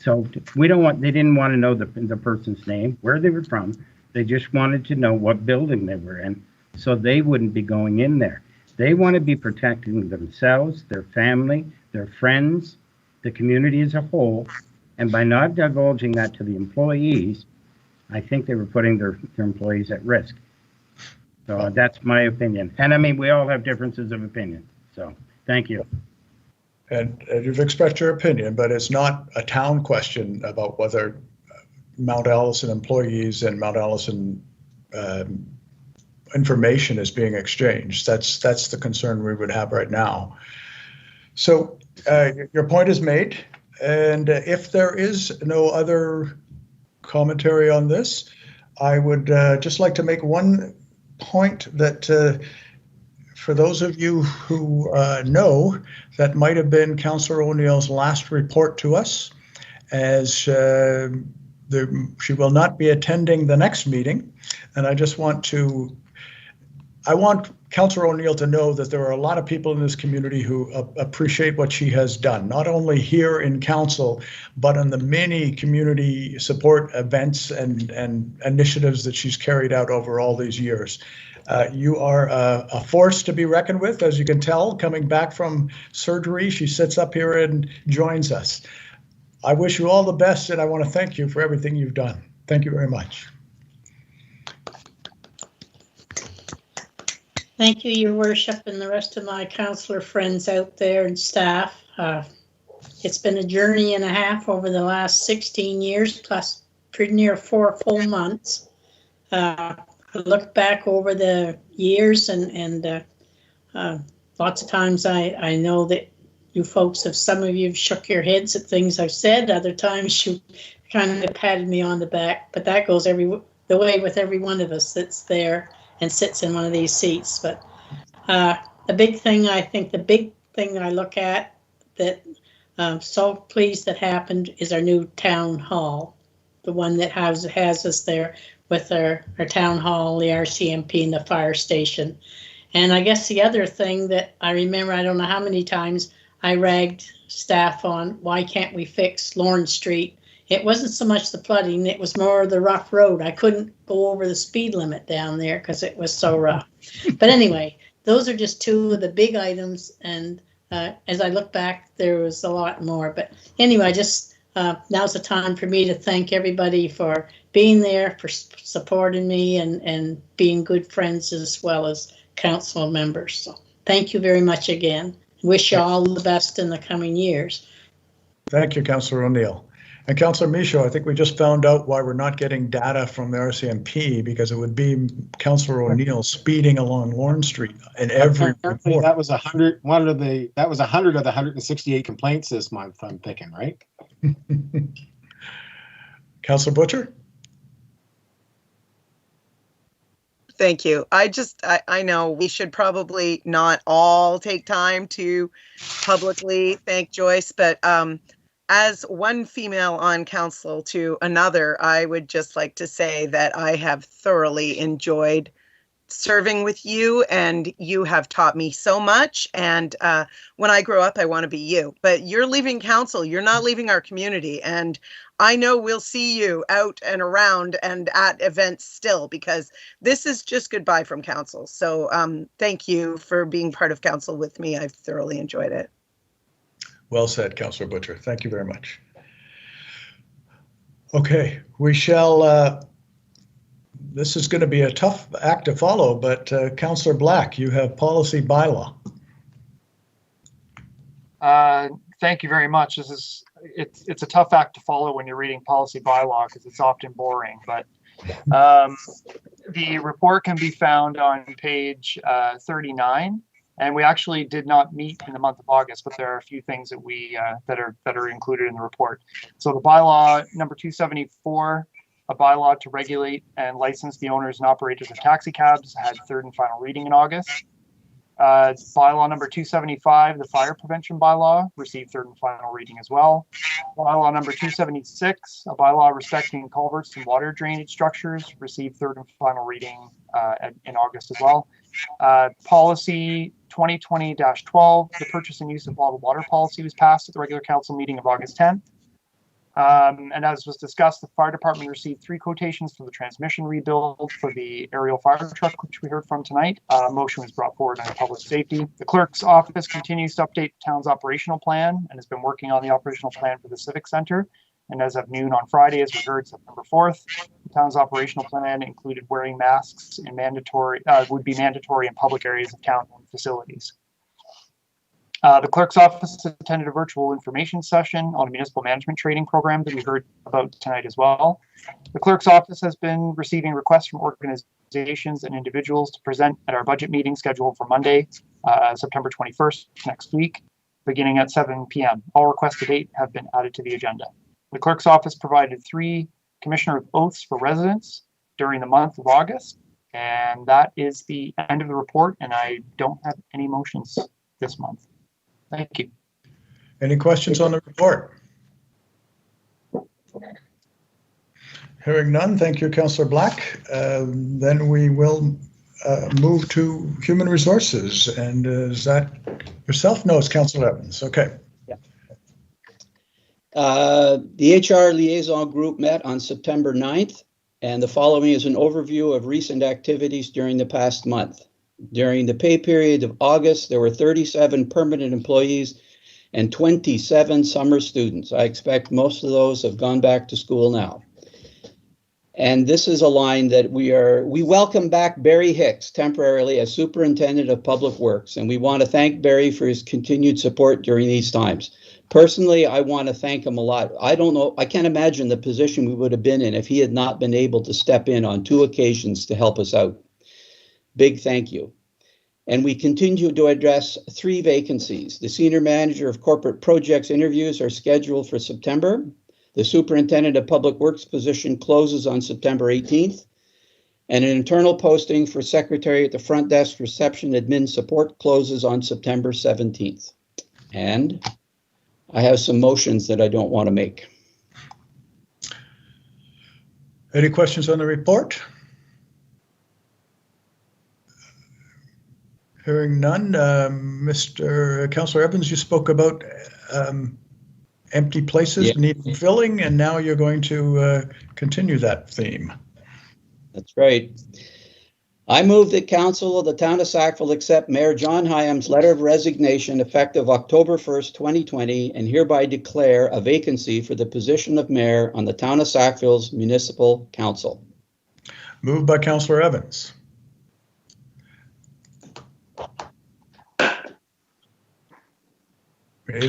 So they didn't want to know the person's name, where they were from. They just wanted to know what building they were in, so they wouldn't be going in there. They want to be protecting themselves, their family, their friends, the community as a whole. And by not divulging that to the employees, I think they were putting their employees at risk. So that's my opinion. And I mean, we all have differences of opinion. So thank you. And you've expressed your opinion, but it's not a town question about whether Mount Allison employees and Mount Allison information is being exchanged. That's the concern we would have right now. So your point is made. And if there is no other commentary on this, I would just like to make one point that for those of you who know, that might have been Councillor O'Neill's last report to us, as she will not be attending the next meeting. And I just want Councillor O'Neill to know that there are a lot of people in this community who appreciate what she has done, not only here in council, but in the many community support events and initiatives that she's carried out over all these years. You are a force to be reckoned with, as you can tell, coming back from surgery. She sits up here and joins us. I wish you all the best, and I want to thank you for everything you've done. Thank you very much. Thank you, Your Worship, and the rest of my councillor friends out there and staff. It's been a journey and a half over the last 16 years, plus pretty near 4 full months. Look back over the years and lots of times I know that you folks some of you have shook your heads at things I've said. Other times you kind of patted me on the back, but that goes the way with every one of us that's there and sits in one of these seats. But the big thing I look at that I'm so pleased that happened is our new town hall, the one that has us there with our town hall, the RCMP, and the fire station. And I guess the other thing that I remember, I don't know how many times I ragged staff on, why can't we fix Lawrence Street? It wasn't so much the flooding, it was more the rough road. I couldn't go over the speed limit down there because it was so rough. But anyway, those are just 2 of the big items. And as I look back, there was a lot more. But anyway, just now's the time for me to thank everybody for being there, for supporting me, and being good friends as well as council members. So thank you very much again. Wish you all the best in the coming years. Thank you, Councillor O'Neill. And Councillor Michaud, I think we just found out why we're not getting data from the RCMP, because it would be Councillor O'Neill speeding along Lawrence Street in every report. That was 100 of the 168 complaints this month, I'm thinking, right? Councillor Butcher? Thank you. I know we should probably not all take time to publicly thank Joyce, but as one female on council to another, I would just like to say that I have thoroughly enjoyed serving with you, and you have taught me so much. And when I grow up, I want to be you. But you're leaving council. You're not leaving our community. And I know we'll see you out and around and at events still, because this is just goodbye from council. So thank you for being part of council with me. I've thoroughly enjoyed it. Well said, Councillor Butcher. Thank you very much. Okay, we shall, this is going to be a tough act to follow, but Councillor Black, you have policy bylaw. Thank you very much. It's a tough act to follow when you're reading policy bylaw because it's often boring, but the report can be found on page 39. And we actually did not meet in the month of August, but there are a few things that we that are included in the report. So the bylaw number 274, a bylaw to regulate and license the owners and operators of taxi cabs, had 3rd and final reading in August. Bylaw number 275, the fire prevention bylaw, received 3rd and final reading as well. Bylaw number 276, a bylaw respecting culverts and water drainage structures, received 3rd and final reading in August as well. Policy 2020-12, the purchase and use of bottled water policy, was passed at the regular council meeting of August 10th. And as was discussed, the fire department received 3 quotations for the transmission rebuild for the aerial fire truck, which we heard from tonight. Motion was brought forward under public safety. The clerk's office continues to update the town's operational plan and has been working on the operational plan for the Civic Center. And as of noon on Friday, as we heard, September 4th, the town's operational plan included wearing masks and would be mandatory in public areas of town facilities. The clerk's office attended a virtual information session on a municipal management training program that we heard about tonight as well. The clerk's office has been receiving requests from organizations and individuals to present at our budget meeting scheduled for Monday, September 21st, next week, beginning at 7 p.m. All requests to date have been added to the agenda. The clerk's office provided 3 commissioner oaths for residents during the month of August, and that is the end of the report, and I don't have any motions this month. Thank you. Any questions on the report? Hearing none, thank you, Councillor Black. Then we will move to Human Resources. And is that yourself? No, it's Councillor Evans. Okay. Yeah. The HR Liaison Group met on September 9th, and the following is an overview of recent activities during the past month. During the pay period of August, there were 37 permanent employees and 27 summer students. I expect most of those have gone back to school now. And this is a line that we welcome back Barry Hicks temporarily as Superintendent of Public Works, and we want to thank Barry for his continued support during these times. Personally, I want to thank him a lot. I don't know, I can't imagine the position we would have been in if he had not been able to step in on 2 occasions to help us out. Big thank you. And we continue to address 3 vacancies. The Senior Manager of Corporate Projects interviews are scheduled for September. The Superintendent of Public Works position closes on September 18th. And an internal posting for Secretary at the Front Desk Reception Admin Support closes on September 17th. And I have some motions that I don't want to make. Any questions on the report? Hearing none, Mr. Councillor Evans, you spoke about empty places needing filling, and now you're going to continue that theme. That's right. I move that Council of the Town of Sackville accept Mayor John Hyam's letter of resignation effective October 1st, 2020, and hereby declare a vacancy for the position of Mayor on the Town of Sackville's Municipal Council. Moved by Councillor Evans.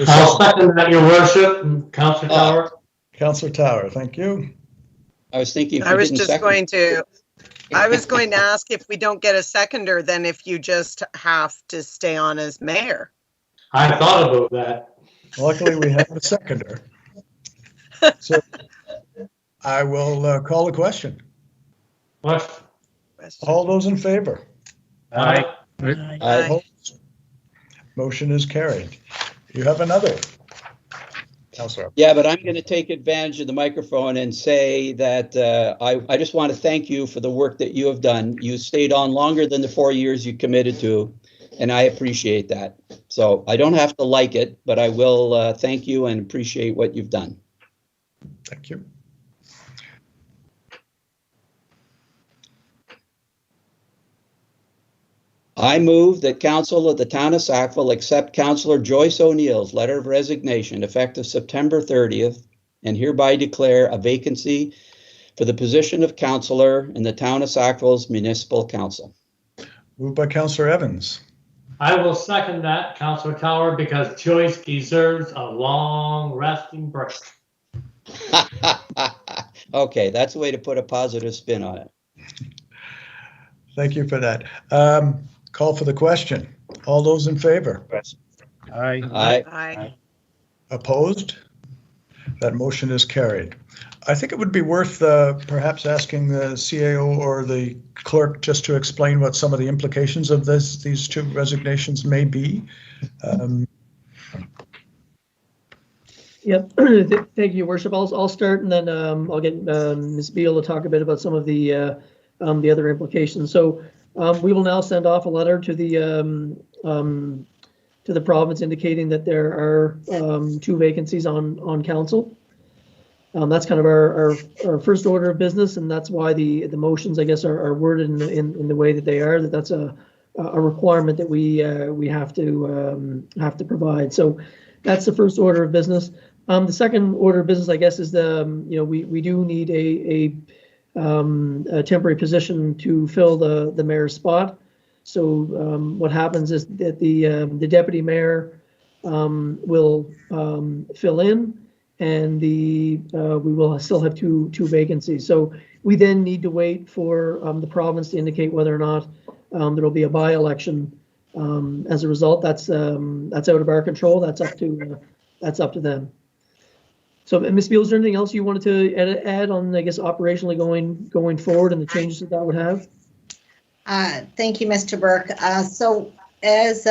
I'll second that, Your Worship. Councillor Tower. Councillor Tower, thank you. I was thinking. I was going to ask if we don't get a seconder, then if you just have to stay on as mayor. I thought about that. Luckily, we have a seconder. So I will call the question. What? All those in favor? Aye. Aye. Motion is carried. You have another. Councillor. Yeah, but I'm going to take advantage of the microphone and say that I just want to thank you for the work that you have done. You stayed on longer than the 4 years you committed to, and I appreciate that. So I don't have to like it, but I will thank you and appreciate what you've done. Thank you. I move that Council of the Town of Sackville accept Councillor Joyce O'Neill's letter of resignation effective September 30th and hereby declare a vacancy for the position of Councillor in the Town of Sackville's Municipal Council. Moved by Councillor Evans. I will second that, Councillor Tower, because Joyce deserves a long resting break. Okay, that's the way to put a positive spin on it. Thank you for that. Call for the question. All those in favor? Aye. Aye. Aye. Opposed? That motion is carried. I think it would be worth perhaps asking the CAO or the clerk just to explain what some of the implications of these 2 resignations may be. Yep. Thank you, Your Worship. I'll start, and then I'll get Ms. Beal to talk a bit about some of the other implications. So we will now send off a letter to the province indicating that there are 2 vacancies on council. That's kind of our first order of business, and that's why the motions, I guess, are worded in the way that they are. That's a requirement that we have to provide. So that's the first order of business. The second order of business, I guess, is we do need a temporary position to fill the mayor's spot. So what happens is that the deputy mayor will fill in, and we will still have two vacancies. So we then need to wait for the province to indicate whether or not there will be a by-election. As a result, that's out of our control. That's up to them. So, Ms. Beal, is there anything else you wanted to add on, I guess, operationally going forward and the changes that would have? Thank you, Mr. Burke. So, as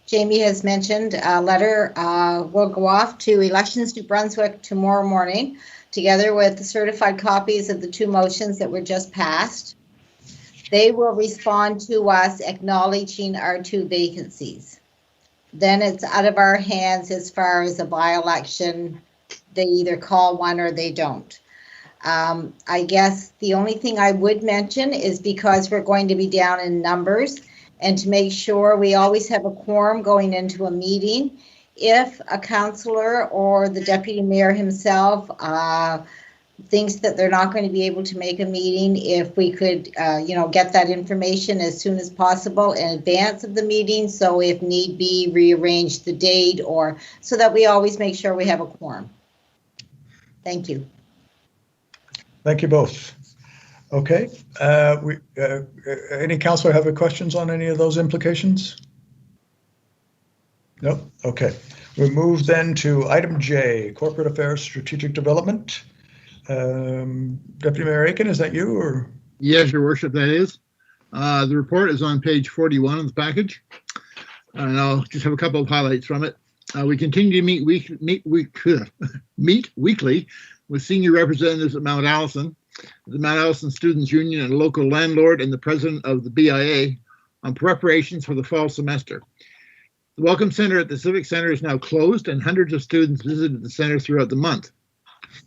Jamie has mentioned, a letter will go off to Elections New Brunswick tomorrow morning, together with the certified copies of the two motions that were just passed. They will respond to us acknowledging our two vacancies. Then it's out of our hands as far as a by-election. They either call one or they don't. I guess the only thing I would mention is, because we're going to be down in numbers, and to make sure we always have a quorum going into a meeting, if a councillor or the deputy mayor himself thinks that they're not going to be able to make a meeting, if we could, get that information as soon as possible in advance of the meeting. So if need be, rearrange the date, or so that we always make sure we have a quorum. Thank you. Thank you both. Okay. Any councillor have any questions on any of those implications? Nope. Okay. We move then to item J, Corporate Affairs Strategic Development. Deputy Mayor Aiken, is that you, or? Yes, Your Worship, that is. The report is on page 41 of the package, and I'll just have a couple of highlights from it. We continue to meet weekly with senior representatives at Mount Allison, the Mount Allison Students Union, and local landlord, and the president of the BIA on preparations for the fall semester. The Welcome Center at the Civic Center is now closed, and hundreds of students visited the center throughout the month.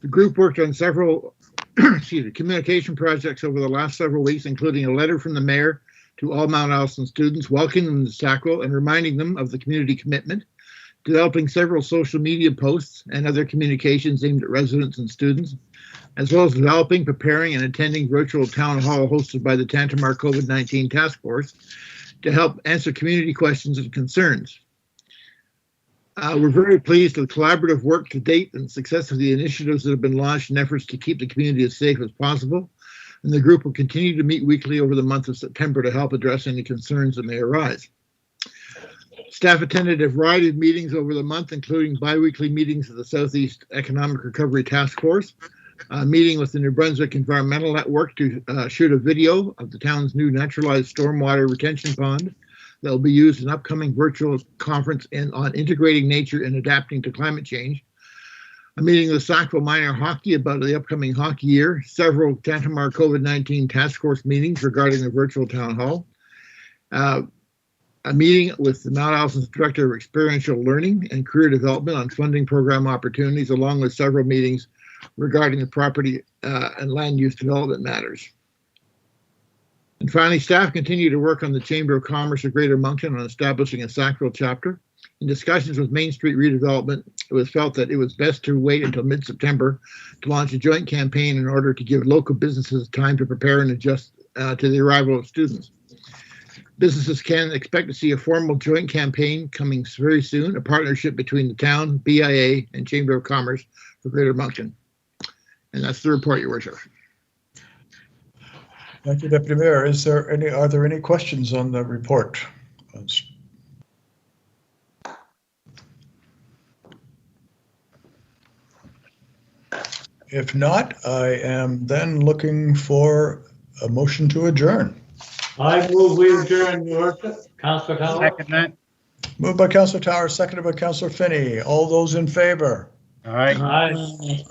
The group worked on several communication projects over the last several weeks, including a letter from the mayor to all Mount Allison students, welcoming them to Sackville and reminding them of the community commitment, developing several social media posts and other communications aimed at residents and students, as well as developing, preparing, and attending virtual town hall hosted by the Tantamar COVID-19 Task Force to help answer community questions and concerns. We're very pleased with the collaborative work to date and success of the initiatives that have been launched in efforts to keep the community as safe as possible. And the group will continue to meet weekly over the month of September to help address any concerns that may arise. Staff attended a variety of meetings over the month, including bi-weekly meetings of the Southeast Economic Recovery Task Force, a meeting with the New Brunswick Environmental Network to shoot a video of the town's new naturalized stormwater retention pond that will be used in an upcoming virtual conference on integrating nature and adapting to climate change, a meeting with Sackville Minor Hockey about the upcoming hockey year, several Tantamar COVID-19 task force meetings regarding the virtual town hall, a meeting with the Mount Allison Director of Experiential Learning and Career Development on funding program opportunities, along with several meetings regarding the property and land use development matters. And finally, staff continue to work on the Chamber of Commerce of Greater Moncton on establishing a Sackville chapter. In discussions with Main Street redevelopment, it was felt that it was best to wait until mid-September to launch a joint campaign in order to give local businesses time to prepare and adjust to the arrival of students. Businesses can expect to see a formal joint campaign coming very soon, a partnership between the town, BIA, and Chamber of Commerce for Greater Moncton. And that's the report, Your Worship. Thank you, Deputy Mayor. Are there any questions on the report? If not, I am then looking for a motion to adjourn. I move we adjourn, Your Worship. Councillor Tower. Second that. Moved by Councillor Tower, seconded by Councillor Finney. All those in favor? Aye. Aye.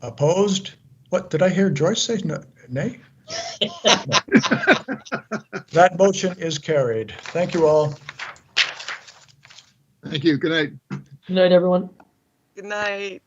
Opposed? What, did I hear Joyce say nay? That motion is carried. Thank you all. Thank you. Good night. Good night, everyone. Good night.